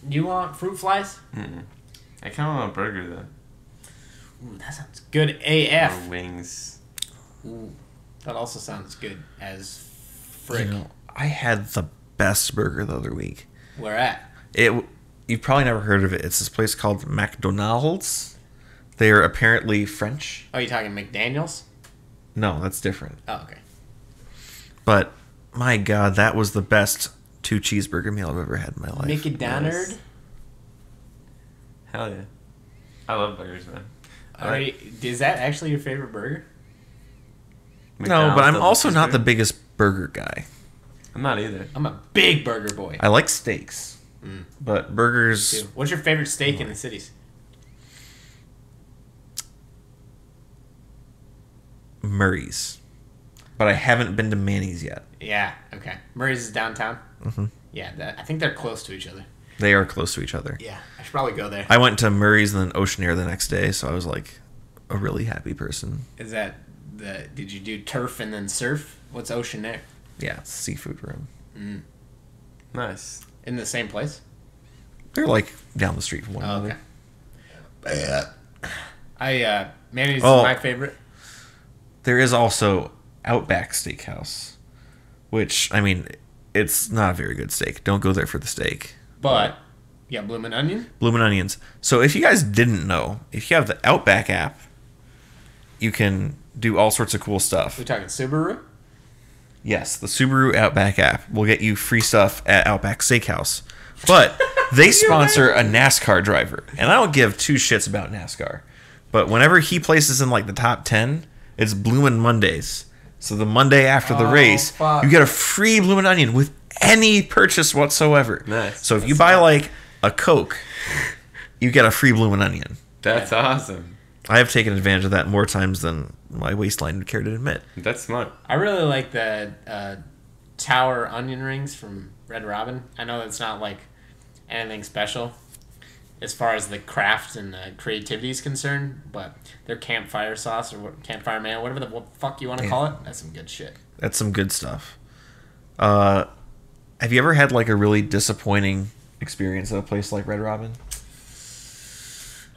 You want fruit flies? I kind of want a burger though. Ooh, that sounds good AF. Or wings. Ooh, that also sounds good as frick. You know, I had the best burger the other week. Where at? You've probably never heard of it. It's this place called McDonald's. They are apparently French. Oh, you talking McDaniel's? No, that's different. Oh, okay. But my God, that was the best 2 cheeseburger meal I've ever had in my life. Mickey Downard? Nice. Hell yeah. I love burgers, man. Is that actually your favorite burger? No, but I'm McDonald's also not the cheeseburger? biggest burger guy. I'm not either. I'm a big burger boy. I like steaks, but burgers. Too. What's your favorite steak in the cities? Murray's. But I haven't been to Manny's yet. Yeah, okay. Murray's is downtown? Mm-hmm. Yeah, I think they're close to each other. They are close to each other. Yeah, I should probably go there. I went to Murray's and then Ocean Air the next day, so I was like a really happy person. Is that did you do turf and then surf? What's Ocean Air? Yeah, it's a seafood room. Nice. In the same place? They're like down the street from one Oh, another. okay. Manny's is Oh. my favorite. There is also Outback Steakhouse, which, I mean, it's not a very good steak. Don't go there for the steak. But you got Bloomin' Onion? Bloomin' Onions. So if you guys didn't know, if you have the Outback app, you can do all sorts of cool stuff. We talking Subaru? Yes, the Subaru Outback app will get you free stuff at Outback Steakhouse. But they sponsor a NASCAR driver, and I don't give 2 shits about NASCAR. But whenever he places in like the top 10, it's Bloomin' Mondays. So the Monday after the race, fuck. you get a free Bloomin' Onion with any purchase whatsoever. Nice. So if you buy like a Coke, you get a free Bloomin' Onion. That's awesome. I have taken advantage of that more times than my waistline would care to admit. That's smart. I really like the Tower onion rings from Red Robin. I know that's not like anything special as far as the craft and the creativity is concerned, but their campfire sauce or campfire mayo, whatever the fuck you want to call it, that's some good shit. That's some good stuff. Have you ever had like a really disappointing experience at a place like Red Robin?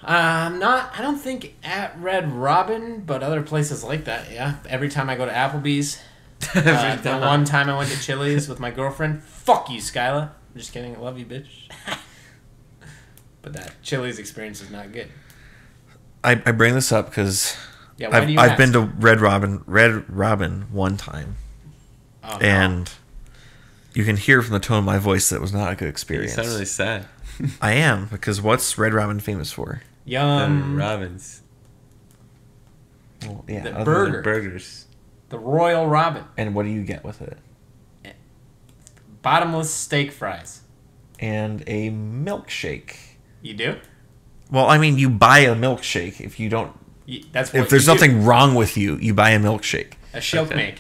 I don't think at Red Robin, but other places like that, yeah. Every time I go to Applebee's, the one time I went to Chili's with my girlfriend, fuck you, Skyla. I'm just kidding, I love you, bitch. But that Chili's experience is not good. I bring this up because Yeah, why do you I've ask? been to Red Robin one time, Oh, no. and you can hear from the tone of my voice that it was not a good You experience. sound really sad. I am, because what's Red Robin famous for? Robins. Well, yeah, The other burger. than- Burgers. The Royal Robin. And what do you get with it? Bottomless steak fries. And a milkshake. You do? Well, I mean, you buy a milkshake if you don't. That's what If there's you do. nothing wrong with you, you buy a milkshake. A shilk Okay. make.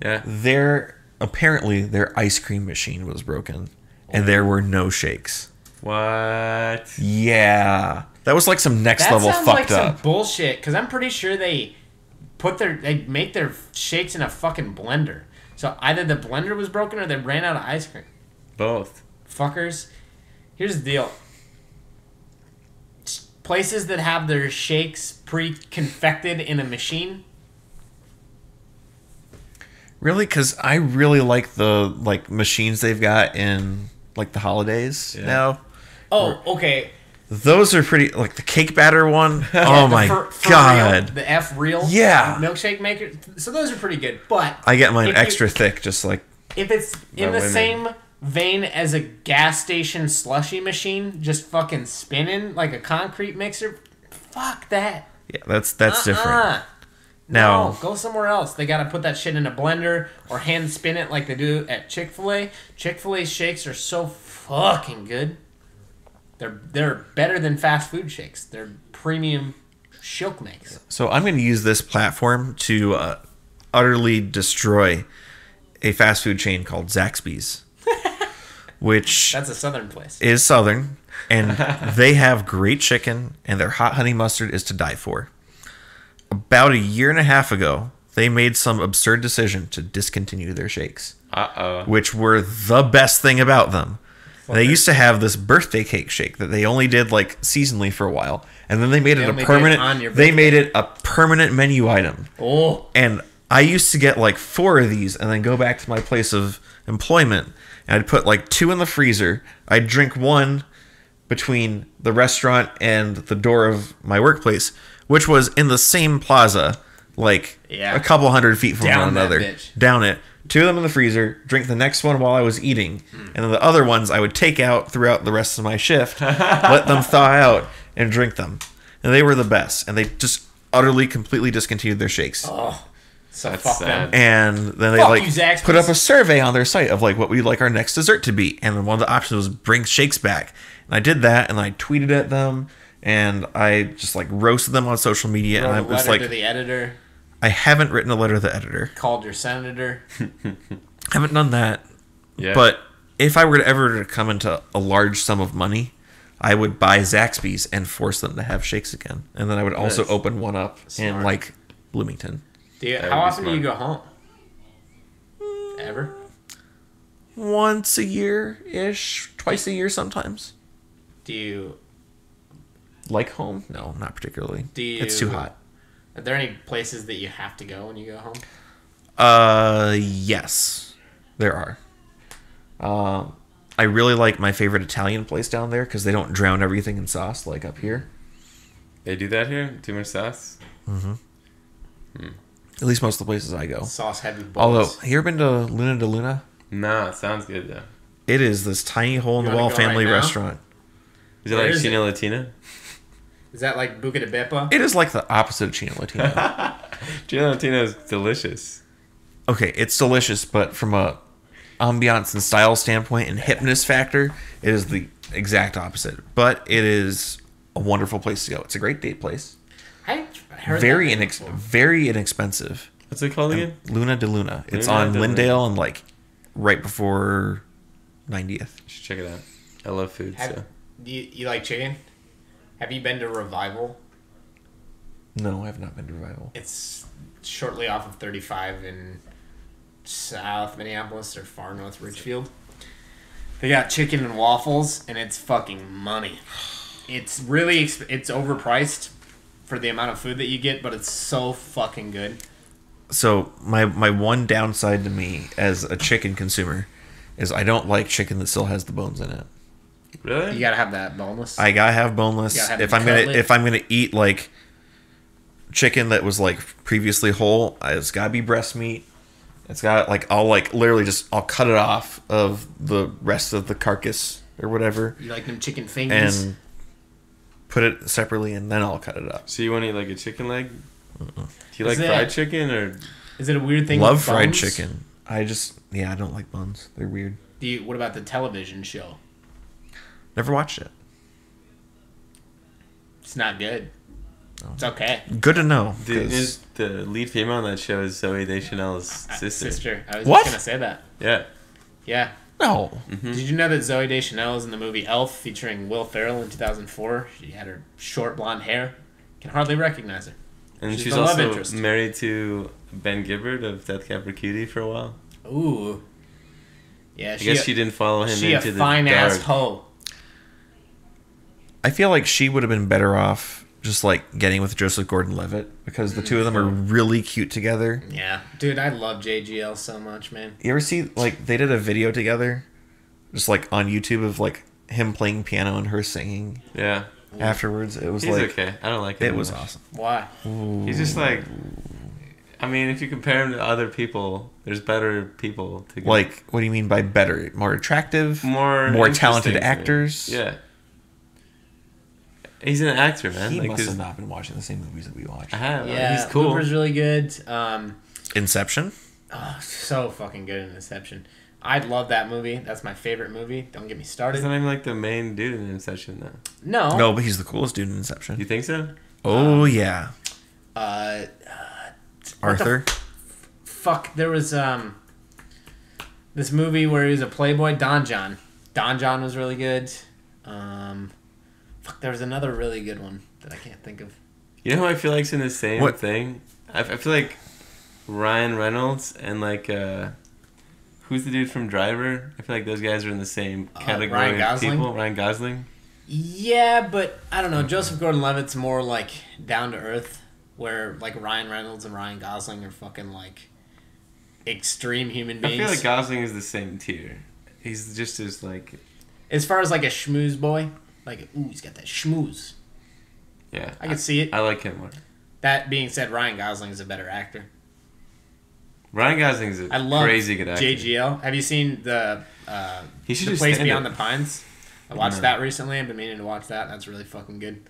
Yeah. Apparently their ice cream machine was broken, and there were no shakes. What? Yeah, that was like some next That level sounds fucked like up. some bullshit. Because I'm pretty sure they make their shakes in a fucking blender. So either the blender was broken or they ran out of ice cream. Both. Fuckers. Here's the deal. Places that have their shakes pre-confected in a machine. Really, because I really like the machines they've got in like the holidays Yeah. now. Oh, okay. Those are pretty. Like the cake batter one. Yeah, Oh the my for god! real, the F real. Yeah. Milkshake maker. So those are pretty good. But I get mine if you- extra thick, just like if it's in By the women. same vein as a gas station slushy machine, just fucking spinning like a concrete mixer, fuck that. yeah. That's different. Uh-uh. Now, No, go somewhere else. They gotta put that shit in a blender or hand spin it like they do at Chick-fil-A. Chick-fil-A shakes are so fucking good. They're better than fast food shakes. They're premium shilk makes. so I'm going to use this platform to utterly destroy a fast food chain called Zaxby's, which That's a southern place. is southern, and they have great chicken, and their hot honey mustard is to die for. about a year and a half ago, they made some absurd decision to discontinue their shakes, which were the best thing about them. They used to have this birthday cake shake that they only did like seasonally for a while, and then they made it a permanent. They made it a permanent menu item. Oh, and I used to get like 4 of these, and then go back to my place of employment, and I'd put like 2 in the freezer. I'd drink 1 between the restaurant and the door of my workplace, which was in the same plaza, like a couple 100 feet from one another. Down it. 2 of them in the freezer, drink the next one while I was eating, and then the other ones I would take out throughout the rest of my shift, let them thaw out, and drink them. And they were the best, and they just utterly, completely discontinued their shakes. Oh, so that's fuck sad. them. And then they like put up a survey on their site of like what we'd like our next dessert to be, and one of the options was bring shakes back. And I did that, and I tweeted at them, and I just like roasted them on social media, and I was like, to the editor. I haven't written a letter to the editor. Called your senator. Haven't done that. Yeah. But if I were to ever come into a large sum of money, I would buy Zaxby's and force them to have shakes again, and then I would also open one up in like Bloomington. How often do you go home? Ever? Once a year-ish, twice a year sometimes. Do you like home? No, not particularly. It's too hot. Are there any places that you have to go when you go home? Yes, there are. I really like my favorite Italian place down there because they don't drown everything in sauce like up here. They do that here? Too much sauce? Mm-hmm. At least most of the places I go. Sauce heavy bowls. Although, have you ever been to Luna de Luna? Nah, it sounds good though. It is this tiny hole-in-the-wall family restaurant. Is it like China Latina? Is that like Buca de Beppa? It is like the opposite of China Latina. China Latina is delicious. Okay, it's delicious, but from a ambiance and style standpoint and hipness factor, it is the exact opposite. But it is a wonderful place to go. It's a great date place. I heard very inexpensive. What's it called again? Luna de Luna. It's on Lindale and like right before 90th. Should check it out. I love food. Do you like chicken? Have you been to Revival? No, I have not been to Revival. It's shortly off of 35 in South Minneapolis or far north Richfield. They got chicken and waffles, and it's fucking money. It's really it's overpriced for the amount of food that you get, but it's so fucking good. So my one downside to me as a chicken consumer is I don't like chicken that still has the bones in it. Really? You gotta have that boneless. I gotta have boneless. If I'm gonna eat like chicken that was like previously whole, it's gotta be breast meat. It's got like I'll cut it off of the rest of the carcass or whatever. You like them chicken fingers? And put it separately, and then I'll cut it up. So you want to eat like a chicken leg? Do you like fried chicken or? Is it a weird thing? Love fried chicken. I don't like buns. They're weird. What about the television show? Never watched it. It's not good. No. It's okay. Good to know. The lead female on that show is Zoe Deschanel's sister. I was just gonna say that. Yeah. Yeah. No. Mm-hmm. Did you know that Zoe Deschanel is in the movie Elf featuring Will Ferrell in 2004? She had her short blonde hair. Can hardly recognize her. And she's also married to Ben Gibbard of Death Cab for Cutie for a while. Ooh. Yeah. I guess she didn't follow him into the dark. She a fine ass hoe. I feel like she would have been better off just like getting with Joseph Gordon-Levitt because the two of them are really cute together. Yeah, dude, I love JGL so much, man. You ever see like they did a video together, just like on YouTube of like him playing piano and her singing? Yeah. Afterwards, it was He's okay. I don't like him. It was awesome. Why? Ooh. He's just like. I mean, if you compare him to other people, there's better people to go. Like, what do you mean by better? More attractive? More talented actors? Yeah. He's an actor, man. He must have not been watching the same movies that we watch. I have. Yeah, he's cool. Looper's really good. Inception? Oh, so fucking good in Inception. I love that movie. That's my favorite movie. Don't get me started. He's not even like the main dude in Inception, though. No. No, but he's the coolest dude in Inception. You think so? Oh, yeah. Arthur? Fuck, there was this movie where he was a playboy, Don John. Don John was really good. Fuck, there was another really good one that I can't think of. You know who I feel like's in the same What? thing? I feel like Ryan Reynolds and like who's the dude from Driver? I feel like those guys are in the same category Ryan of Gosling? people. Ryan Gosling. Yeah, but I don't know. Joseph Gordon-Levitt's more like down to earth, where like Ryan Reynolds and Ryan Gosling are fucking like extreme human I beings. feel like Gosling is the same tier. He's just as like As far as like a schmooze boy, like ooh, he's got that schmooze. yeah. I can see it. I like him more. That being said, Ryan Gosling is a better actor. Ryan Gosling's a I love crazy good actor. JGL. Have you seen the He should The just Place stand Beyond up. the Pines? I watched No. that recently. I've been meaning to watch that. That's really fucking good.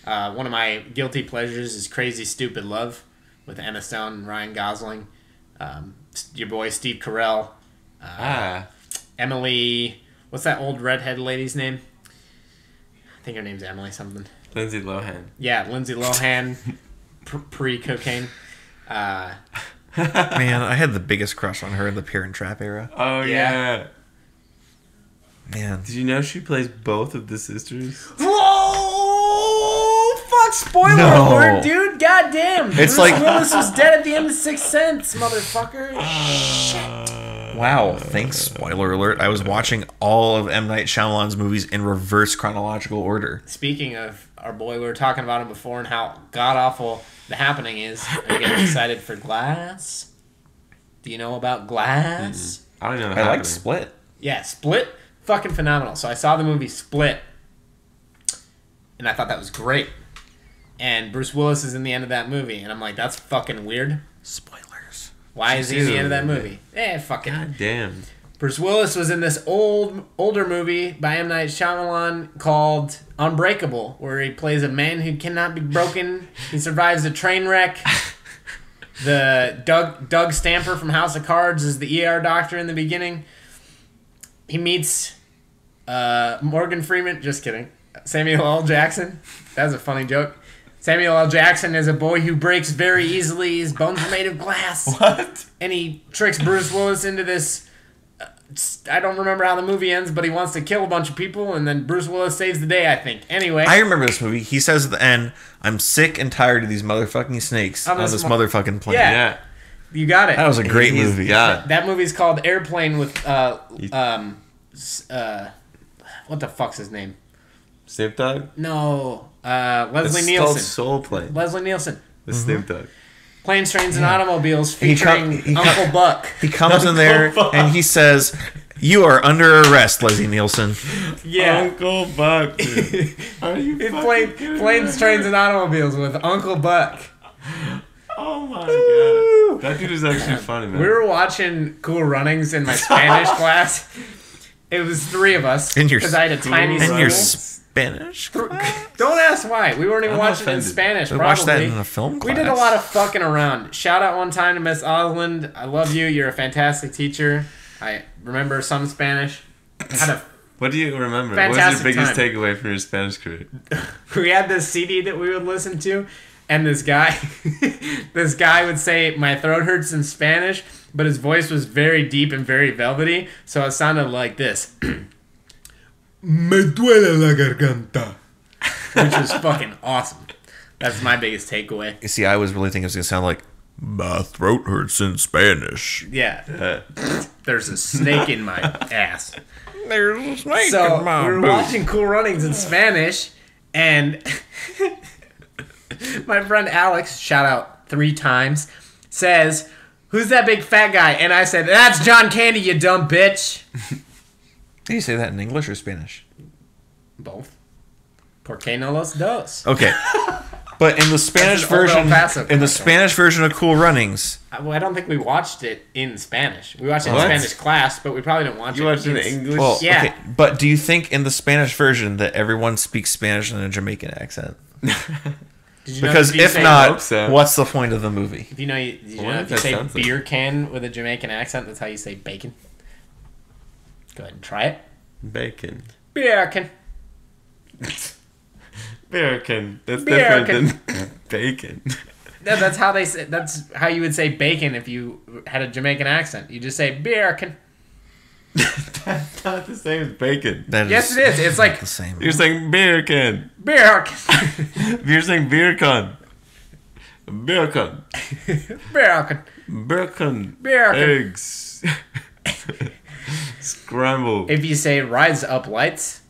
One of my guilty pleasures is Crazy Stupid Love with Emma Stone and Ryan Gosling. Your boy Steve Carell. Emily, what's that old redhead lady's name? I think her name's Emily something. Lindsay Lohan. Yeah, Lindsay Lohan, pre-cocaine. Man, I had the biggest crush on her in the Parent Trap era. Oh Yeah. yeah. Man. Did you know she plays both of the sisters? Whoa! Fuck! Spoiler No. alert, dude! God damn! It's Bruce like- Willis was dead at the end of Sixth Sense, motherfucker. Wow, thanks, spoiler alert. I was watching all of M. Night Shyamalan's movies in reverse chronological order. Speaking of our boy, we were talking about him before and how god awful The Happening is. I'm getting excited for Glass. Do you know about Glass? I don't know. I liked Split. Yeah, Split, fucking phenomenal. So I saw the movie Split, and I thought that was great. And Bruce Willis is in the end of that movie, and I'm like, that's fucking weird. Spoilers. Why is he in the end of that movie? Fucking. God damn. Bruce Willis was in this older movie by M. Night Shyamalan called Unbreakable, where he plays a man who cannot be broken. He survives a train wreck. The Doug Stamper from House of Cards is the ER doctor in the beginning. He meets Morgan Freeman. Just kidding. Samuel L. Jackson. That's a funny joke. Samuel L. Jackson is a boy who breaks very easily. His bones are made of glass. What? And he tricks Bruce Willis into this. I don't remember how the movie ends, but he wants to kill a bunch of people, and then Bruce Willis saves the day, I think. Anyway. I remember this movie. He says at the end, I'm sick and tired of these motherfucking snakes on this motherfucking plane. Yeah. Yeah. You got it. That was a great He's movie. got- That movie's called Airplane with, what the fuck's his name? Snoop Dogg? No, Leslie It's Nielsen. called Soul Plane. Leslie Nielsen. The Snoop Dogg. Planes, Trains, and Automobiles He featuring come- Uncle Buck. He comes in there and he says, you are under arrest, Leslie Nielsen. Yeah. Uncle Buck. Dude. Are you It fucking played kidding Planes, me? Trains, and Automobiles with Uncle Buck. Oh my god. That dude is actually funny, man. We were watching Cool Runnings in my Spanish class. It was three of us In your- because I had a tiny In school. your Spanish class? Don't ask why. We weren't even I'm watching it in offended. Spanish. We Probably. watched that in a film class. We did a lot of fucking around. Shout out one time to Miss Osland. I love you. You're a fantastic teacher. I remember some Spanish. Had a, What do you remember? What was Fantastic your biggest time. takeaway from your Spanish career? we had this CD that we would listen to, and this guy would say my throat hurts in Spanish, but his voice was very deep and very velvety, so it sounded like this. Me duele la garganta. Which was fucking awesome. That's my biggest takeaway. You see, I was really thinking it was going to sound like, my throat hurts in Spanish. Yeah. There's a snake in my ass. There's a snake So in my we were boot. watching Cool Runnings in Spanish, and my friend Alex, shout out 3 times, says, "Who's that big fat guy?" And I said, "That's John Candy, you dumb bitch." Did you say that in English or Spanish? Both. ¿Por qué no los dos? Okay. But in the Spanish That's an old El version, Paso in the content. Spanish version of Cool Runnings, I don't think we watched it in Spanish. We watched it in What? Spanish class, but we probably didn't watch You it watched it in English? well, Yeah. okay. But do you think in the Spanish version that everyone speaks Spanish in a Jamaican accent? Did you know Because you if say- hope not, so. what's the point of the movie? Did you know if What? you That say sounds like- beer can with a Jamaican accent, that's how you say bacon? Go ahead and try it. Bacon. Beer can. Bacon. That's Bacon. different than bacon. No, that's how they say. That's how you would say bacon if you had a Jamaican accent. You just say beer can. That's not the same as bacon. That Yes, it is. It's like the same. You're saying beer can. beer can. You're saying beer con. Bacon. Bacon. Bacon. Bacon. Eggs. Scrambled. If you say rise up lights,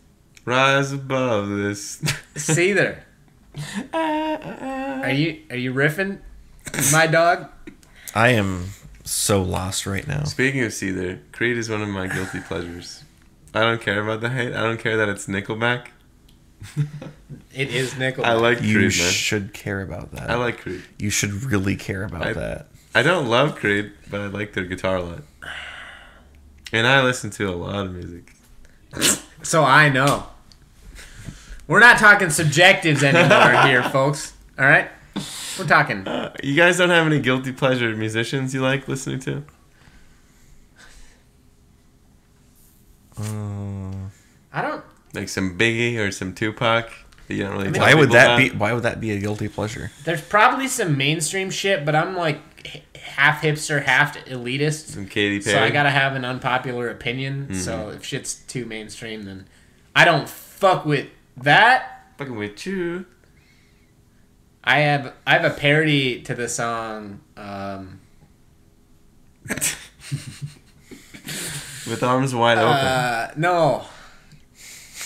Rise above this. see there. Are you riffing, my dog? I am so lost right now. Speaking of Seether, Creed is one of my guilty pleasures. I don't care about the hate. I don't care that it's Nickelback. It is Nickelback. I like Creed, You man. should care about that. I like Creed. You should really care about I- that. I don't love Creed, but I like their guitar a lot. And I listen to a lot of music. So I know. We're not talking subjectives anymore here, folks. All right? We're talking. You guys don't have any guilty pleasure musicians you like listening to? I don't. Like some Biggie or some Tupac that you don't really tell Why would people that about? be? Why would that be a guilty pleasure? There's probably some mainstream shit, but I'm like half hipster, half elitist. Some Katy Perry. So I gotta have an unpopular opinion. So if shit's too mainstream, then I don't fuck with that. Fucking with you. I have a parody to the song. With arms wide open. No,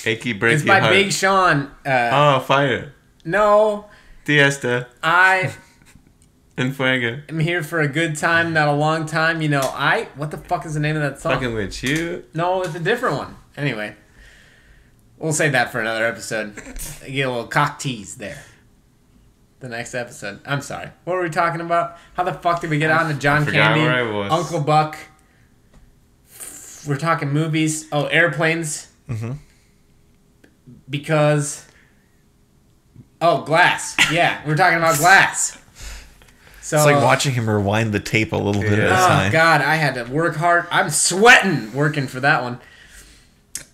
Achy breaky it's by heart. Big Sean. Oh, fire. No, Tiesta. I And Fuego. am here for a good time, not a long time. You know, what the fuck is the name of that song? Fucking with you. No, it's a different one. Anyway, we'll save that for another episode. Get a little cock tease there. The next episode. I'm sorry. What were we talking about? How the fuck did we get on to John forgot Candy? where I was. Uncle Buck. We're talking movies. Oh, airplanes. Mm-hmm. Because. Oh, Glass. Yeah, we're talking about Glass. So, It's like watching him rewind the tape a little bit at a oh time. God, I had to work hard. I'm sweating working for that one.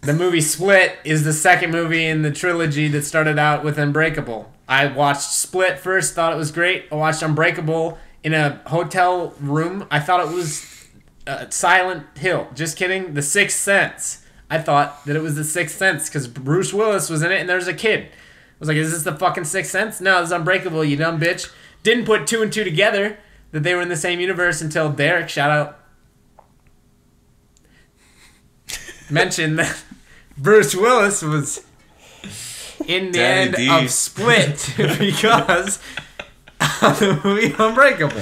The movie Split is the second movie in the trilogy that started out with Unbreakable. I watched Split first, thought it was great. I watched Unbreakable in a hotel room. I thought it was Silent Hill. Just kidding. The Sixth Sense. I thought that it was The Sixth Sense because Bruce Willis was in it and there's a kid. I was like, is this the fucking Sixth Sense? No, it's Unbreakable, you dumb bitch. Didn't put two and two together that they were in the same universe until Derek, shout out, mentioned that Bruce Willis was in the Daddy end D. of Split because of the movie Unbreakable.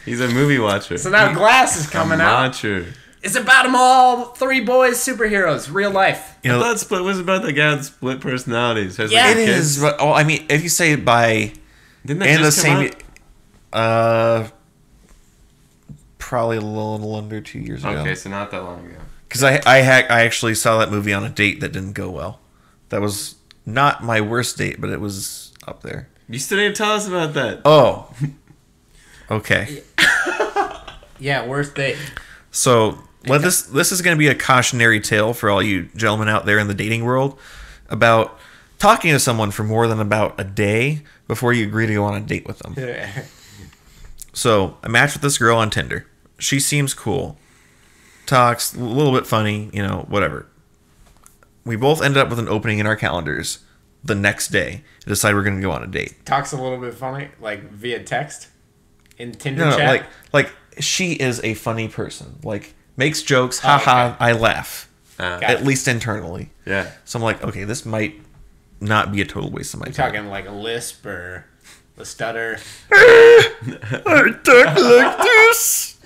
He's a movie watcher. So now Glass is coming out. Watcher. It's about them all, three boys, superheroes, real life. You I know, thought Split was about the guy with split personalities. Has Yeah. like it kids. is. But, oh, I mean, if you say it by Didn't that and the just come same, out? probably a little under 2 years ago. Okay, so not that long ago. Because I actually saw that movie on a date that didn't go well. That was not my worst date, but it was up there. You still didn't tell us about that. Oh. Okay. Yeah, worst date. So this is going to be a cautionary tale for all you gentlemen out there in the dating world about talking to someone for more than about a day before you agree to go on a date with them. So I matched with this girl on Tinder. She seems cool. Talks a little bit funny, you know, whatever. We both ended up with an opening in our calendars the next day to decide we're going to go on a date. Talks a little bit funny, like via text in Tinder No, chat. like she is a funny person. Like makes jokes, Oh, haha, okay. I laugh. Got At it. least internally. Yeah. So I'm like, okay, this might not be a total waste of my You're time. talking like a lisp or a stutter. I talk like this.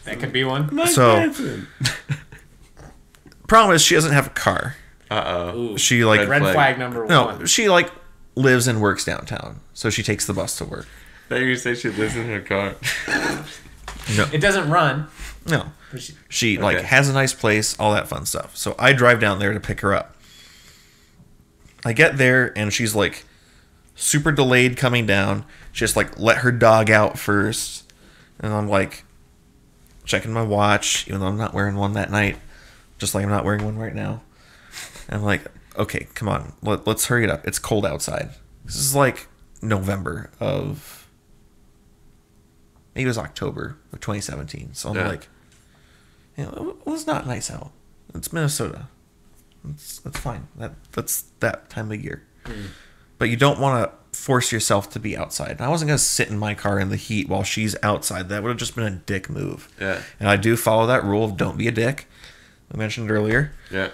That could be one. So problem is she doesn't have a car. Uh-oh. Ooh, She like Red red flag. flag number no, one. she like lives and works downtown, so she takes the bus to work. I thought you were going to say she lives in her car. No, It doesn't run. no, But she, she like Okay. has a nice place, all that fun stuff. So I drive down there to pick her up. I get there and she's like super delayed coming down. She just like let her dog out first, and I'm like checking my watch, even though I'm not wearing one that night, just like I'm not wearing one right now. And I'm like, okay, come on, let's hurry it up. It's cold outside. This is like November of, maybe it was October of 2017. So I'm Yeah. like, you know, it was not nice out. It's Minnesota. That's fine. That's that time of year. But you don't want to force yourself to be outside. And I wasn't going to sit in my car in the heat while she's outside. That would have just been a dick move. Yeah. And I do follow that rule of don't be a dick. I mentioned earlier. Yeah.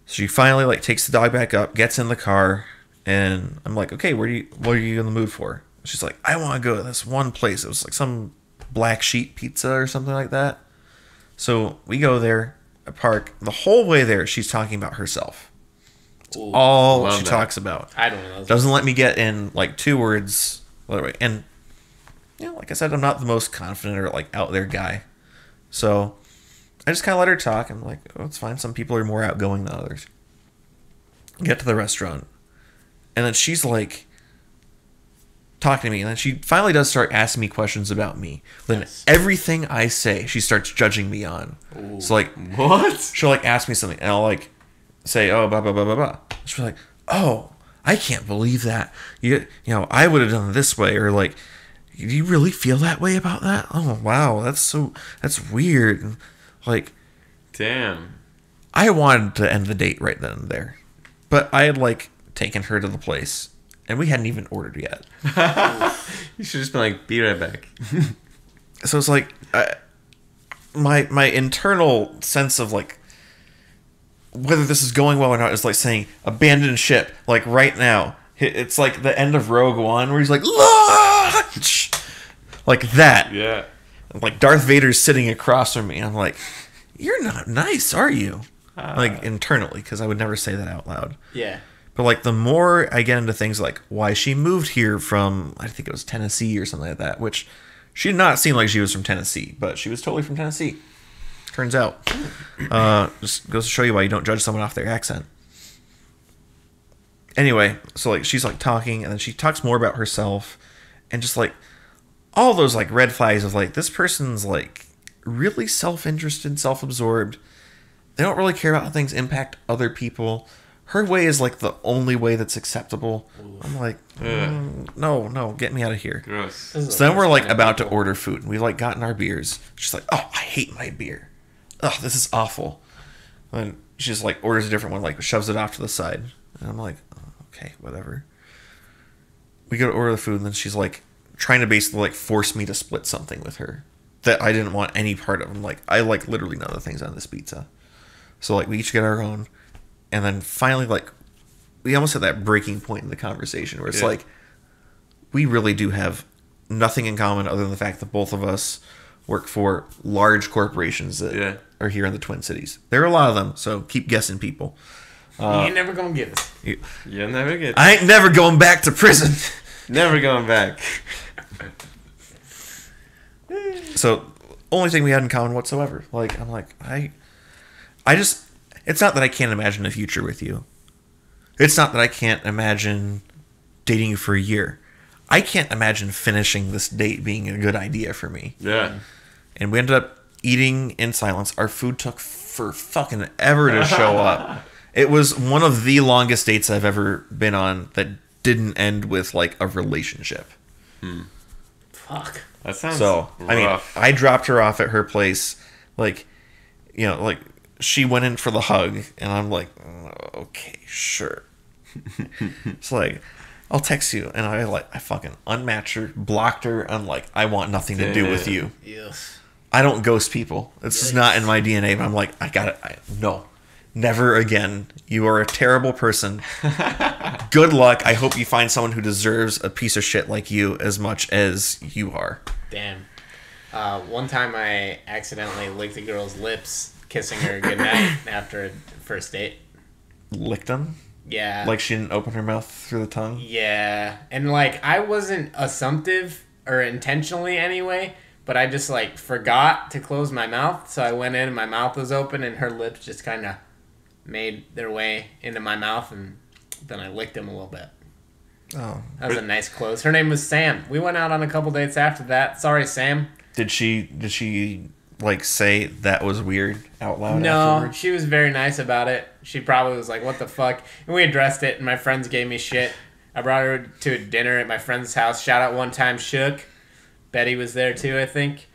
So she finally like takes the dog back up, gets in the car, and I'm like, okay, what are you in the mood for? She's like, I want to go to this one place. It was like some Black Sheep pizza or something like that. So we go there, I park. The whole way there, she's talking about herself. Ooh, All love she that. talks about. I don't know. Doesn't let me get in like 2 words. And like I said, I'm not the most confident or like out there guy. So I just kind of let her talk. I'm like, oh, it's fine. Some people are more outgoing than others. Get to the restaurant. And then she's like talking to me. And then she finally does start asking me questions about me. Then Yes. everything I say, she starts judging me on. Ooh. So like, What? she'll like ask me something. And I'll like say, oh, blah, blah, blah, blah, blah. She'll be like, oh, I can't believe that. You know, I would have done it this way. Or like, do you really feel that way about that? Oh, wow. That's weird. And like, Damn. I wanted to end the date right then and there. But I had like taken her to the place and we hadn't even ordered yet. You should just been like, be right back. So it's like, my internal sense of like, whether this is going well or not is like saying abandon ship like right now. It's like the end of Rogue One where he's like launch, like that. Yeah. Like Darth Vader's sitting across from me. I'm like, you're not nice, are you? Like internally, because I would never say that out loud. Yeah. But like the more I get into things like why she moved here from, I think it was Tennessee or something like that, which she did not seem like she was from Tennessee, but she was totally from Tennessee. Turns out. Just goes to show you why you don't judge someone off their accent. Anyway, so like she's like talking, and then she talks more about herself, and just like all those like red flags of like this person's like really self-interested, self-absorbed. They don't really care about how things impact other people. Her way is like the only way that's acceptable. I'm like, no, get me out of here. Gross. So then we're like about to order food. We've like gotten our beers. She's like, oh, I hate my beer. Oh, this is awful. And she just like orders a different one, like shoves it off to the side. And I'm like, oh, okay, whatever. We go to order the food, and then she's like trying to basically like force me to split something with her that I didn't want any part of. I'm like, I like literally none of the things on this pizza. So like we each get our own. And then finally, like, we almost hit that breaking point in the conversation where it's like, we really do have nothing in common other than the fact that both of us work for large corporations that are here in the Twin Cities. There are a lot of them, so keep guessing, people. You ain't never gonna get it. You'll never get. I ain't never going back to prison. Never going back. So, only thing we had in common whatsoever. Like, I'm like, I just, it's not that I can't imagine a future with you. It's not that I can't imagine dating you for a year. I can't imagine finishing this date being a good idea for me. Yeah. And we ended up eating in silence. Our food took for fucking ever to show up. It was one of the longest dates I've ever been on that didn't end with like a relationship. Fuck. That sounds So, rough. I mean, I dropped her off at her place. Like, you know, like she went in for the hug, and I'm like, okay, sure. It's like, I'll text you, and I fucking unmatched her, blocked her. I'm like, I want nothing to do with you. Yes. I don't ghost people. It's just not in my DNA. But I'm like, I got it. No, never again. You are a terrible person. Good luck. I hope you find someone who deserves a piece of shit like you as much as you are. Damn. One time I accidentally licked a girl's lips, kissing her goodnight after a first date. Licked them? Yeah. Like she didn't open her mouth through the tongue? Yeah. And like I wasn't assumptive or intentionally anyway, but I just like forgot to close my mouth, so I went in and my mouth was open and her lips just kind of made their way into my mouth, and then I licked them a little bit. Oh. That was a nice close. Her name was Sam. We went out on a couple dates after that. Sorry, Sam. Did she like say that was weird out loud No, afterwards? she was very nice about it. She probably was like, what the fuck? And we addressed it, and my friends gave me shit. I brought her to a dinner at my friend's house. Shout out one time, Shook. Betty was there too, I think.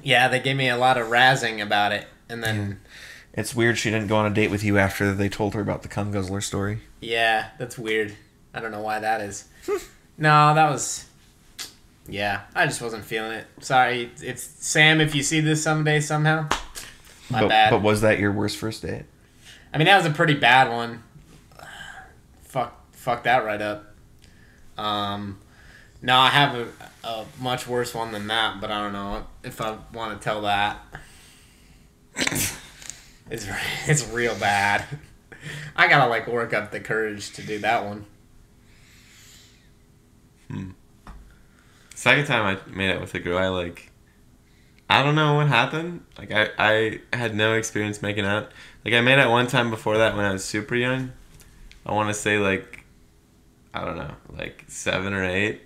Yeah, they gave me a lot of razzing about it. And then... It's weird she didn't go on a date with you after they told her about the cum guzzler story. Yeah, that's weird. I don't know why that is. No, that was... Yeah, I just wasn't feeling it. Sorry, it's Sam, if you see this someday somehow. My bad. But was that your worst first date? I mean, that was a pretty bad one. Fuck that right up. No, I have a much worse one than that, but I don't know if I want to tell that. It's real bad. I gotta like work up the courage to do that one. Second time I made out with a girl, I don't know what happened. Like I had no experience making out. Like I made out one time before that when I was super young. I want to say like, I don't know, like 7 or 8.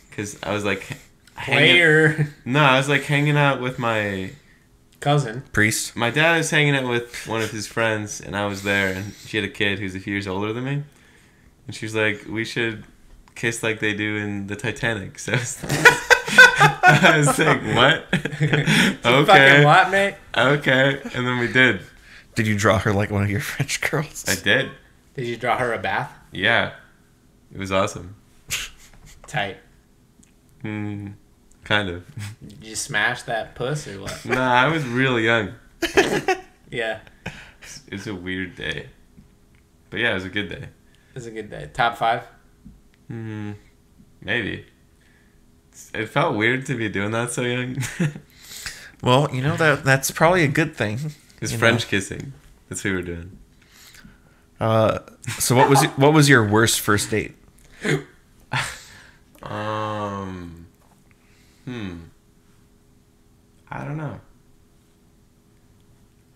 Because I was like I was like hanging out with my cousin. Priest. My dad was hanging out with one of his friends, and I was there, and she had a kid who's a few years older than me. And she was like, we should kiss like they do in the Titanic. So I was like, what? Okay. Fucking what, mate? Okay. And then we did. Did you draw her like one of your French girls? I did. Did you draw her a bath? Yeah. It was awesome. Tight. Kind of. Did you smash that puss or what? Nah, I was real young. Yeah. It's a weird day. But yeah, it was a good day. It was a good day. Top 5? Maybe. It felt weird to be doing that so young. Well, you know that's probably a good thing. It's French kissing. That's what we were doing. So what was your worst first date? I don't know.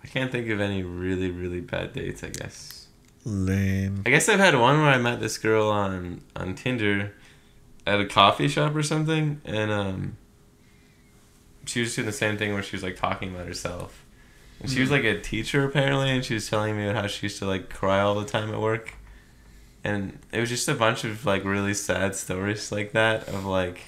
I can't think of any really, really bad dates, I guess. Lame. I guess I've had one where I met this girl on Tinder at a coffee shop or something, and she was doing the same thing where she was like talking about herself. And she was like a teacher apparently, and she was telling me about how she used to like cry all the time at work. And it was just a bunch of like really sad stories like that of like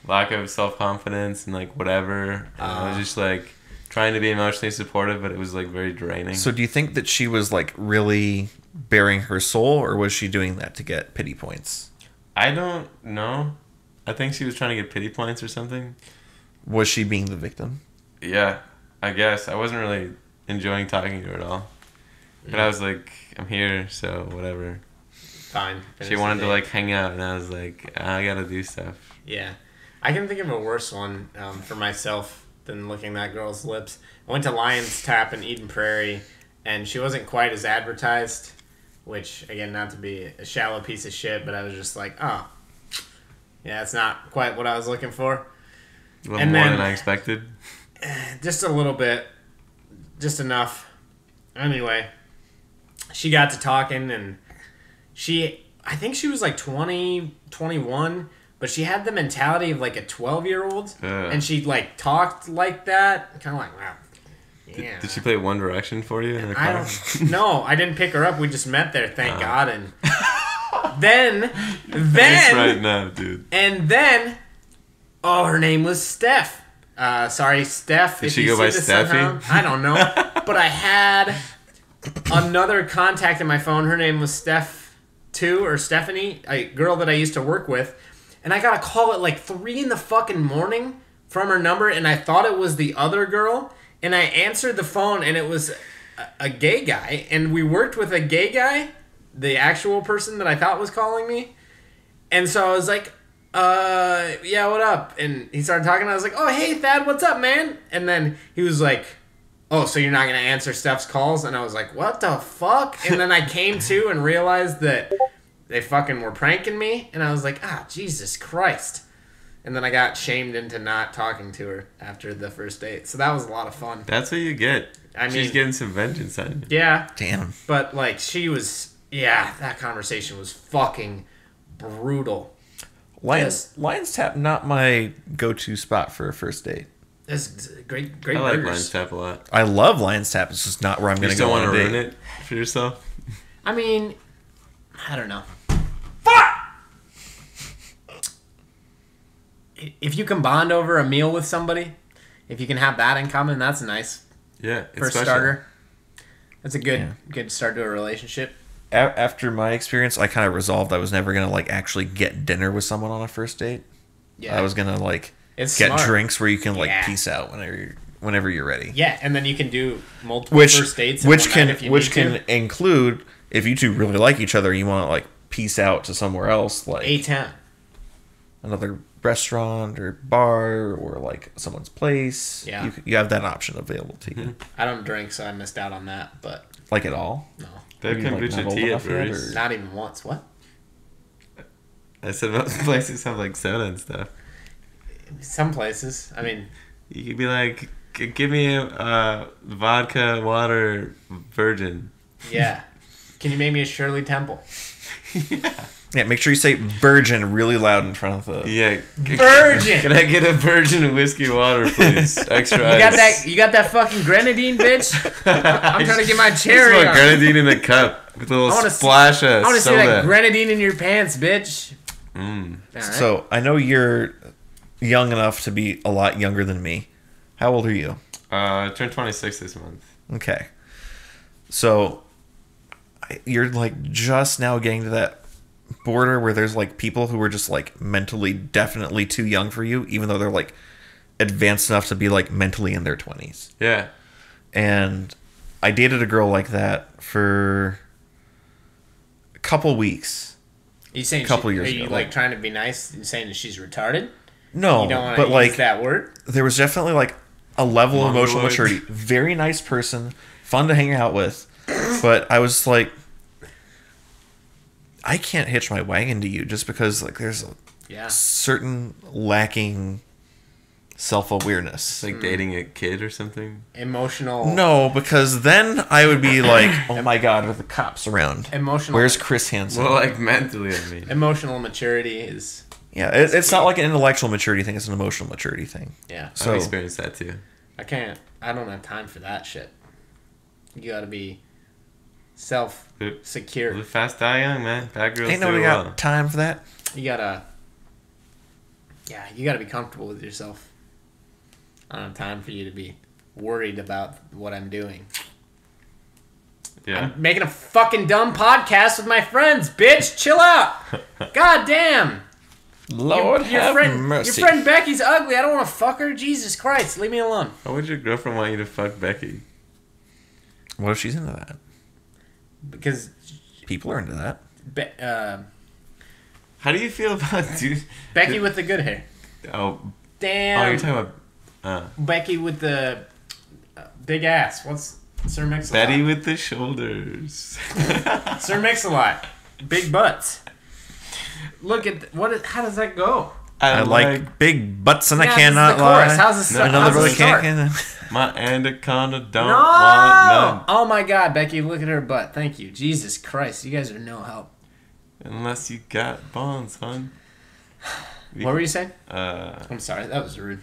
lack of self-confidence and like whatever. And I was just like trying to be emotionally supportive, but it was like very draining. So do you think that she was like really bearing her soul, or was she doing that to get pity points? I don't know. I think she was trying to get pity points or something. Was she being the victim? Yeah, I guess. I wasn't really enjoying talking to her at all. But I was like, I'm here, so whatever. Fine. She wanted to like hang out, and I was like, I gotta do stuff. Yeah. I can think of a worse one for myself than licking that girl's lips. I went to Lion's Tap in Eden Prairie, and she wasn't quite as advertised, which, again, not to be a shallow piece of shit, but I was just like, oh, yeah, it's not quite what I was looking for. A little more than I expected. Just a little bit. Just enough. Anyway, she got to talking, and I think she was like 20, 21, but she had the mentality of like a 12-year-old, and she like talked like that, kind of like, wow. Yeah. Did she play One Direction for you in the car? No, I didn't pick her up. We just met there, thank God. And then, Thanks right now, dude. And then, oh, her name was Steph. Sorry, Steph. Did she go by Steffi? I don't know, but I had another contact in my phone. Her name was Steph 2 or Stephanie, a girl that I used to work with, and I got a call at like 3 in the fucking morning from her number, and I thought it was the other girl. And I answered the phone, and it was a gay guy. And we worked with a gay guy, the actual person that I thought was calling me. And so I was like, yeah, what up? And he started talking. I was like, oh, hey, Thad, what's up, man? And then he was like, oh, so you're not going to answer Steph's calls? And I was like, what the fuck? And then I came to and realized that they fucking were pranking me. And I was like, Jesus Christ. And then I got shamed into not talking to her after the first date. So that was a lot of fun. That's what you get. I mean, she's getting some vengeance on you. Yeah. Damn. But, like, she was... Yeah, that conversation was fucking brutal. Lion's Tap, not my go-to spot for a first date. It's great I like burgers. Lion's Tap a lot. I love Lion's Tap. It's just not where I'm going to go on a date. You don't want to ruin it for yourself? I mean, I don't know. If you can bond over a meal with somebody, if you can have that in common, that's nice. Yeah, For a starter. That's a good start to a relationship. after my experience, I kind of resolved I was never gonna like actually get dinner with someone on a first date. Yeah. I was gonna like It's get smart. drinks where you can like Yeah. peace out whenever you're ready. Yeah, and then you can do multiple first dates. In Which one can night if you which need can to. include if you two really like each other, and you want to like peace out to somewhere else, like A-Town. another restaurant or bar or like someone's place. Yeah. You have that option available to you. I don't drink, so I missed out on that. But Like at all. no, They have You, like, not kombucha old tea at enough yet, breweries. or- not even once. What? I said most places have like soda and stuff. Some places. I mean, You could be like, give me a vodka water virgin. yeah. Can you make me a Shirley Temple? Yeah, make sure you say virgin really loud in front of the. Yeah. Virgin! Can I get a virgin whiskey water, please? Extra You ice. got that? You got that fucking grenadine, bitch? I'm trying to get my cherry Just want on. grenadine in a cup with a little I wanna splash of I want to see soda. that grenadine in your pants, bitch. Mm. All right. So I know you're young enough to be a lot younger than me. How old are you? I turned 26 this month. Okay. So you're like just now getting to that border where there's like people who are just like mentally definitely too young for you, even though they're like advanced enough to be like mentally in their 20s. Yeah. And I dated a girl like that for a couple weeks. you saying couple she, years are you ago, like like- trying to be nice and saying that she's retarded? No, You don't want but to like use that word. there was definitely like a level of emotional Mongoloid. maturity. Very nice person, fun to hang out with. But I was like, I can't hitch my wagon to you just because like there's a Yeah. certain lacking self-awareness. It's like dating a kid or something. Emotional. No, because then I would be like, oh my god, with the cops around. Emotional. Where's Chris Hansen? Well, like mentally, I mean. emotional maturity is Yeah, it's not like an intellectual maturity thing; it's an emotional maturity thing. yeah. So I've experienced that too. I can't. I don't have time for that shit. You got to be self-secure. Live fast, die young, man. Bad girls ain't do nobody well. got time for that. You gotta. Yeah, you gotta be comfortable with yourself. I don't have time for you to be worried about what I'm doing. Yeah. I'm making a fucking dumb podcast with my friends, bitch. Chill out. God damn. Lord your have friend, mercy. Your friend Becky's ugly. I don't want to fuck her. Jesus Christ, leave me alone. How would your girlfriend want you to fuck Becky? What if she's into that? Because People are into that. How do you feel about dude? Becky with the good hair. Oh, Damn. you're talking about Becky with the big ass. What's Sir Mix-a-Lot? Betty with the shoulders. Sir Mix-a-Lot. Big butts. Look at how does that go? I like big butts and Yeah, I this cannot is the chorus. lie. How's the start? Another How's brother the start? can't. my anaconda don't No! want none Oh my God, Becky, look at her butt. Thank you. Jesus Christ, you guys are no help. unless you got bonds, hon. What were you saying? I I'm sorry, that was rude.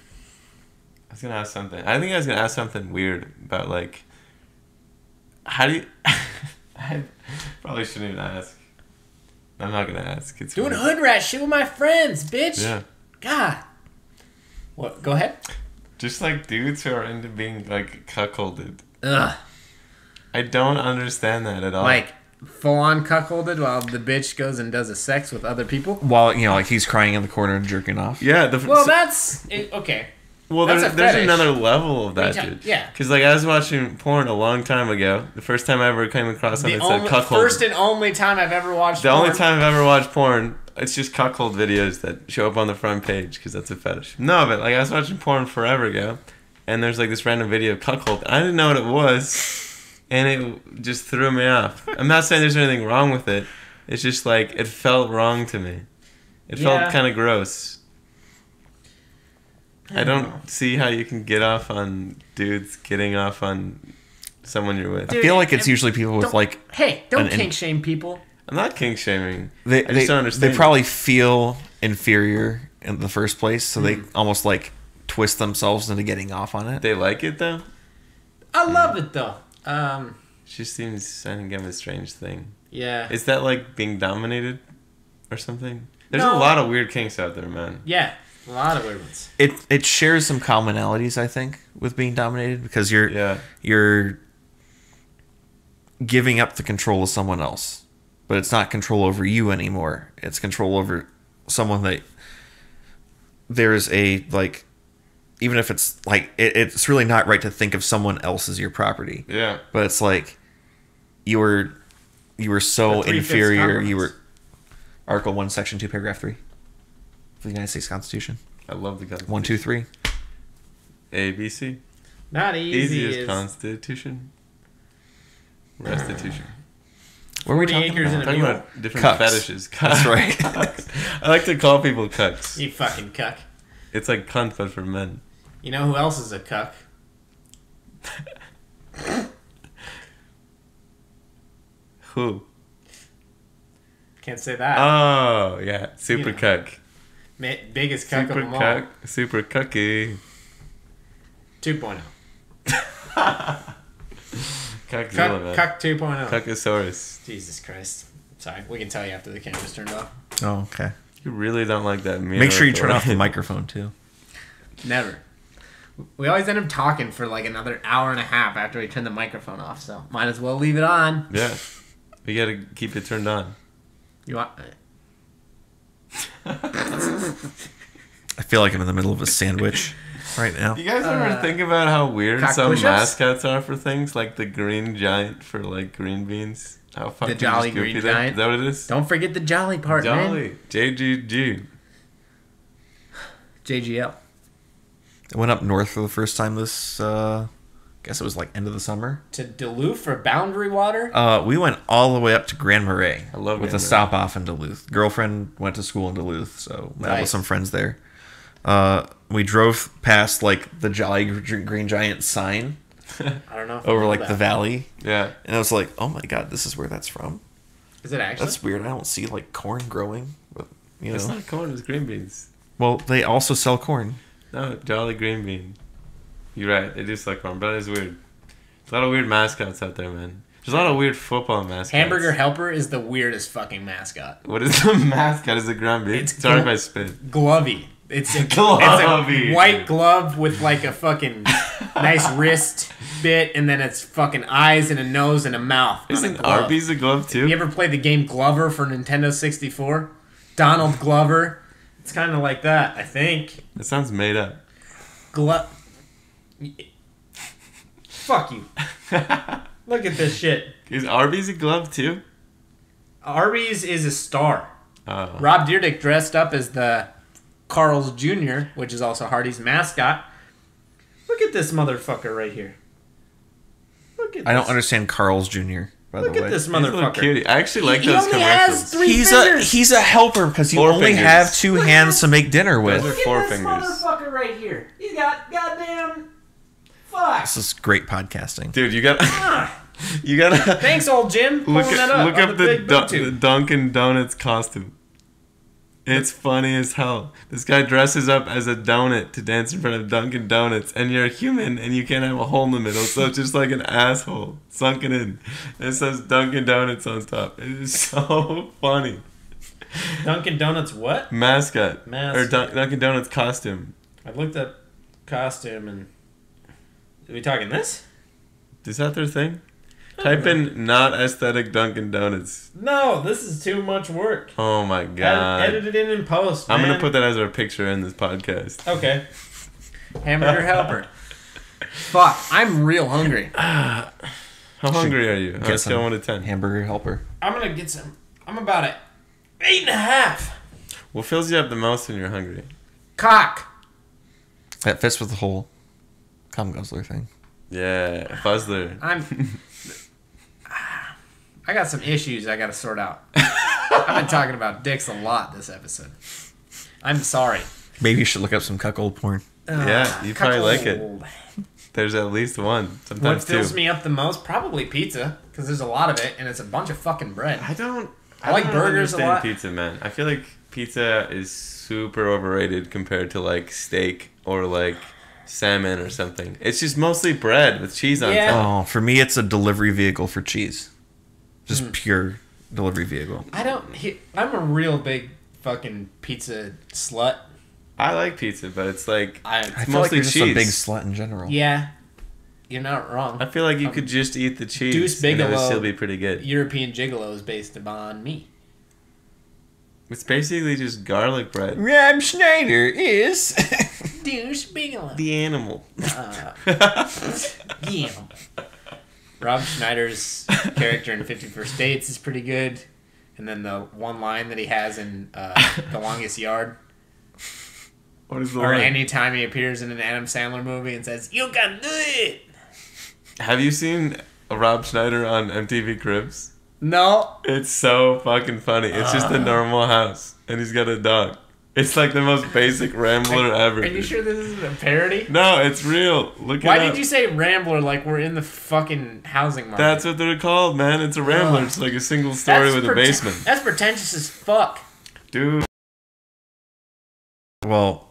was gonna ask something. I think I was gonna ask something weird about like, how do you? I probably shouldn't even ask. I'm not gonna ask. It's Doing weird. hood rat shit with my friends, bitch. Yeah. God. What? Go ahead. Just like dudes who are into being like cuckolded. Ugh. I don't understand that at all. Like full on cuckolded while the bitch goes and does a sex with other people. While like he's crying in the corner and jerking off. yeah, Well, that's okay. well, that's there's, a there's fetish. another level of that, Yeah, dude. yeah. Because like I was watching porn a long time ago. The first time I ever came across something The that said only, cuckold. first and only time I've ever watched. The only porn. time I've ever watched porn, it's just cuckold videos that show up on the front page because that's a fetish. No, but like I was watching porn forever ago, and there's like this random video of cuckold. I didn't know what it was, and it just threw me off. I'm not saying there's anything wrong with it. It's just like it felt wrong to me. It Yeah. felt kind of gross. I don't see how you can get off on dudes getting off on someone you're with. I feel like it's usually people with Don't- like Hey, don't an- kink shame people. I'm not kink shaming. they I just don't understand. they probably feel inferior in the first place, so they almost like twist themselves into getting off on it. They like it though. I love it though. She seems kind of a strange thing. Yeah. Is that like being dominated or something? There's No. a lot of weird kinks out there, man. Yeah. A lot of weird ones. It shares some commonalities, I think, with being dominated because Yeah. you're giving up the control of someone else. but it's not control over you anymore. It's control over someone that there's a like, even if it's like it's really not right to think of someone else as your property. Yeah. But it's like you were so The 3/5 inferior. Conference. You were Article 1, Section 2, Paragraph 3 of the United States Constitution. I love the Constitution. 1, 2, 3. A, B, C. Not easy Easiest as Constitution. Restitution. What were we 40 talking acres about? and a Talking mule. about different Cucks. fetishes. That's right. Cucks. I like to call people cucks. You fucking cuck. It's like cunt, but for men. You know who else is a cuck? Who? Can't say that. Oh, yeah. Super You know. cuck. Biggest cuck Super of them all. cuck. Super cucky. 2.0. Cuckzilla, man. Cuck 2.0. Cuckosaurus. Jesus Christ. Sorry, we can tell you after the camera's turned off. Oh, okay. You really don't like that meal. Make sure you turn off the microphone too. Never. We always end up talking for like another hour and a half after we turn the microphone off, so might as well leave it on. Yeah. We gotta keep it turned on. You want? I feel like I'm in the middle of a sandwich right now. You guys ever think about how weird cock some push-ups? mascots are for things? Like the green giant for like green beans? How fucking Jolly goofy Green that- Giant? Is that what it is? Don't forget the jolly part, man. Jolly. JGG. JGL. I went up north for the first time this, guess it was like end of the summer. To Duluth for Boundary Water? We went all the way up to Grand Marais. I love with Grand a stop off in Duluth. Girlfriend went to school in Duluth, so met with Nice. some friends there. We drove past like the Jolly Green Giant sign I don't know. If I over know like that. the valley, Yeah. and I was like, "Oh my god, this is where that's from." Is it actually? That's weird. I don't see like corn growing, but you It's know. not corn, it's green beans. Well, they also sell corn. No, Jolly Green Bean. You're right, they do sell corn, but it's weird. There's a lot of weird mascots out there, man. There's a lot of weird football mascots. Hamburger Helper is the weirdest fucking mascot. What is the mascot? Is it ground beef? It's Sorry if glo- I spit. Glovey. It's a Glovey. white glove with like a fucking nice wrist bit, and then it's fucking eyes and a nose and a mouth. on a Isn't glove. Arby's a glove too? You ever played the game Glover for Nintendo 64? Donald Glover. It's kind of like that, I think. That sounds made up. Glove. Fuck you. Look at this shit. Is Arby's a glove too? Arby's is a star. Oh. Rob Dyrdek dressed up as the Carl's Jr., which is also Hardy's mascot. Look at this motherfucker right here. Look at I don't this. understand Carl's Jr. By Look the at way, this He's a little motherfucker. cutie. I actually like He those only has commercials. three he's fingers. he's a helper because you Four only fingers. have two Look at hands this. to make dinner with. Those are Look four at this fingers. motherfucker right here. He's got goddamn. Fuck. This is great podcasting. Dude, you got Ah. you gotta Thanks, old Jim. look Pulling that up. look on up the the, big boob tube. the Dunkin' Donuts costume. It's funny as hell. This guy dresses up as a donut to dance in front of Dunkin' Donuts, and you're a human, and you can't have a hole in the middle, so it's just like an asshole sunken in. And it says Dunkin' Donuts on top. It is so funny. Dunkin' Donuts what? Mascot. Or Mascot. Dunkin' Donuts costume. I looked up costume and... Are we talking this? Is that their thing? Type in not aesthetic Dunkin' Donuts. No, this is too much work. Oh my god. Edit it in post, I'm man. gonna put that as our picture in this podcast. Okay. Hamburger Helper. Fuck, I'm real hungry. How hungry are you? On a Get scale some 1 to 10. hamburger helper. I'm gonna get some... I'm about at 8.5. What fills you up the most when you're hungry? Cock. That fits with the whole cum guzzler thing. Yeah, Fuzzler. I got some issues I gotta sort out. I've been talking about dicks a lot this episode. I'm sorry. Maybe you should look up some cuckold porn. Yeah, you probably like it. cuckold. There's at least one, What sometimes fills two. me up the most? Probably pizza, because there's a lot of it, and it's a bunch of fucking bread. I don't. I like don't burgers a understand lot. Pizza, man. I feel like pizza is super overrated compared to like steak or like salmon or something. It's just mostly bread with cheese on Yeah. top. Oh, for me, it's a delivery vehicle for cheese. Just pure delivery vehicle. I'm a real big fucking pizza slut. I like pizza, but it's like I I it's feel like mostly you're just a cheese. big slut in general. yeah. You're not wrong. I feel like you could just eat the cheese. Deuce and it would Bigelow- still be pretty good. European Gigolo is based upon me. It's basically just garlic bread. Rob Schneider is. Deuce Bigelow. The animal. Yeah. Rob Schneider's character in 50 First Dates is pretty good. And then the one line that he has in The Longest Yard. What is the Or line? anytime he appears in an Adam Sandler movie and says, "You can do it!" Have you seen Rob Schneider on MTV Cribs? No. It's so fucking funny. It's just a normal house, and he's got a dog. It's like the most basic Rambler ever. Are you sure this isn't a parody? No, it's real. Look Why it up. did you say Rambler like we're in the fucking housing market? That's what they're called, man. It's a Rambler. It's like a single story with a basement. That's pretentious as fuck. Dude, Well,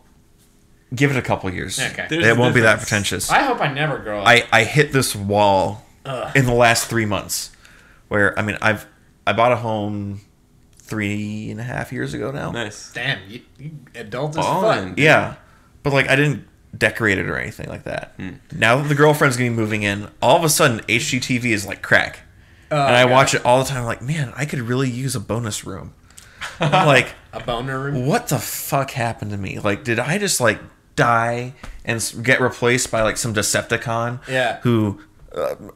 give it a couple years. Okay. there's It a won't be that difference. pretentious. I hope I never grow up. I hit this wall Ugh. in the last 3 months, where I mean I bought a home 3.5 years ago now. Nice. Damn, you adult as Ballin'. fuck. Yeah, but like I didn't decorate it or anything like that. Now that the girlfriend's gonna be moving in, all of a sudden HGTV is like crack, and I watch it all the time. Like, man, I could really use a bonus room. I'm like, A boner room. what the fuck happened to me? Like, did I just like die and get replaced by like some Decepticon? Yeah. Who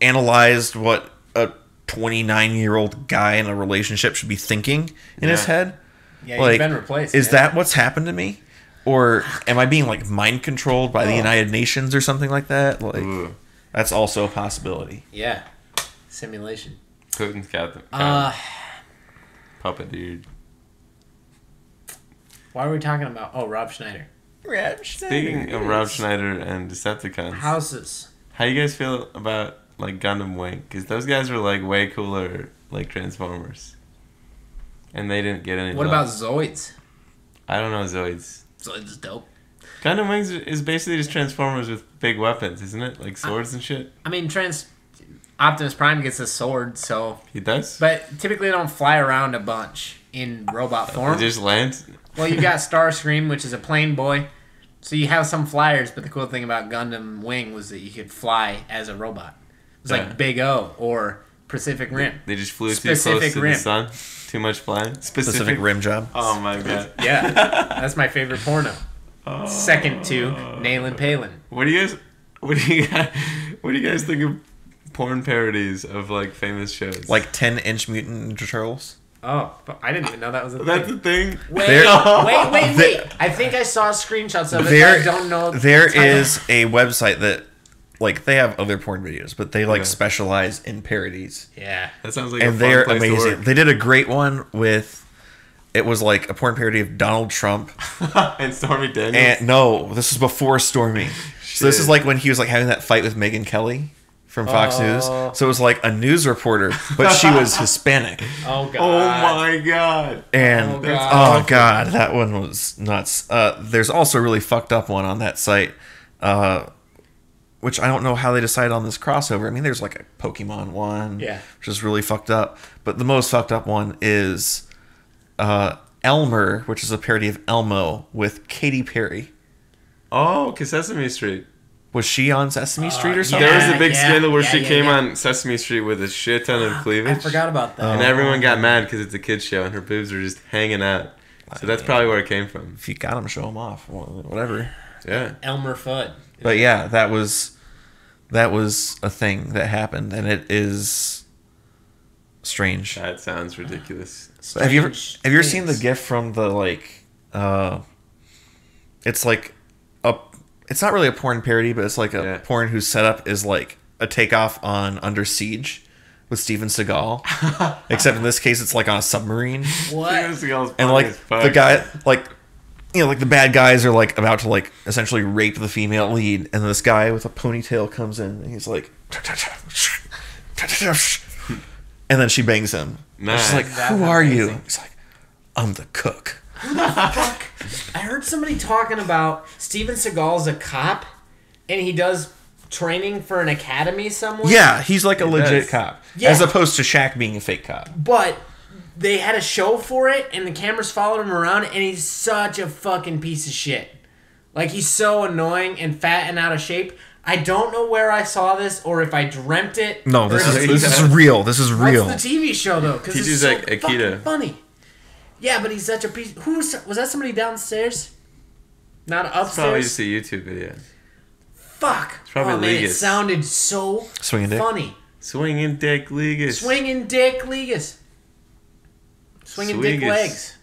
analyzed what a 29-year-old guy in a relationship should be thinking in his Yeah. head? Yeah, Like, you've been replaced. is man. that what's happened to me? Or am I being like mind controlled by the United Nations or something like that? Like, Ooh. that's also a possibility. Yeah. Simulation. Putin's Captain. Puppet dude. Why are we talking about? Oh, Rob Schneider. Speaking of Rob Schneider and Decepticons, Houses. how you guys feel about like Gundam Wing? Because those guys were like way cooler, like Transformers, and they didn't get any. What love. about Zoids? I don't know Zoids. Zoids is dope. Gundam Wings is basically just Transformers with big weapons, isn't it? Like swords and shit. I mean, Optimus Prime gets a sword, so. He does. But typically they don't fly around a bunch in robot He form. just lands. Well, you got Starscream, which is a plane boy. So you have some flyers, but the cool thing about Gundam Wing was that you could fly as a robot. It was Yeah. like Big O or Pacific Rim. They just flew too Specific close to Rim. the sun. Too much flying. Specific rim job. Oh my god. Yeah, that's my favorite porno. Second to Nail and Palin. What do you guys think of porn parodies of like famous shows? Like 10-inch Mutant Ninja Turtles. Oh, I didn't even know that was a that's thing. the thing. Wait, There- wait. I think I saw screenshots of it. There, but I don't know. there is a website that, like, they have other porn videos, but they like Yeah. specialize in parodies, Yeah. That sounds like a and fun they're place to amazing. work. They did a great one with. It was like a porn parody of Donald Trump, and Stormy Daniels. and no, this is before Stormy. So this Shit. is like when he was like having that fight with Megyn Kelly from Fox News. So it was like a news reporter, but she was Hispanic. Oh god. oh my god. And Oh, God. oh god, that one was nuts. There's also a really fucked up one on that site, which I don't know how they decided on this crossover. I mean, there's like a Pokemon one, Yeah. which is really fucked up. But the most fucked up one is Elmer, which is a parody of Elmo with Katy Perry. Oh, Sesame Street. Was she on Sesame Street or yeah. something? There was a big yeah, scandal where yeah, she yeah, came yeah. on Sesame Street with a shit ton of cleavage. I forgot about that. And everyone got mad because it's a kid's show and her boobs are just hanging out. So that's probably where it came from. If you got them, show them off. Whatever. Yeah. Elmer Fudd. But yeah, that was a thing that happened, and it is strange. That sounds ridiculous. Have you ever Strange seen the things. GIF from the like? It's like it's not really a porn parody, but it's like a Yeah. porn whose setup is like a takeoff on Under Siege with Steven Seagal, except in this case it's like on a submarine, What? and like the guy like. You know, like the bad guys are like about to like essentially rape the female lead, and this guy with a ponytail comes in, and he's like, and then she bangs him. Nice. She's like, That's "Who are you?" amazing. He's like, "I'm the cook." Fuck. I heard somebody talking about Steven Seagal's a cop, and he does training for an academy somewhere. Yeah, he's like a legit does. cop, Yeah. as opposed to Shaq being a fake cop. But they had a show for it, and the cameras followed him around, and he's such a fucking piece of shit. Like, he's so annoying and fat and out of shape. I don't know where I saw this or if I dreamt it. No, or this if is it's- real. This is real. What's the TV show though? Because it's Teaches, so like, Aikido. fucking funny. Yeah, but he's such a piece. Was that? Somebody downstairs? Not It's probably upstairs. just a YouTube video. Fuck. It's probably oh man, it Ligas. sounded so Swinging dick? funny. Swinging Dick Ligas. Swinging dick Ligas. Swinging dick Swingus. legs.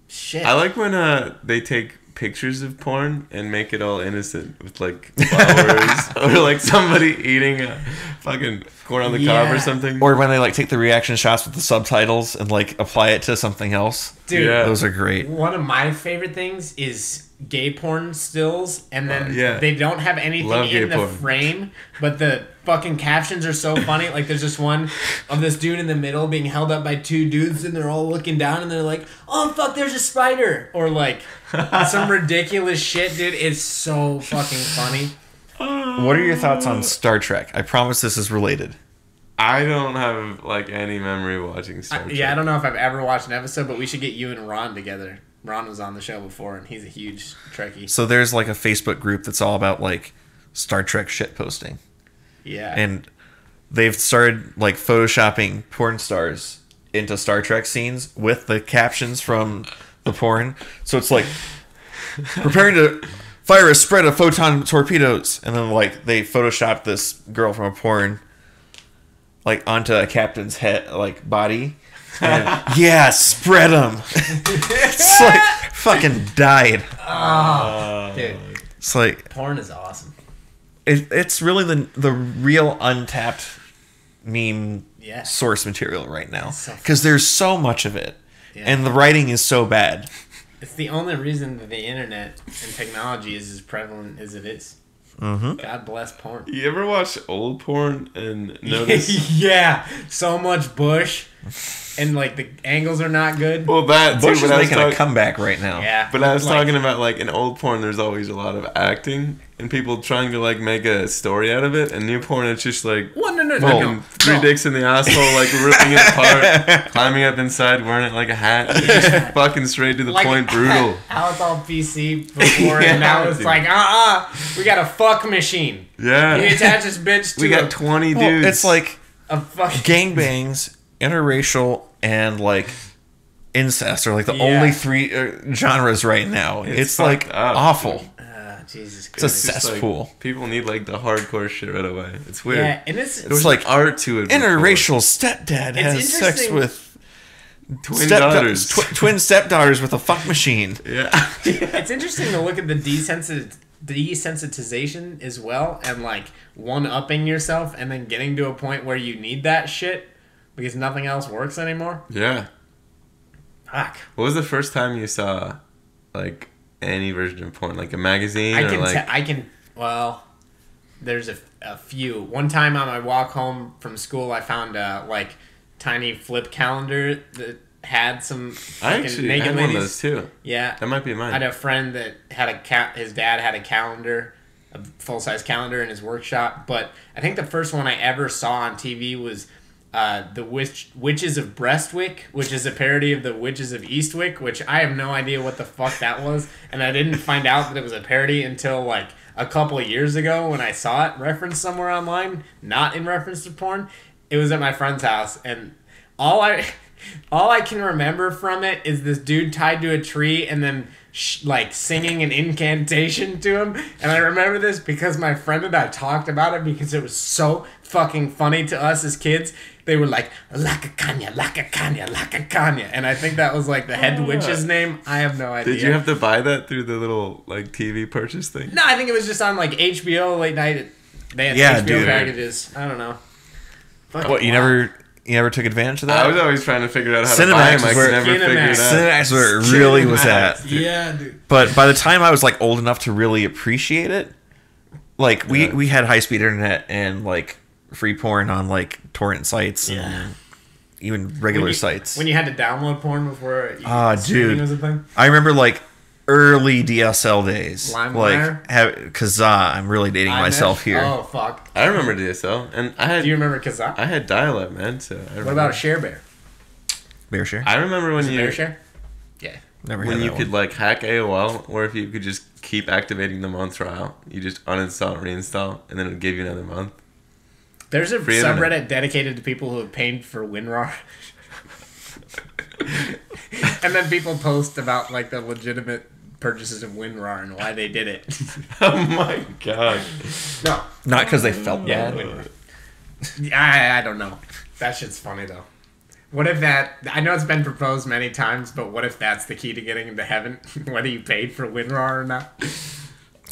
Shit. I like when they take pictures of porn and make it all innocent with like flowers or like somebody eating a fucking corn on the cob Yeah. or something. Or when they like take the reaction shots with the subtitles and like apply it to something else. Dude, Yeah. Those are great. one of my favorite things is gay porn stills, and then yeah. they don't have anything Love gay in the porn. frame, but the fucking captions are so funny. Like, there's just one of this dude in the middle being held up by two dudes, and they're all looking down, and they're like, "Oh fuck, there's a spider," or like some ridiculous shit, dude. It's so fucking funny. What are your thoughts on Star Trek? I promise this is related. I don't have like any memory watching Star Trek. Yeah, I don't know if I've ever watched an episode, but we should get you and Ron together. Ron was on the show before, and he's a huge Trekkie. So there's like a Facebook group that's all about like Star Trek shit posting. Yeah. And they've started like photoshopping porn stars into Star Trek scenes with the captions from the porn. So it's like preparing to fire a spread of photon torpedoes, and then like they photoshopped this girl from a porn like onto a captain's head, like body. And, yeah, spread them. It's like fucking died. Dude, It's like porn is awesome. it's really the real untapped meme Yeah. source material right now So because there's so much of it, Yeah. and the writing is so bad. It's the only reason that the internet and technology is as prevalent as it is. Mm-hmm. God bless porn. You ever watch old porn and notice? Yeah, so much bush, and like the angles are not good. Well, that too. Bush is But I was making a talking. comeback right now. Yeah, But I was like, talking about like in old porn, there's always a lot of acting and people trying to like make a story out of it. And new porn, it's just like Well, no, fucking three dicks in the asshole, like ripping it apart, climbing up inside, wearing it like a hat, just fucking straight to the Like, point, brutal. How it's all PC before, and now it's dude. like, we got a fuck machine. You Yeah, attach this bitch to we got 20 Well, dudes. it's like a fucking gangbangs, interracial, and like incest are like the Yeah. only three genres right now. It's like fucked up, awful. Jesus It's a Christ. just, like, cesspool. people need like the hardcore shit right away. It's weird. Yeah, and it's There's like like art to it. before. Interracial stepdad has sex interesting. with twin daughters. twin stepdaughters with a fuck machine. Yeah. it's interesting to look at the desensitization as well, and like one-upping yourself and then getting to a point where you need that shit because nothing else works anymore. Yeah. Fuck. What was the first time you saw like any version of porn, like a magazine or like? Well, there's a few. One time on my walk home from school, I found a like tiny flip calendar that had some I fucking actually naked had one of ladies. those too. Yeah, That might be I mine. had a friend that had his dad had a calendar, a full-size calendar in his workshop. But I think the first one I ever saw on TV was the Witches of Breastwick, which is a parody of the Witches of Eastwick, which I have no idea what the fuck that was. And I didn't find out that it was a parody until like a couple of years ago when I saw it referenced somewhere online, not in reference to porn. It was at my friend's house, and all I can remember from it is this dude tied to a tree and then like singing an incantation to him. And I remember this because my friend and I talked about it because it was so fucking funny to us as kids. They were like, Laka Kanya, Laka Kanya, Laka Kanya. And I think that was like the head witch's name. I have no idea. Did you have to buy that through the little like TV purchase thing? No, I think it was just on like HBO late night. They had Yeah, HBO dude. packages. I don't know. Fucking What, you wild. never took advantage of that? I was always trying to figure out how to Cinemax buy them. is I where- could never figure it out. Cinemax where it really was at. Yeah, dude. But by the time I was like old enough to really appreciate it, like we had high speed internet and like free porn on like torrent sites and even regular sites. When you had to download porn before Dude. streaming was a thing. I remember like early DSL days. LimeWire? Like Kazaa. I'm really dating myself here. Oh fuck. I remember DSL, and I Do you had remember Kazaa? I had dial-up, man. So I remember. What about a Share Bear? Bear share. I remember when you Bear Share? Yeah. Never when had you that could one. like hack AOL, or if you could just keep activating them on trial, you just uninstall and reinstall, and then it would give you another month. There's a Free subreddit internet. dedicated to people who have paid for WinRAR. And then people post about like the legitimate purchases of WinRAR and why they did it. Oh my god. No, Not because they felt yeah, bad. I don't know. That shit's funny though. What if that? I know it's been proposed many times, but what if that's the key to getting into heaven? Whether you paid for WinRAR or not.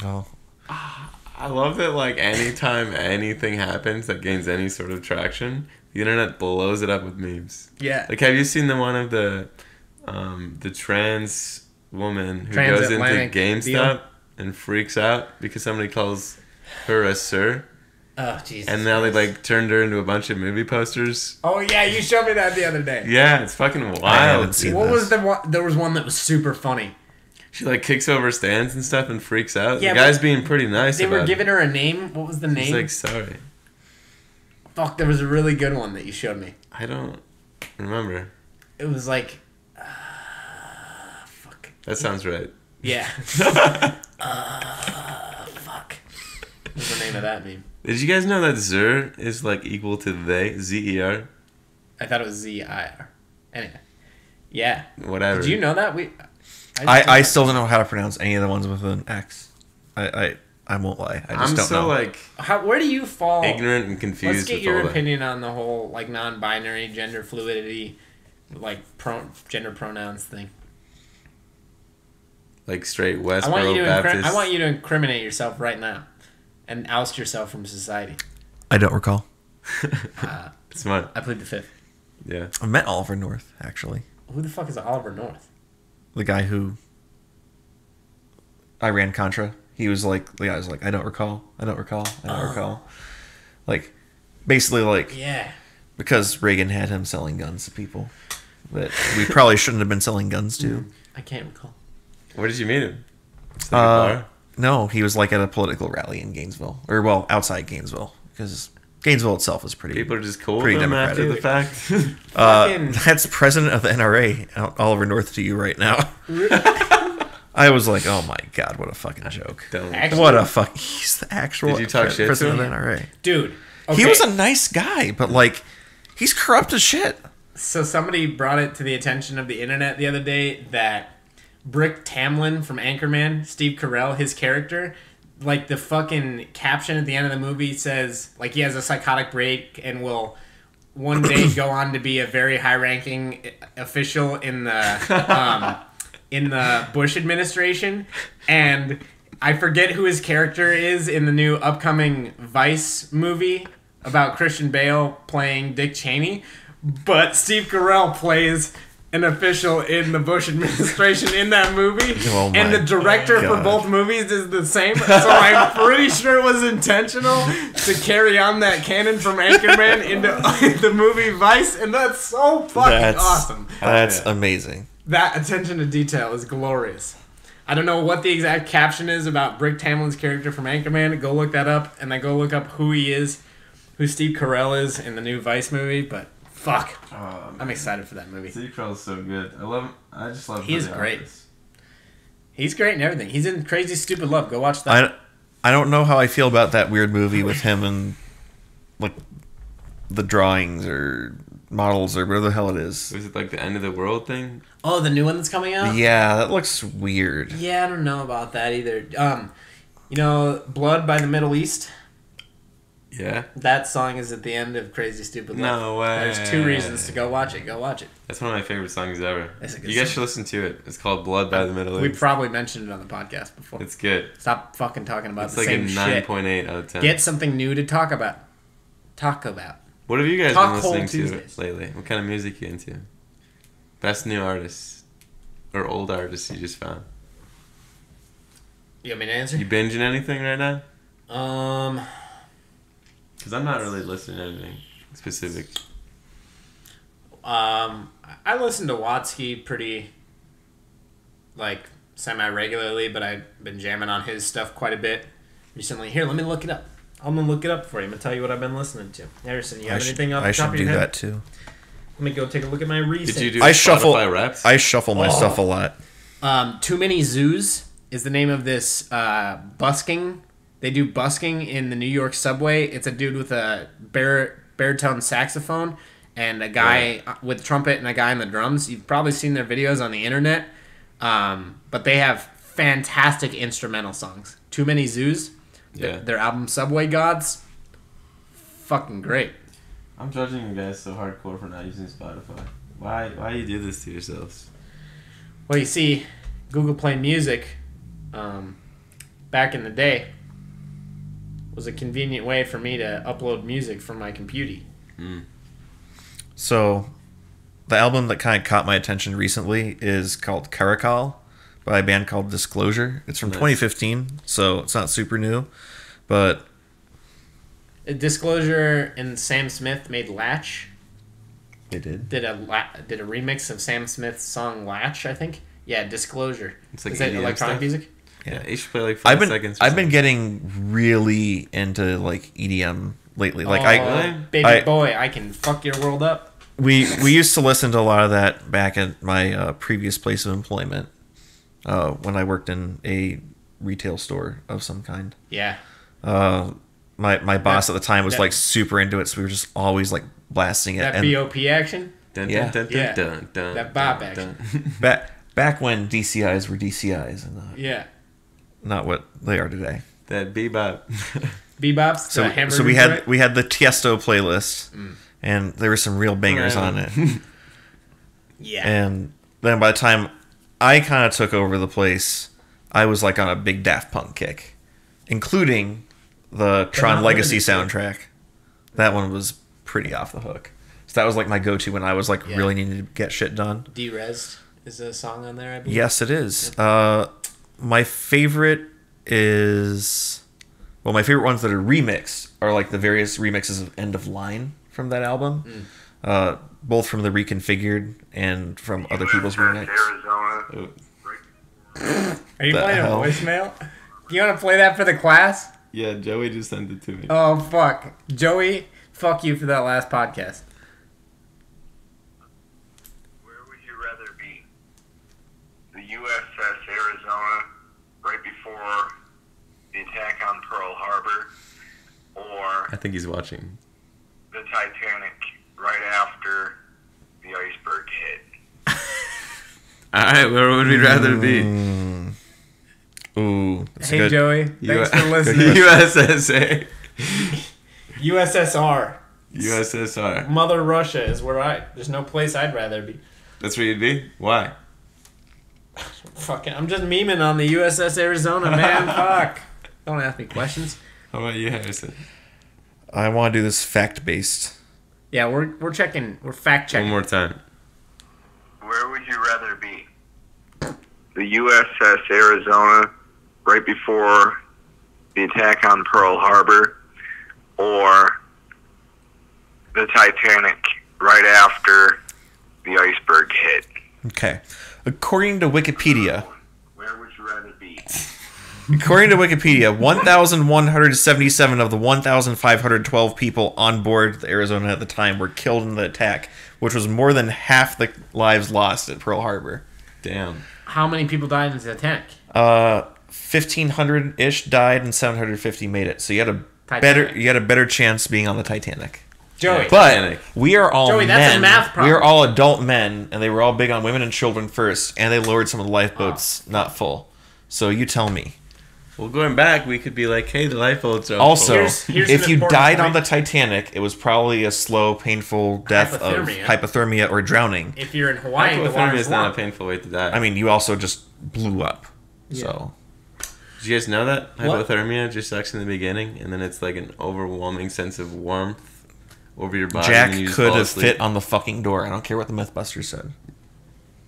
Oh, I love that, like, anytime anything happens that gains any sort of traction, the internet blows it up with memes. Yeah. Like, have you seen the one of the trans woman who goes into Transatlantic GameStop deal? and freaks out because somebody calls her a sir? Oh Jesus. And now they, like, turned her into a bunch of movie posters. Oh yeah, you showed me that the other day. Yeah, it's fucking wild. I haven't seen What this. was the one? There was one that was super funny. She, like, kicks over stands and stuff and freaks out. Yeah, the guy's but being pretty nice They about were giving it. her a name. What was the He's name? like, sorry. Fuck, there was a really good one that you showed me. I don't remember. It was like, fuck. That sounds right. Yeah. Fuck. What's the name of that meme? Did you guys know that Zer is like equal to they? Z-E-R? I thought it was Z-I-R. Anyway. Yeah. Whatever. Did you know that? I still don't know how to pronounce any of the ones with an X. I won't lie. I just I'm don't so know. like Where do you fall? ignorant and confused Let's get with your all that. opinion on the whole like non-binary, gender fluidity, like gender pronouns thing. Like straight I want Westboro you to Baptist. I want you to incriminate yourself right now, and oust yourself from society. I don't recall. Smart. I plead the fifth. Yeah. I met Oliver North, actually. Who the fuck is Oliver North? The guy who I ran Contra. He was like, the guy was like, I don't recall. I don't recall. I don't recall. Like, basically, like, Yeah. because Reagan had him selling guns to people that we probably shouldn't have been selling guns to. I can't recall. Where did you meet him? Just like a bar? No, he was like at a political rally in Gainesville. Or, well, outside Gainesville. Because Gainesville itself is pretty. People are just cool with pretty him after the democratic. fact. Fucking- That's president of the NRA, Oliver North, to you right now. I was like, oh my god, what a fucking joke. Don't. Actually- What a fuck. He's the actual Did you talk shit to president him? of the NRA. Dude. He okay. was a nice guy, but like, he's corrupt as shit. So somebody brought it to the attention of the internet the other day that Brick Tamlin from Anchorman, Steve Carell, his character, like the fucking caption at the end of the movie says like he has a psychotic break and will one day go on to be a very high-ranking official in the Bush administration, and I forget who his character is in the new upcoming Vice movie about Christian Bale playing Dick Cheney, but Steve Carell plays an official in the Bush administration in that movie, Oh and my the director for God. both movies is the same, so I'm pretty sure it was intentional to carry on that canon from Anchorman into the movie Vice, and that's so fucking awesome. That's Yeah. amazing. That attention to detail is glorious. I don't know what the exact caption is about Brick Tamlin's character from Anchorman. Go look that up, and then go look up who he is, who Steve Carell is in the new Vice movie. But fuck, I'm excited for that movie. Steve Carell's so good. I love him. I just love him. He is for The great. Office. He's great in everything. He's in Crazy Stupid Love. Go watch that. I don't know how I feel about that weird movie with him and like the drawings or models or whatever the hell it is. Was it like the end of the world thing? Oh, the new one that's coming out? Yeah, that looks weird. Yeah, I don't know about that either. You know, Blood by the Middle East? Yeah. That song is at the end of Crazy Stupid Love. No way. There's 2 reasons to go watch it. Go watch it. That's one of my favorite songs ever. It's a good You guys song. should listen to it. It's called Blood by the Middle We East. probably mentioned it on the podcast before. It's good. Stop fucking talking about It's the like a same shit. 9.8 out of 10. Get something new to talk about. Talk about. What have you guys Talk been Hole listening to Tuesdays. lately? What kind of music you into? Best new artists or old artists you just found? You want me to answer? You binging anything right now? Um, Because I'm not really listening to anything specific. I listen to Watsky pretty, like, semi-regularly, but I've been jamming on his stuff quite a bit recently. Here, let me look it up. I'm going to look it up for you. I'm going to tell you what I've been listening to. Harrison, you have anything off the I top should of do your head? that too. Let me go take a look at my recent. Did you do I shuffle. Spotify Wraps? I shuffle my Oh. stuff a lot. Too Many Zoos is the name of this busking. They do busking in the New York subway. It's a dude with a baritone saxophone and a guy with a trumpet and a guy on the drums. You've probably seen their videos on the internet. But they have fantastic instrumental songs. Too Many Zoos. Yeah. Their album Subway Gods. Fucking great. I'm judging you guys so hardcore for not using Spotify. Why you do this to yourselves? Well, you see, Google Play Music, back in the day, was a convenient way for me to upload music from my computer. So, the album that kind of caught my attention recently is called Caracal by a band called Disclosure. It's from 2015, so it's not super new, but Disclosure and Sam Smith made Latch. they did. Did a remix of Sam Smith's song Latch, I think. Yeah, Disclosure. It's like Is that EDM electronic stuff? music? Yeah, you should play like 5 seconds. I've been getting really into like EDM lately. Like Baby boy, I can fuck your world up. we used to listen to a lot of that back at my previous place of employment when I worked in a retail store of some kind. Yeah. My boss at the time was like super into it, so we were just always like blasting it. That And BOP action. Dun, Yeah. dun, dun, Yeah. dun, dun, That dun, bop dun. back when DCIs were DCIs and Yeah. not what they are today. That bebop. Bebop's So the hamburger so joint. we had the Tiesto playlist, and there were some real bangers on it. Yeah. And then by the time I kind of took over the place, I was like on a big Daft Punk kick, including the Tron not Legacy limited to. soundtrack. That one was pretty off the hook. So that was like my go-to when I was like Yeah. really needing to get shit done. Derezed is a song on there, I believe. Yes, it is. My favorite is... Well, my favorite ones that are remixed are like the various remixes of End of Line from that album. Both from the Reconfigured and from other people's remix. Arizona. Are you The playing hell? a voicemail? Do you want to play that for the class? Yeah, Joey just sent it to me. Oh, fuck. Joey, fuck you for that last podcast. Where would you rather be? The USS Arizona, right before the attack on Pearl Harbor, or I think he's watching. the Titanic, right after the iceberg hit? Alright, where would we rather be? Ooh, that's Hey, good. Joey. Thanks for listening. USSA. USSR. USSR. Mother Russia is where there's no place I'd rather be. That's where you'd be? Why? Fucking, I'm just memeing on the USS Arizona, man. Fuck. Don't ask me questions. How about you, Harrison? I want to do this fact-based. Yeah, we're fact checking. One more time. Where would you rather be? The USS Arizona, right before the attack on Pearl Harbor, or the Titanic, right after the iceberg hit? Okay. According to Wikipedia, Where would you rather be? 1,177 of the 1,512 people on board the Arizona at the time were killed in the attack, which was more than half the lives lost at Pearl Harbor. Damn. How many people died in the Titanic? 1,500-ish died and 750 made it. So you had a better chance being on the Titanic. Joey. But Titanic. we are all Joey, men. that's a math problem. We are all adult men, and they were all big on women and children first, and they lowered some of the lifeboats not full. So you tell me. Well, going back, we could be like, hey, the lifeboats are all Also, full. Here's if an you important died on point. the Titanic, it was probably a slow, painful death Hypothermia. of hypothermia or drowning. If you're in Hawaii, the Hypothermia water's is not a warm. painful way to die. I mean, you also just blew up. So, Did you guys know that What? hypothermia just sucks in the beginning, and then it's like an overwhelming sense of warmth over your body. Jack and you just could fall have asleep. fit on the fucking door. I don't care what the Mythbusters said.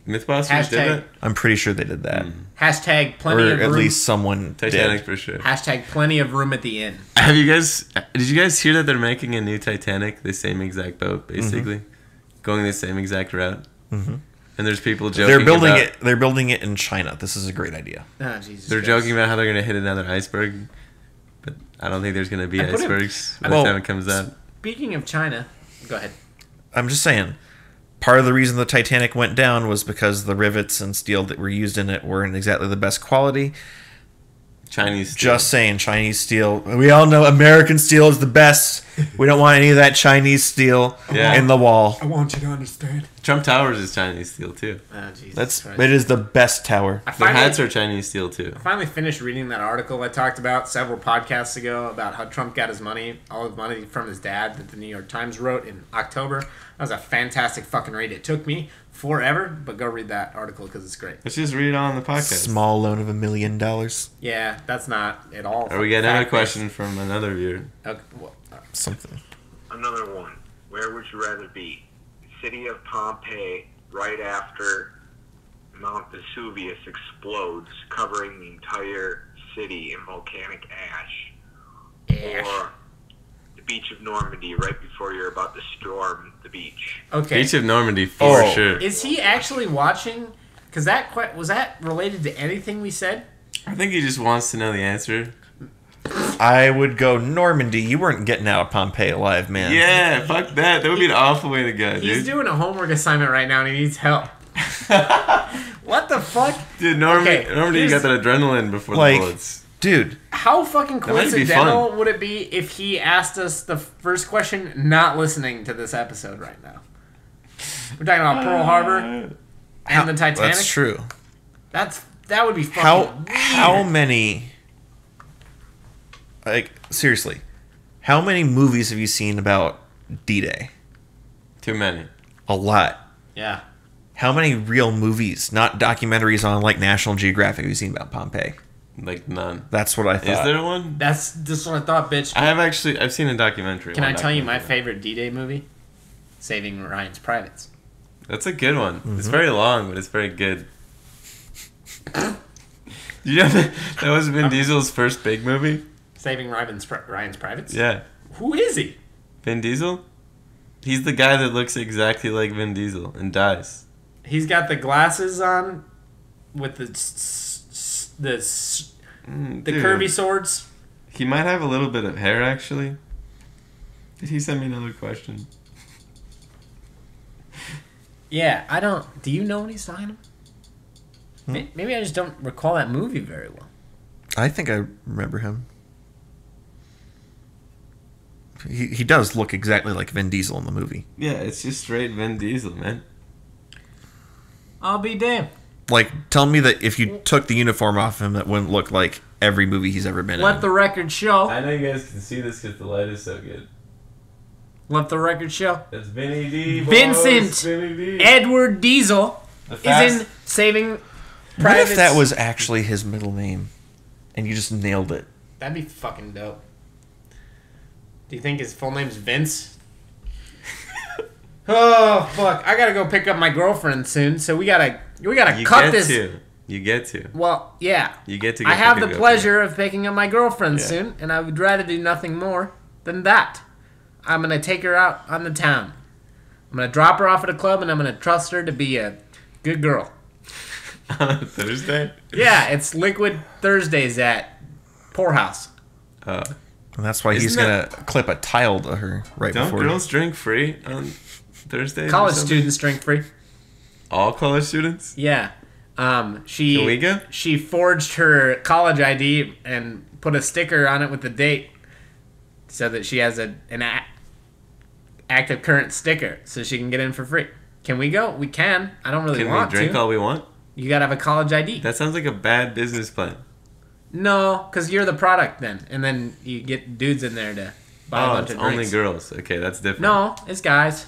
Mythbusters Hashtag- did that. I'm pretty sure they did that. Hashtag plenty Or of at room. least someone Titanic did. for sure. Hashtag plenty of room at the inn. Have you guys? Did you guys hear that they're making a new Titanic, the same exact boat, basically, going the same exact route? Mm-hmm. And there's people joking. They're building about, it. They're building it in China. This is a great idea. Oh, Jesus They're Christ. joking about how they're gonna hit another iceberg, but I don't think there's gonna be I put it- icebergs by the Well, time it comes out. Speaking of China, go ahead. I'm just saying, part of the reason the Titanic went down was because the rivets and steel that were used in it weren't exactly the best quality. Chinese steel. Just saying, Chinese steel. We all know American steel is the best. We don't want any of that Chinese steel Yeah. in the wall. I want you to understand. Trump Towers is Chinese steel too. Oh, Jesus That's Christ. it is the best tower. I Their finally, hats are Chinese steel too. I finally finished reading that article I talked about several podcasts ago about how Trump got his money, all his money from his dad that the New York Times wrote in October. That was a fantastic fucking read. It took me forever, but go read that article because it's great. Let's just read it on the podcast. Small loan of $1 million. Yeah, that's not at all. Or we get another fact-based. question from another viewer. Okay, well, Something. Another one. Where would you rather be? City of Pompeii, right after Mount Vesuvius explodes, covering the entire city in volcanic ash, or the beach of Normandy, right before you're about to storm the beach. okay. Beach of Normandy for Oh. sure. Is he actually watching? Because was that related to anything we said? I think he just wants to know the answer. I would go Normandy. You weren't getting out of Pompeii alive, man. Yeah, fuck that. That would be an awful way to go, He's dude. doing a homework assignment right now and he needs help. What the fuck? Dude, Normandy, Okay, Normandy, you got that adrenaline before Like- the bullets. Dude, How fucking might be coincidental fun. would it be if he asked us the first question not listening to this episode right now? We're talking about Pearl Harbor and the Titanic. that's true. That would be fucking How weird. many, like, seriously, how many movies have you seen about D-Day? Too many. A lot. Yeah. How many real movies, not documentaries on, like, National Geographic, have you seen about Pompeii? Like none. That's what I thought. Is there one? That's just what I thought, bitch. I've seen a documentary. Can one I tell you my documentary. favorite D-Day movie? Saving Ryan's Privates. That's a good one. Mm-hmm. It's very long, but it's very good. You know that was Vin Diesel's first big movie? Saving Ryan's Privates? Yeah. Who is he? Vin Diesel? He's the guy that looks exactly like Vin Diesel and dies. He's got the glasses on with the Dude, curvy swords. He might have a little bit of hair, actually. Did he send me another question? Yeah, I don't. Do you know what he's talking about? Hmm? Maybe I just don't recall that movie very well. I think I remember him. He does look exactly like Vin Diesel in the movie. Yeah, it's just straight Vin Diesel, man. I'll be damned. Like, tell me that if you took the uniform off him, that wouldn't look like every movie he's ever been Let in. the record show. I know you guys can see this because the light is so good. Let the record show. That's Vinny D. boys. Vincent Vinny D. Edward Diesel The is in Saving What Privates. if that was actually his middle name, and you just nailed it? That'd be fucking dope. Do you think his full name's Vince? Oh fuck! I gotta go pick up my girlfriend soon, so we gotta You cut get this. to. You get to. Well, yeah. You get to. Go I have pick the a pleasure of picking up my girlfriend Yeah. soon, and I would rather do nothing more than that. I'm gonna take her out on the town. I'm gonna drop her off at a club, and I'm gonna trust her to be a good girl. girlfriend. On a Thursday. Yeah, it's Liquid Thursdays at Poorhouse. And that's why he's Isn't gonna clip a tile to her right Don't before. girls drink free on Thursdays? or College something? students drink free. All college students. Yeah. She Can we go? She forged her college ID and put a sticker on it with the date, so that she has an active current sticker, so she can get in for free. Can we go? We can. I don't really Can we want drink to. all we want? You gotta have a college ID. That sounds like a bad business plan. No, because you're the product then, and then you get dudes in there to buy a Oh, bunch it's of only drinks. girls. Okay, that's different. No, it's guys.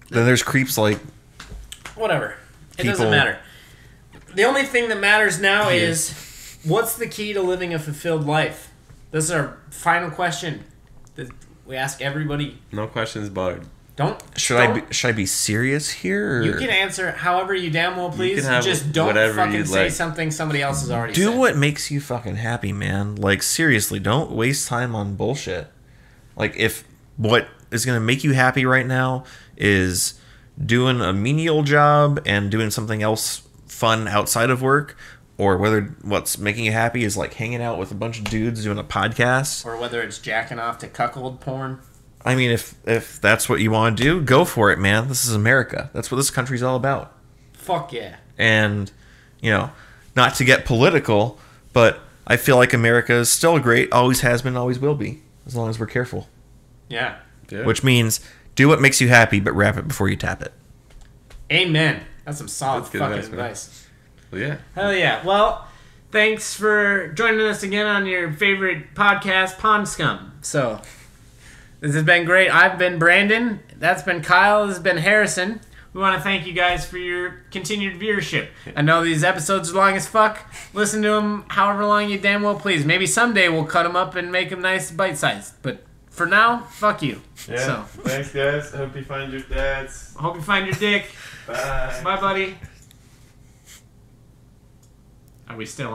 Then there's creeps like Whatever. It People- doesn't matter. The only thing that matters now is what's the key to living a fulfilled life? This is our final question that we ask everybody. No questions barred. Don't should I be serious here? Or You can answer however you damn well please. can have Just don't whatever fucking you'd say like. something somebody else has already do said. what makes you fucking happy, man. Like, seriously, don't waste time on bullshit. Like, if what is gonna make you happy right now is doing a menial job and doing something else fun outside of work, or whether what's making you happy is like hanging out with a bunch of dudes doing a podcast. Or whether it's jacking off to cuckold porn. I mean, if that's what you want to do, go for it, man. This is America. That's what this country's all about. Fuck yeah. And, not to get political, but I feel like America is still great, always has been, always will be, as long as we're careful. Yeah. Yeah. Which means do what makes you happy, but wrap it before you tap it. Amen. That's some solid That's good fucking advice, man. advice. Well, yeah. Hell yeah. Well, thanks for joining us again on your favorite podcast, Pond Scum. So, this has been great. I've been Brandon. That's been Kyle. This has been Harrison. We want to thank you guys for your continued viewership. I know these episodes are long as fuck. Listen to them however long you damn well please. Maybe someday we'll cut them up and make them nice bite-sized. But for now, fuck you. Yeah. So, Thanks, guys. I hope you find your dads. hope you find your dick. Bye. Bye, buddy. Are we still on?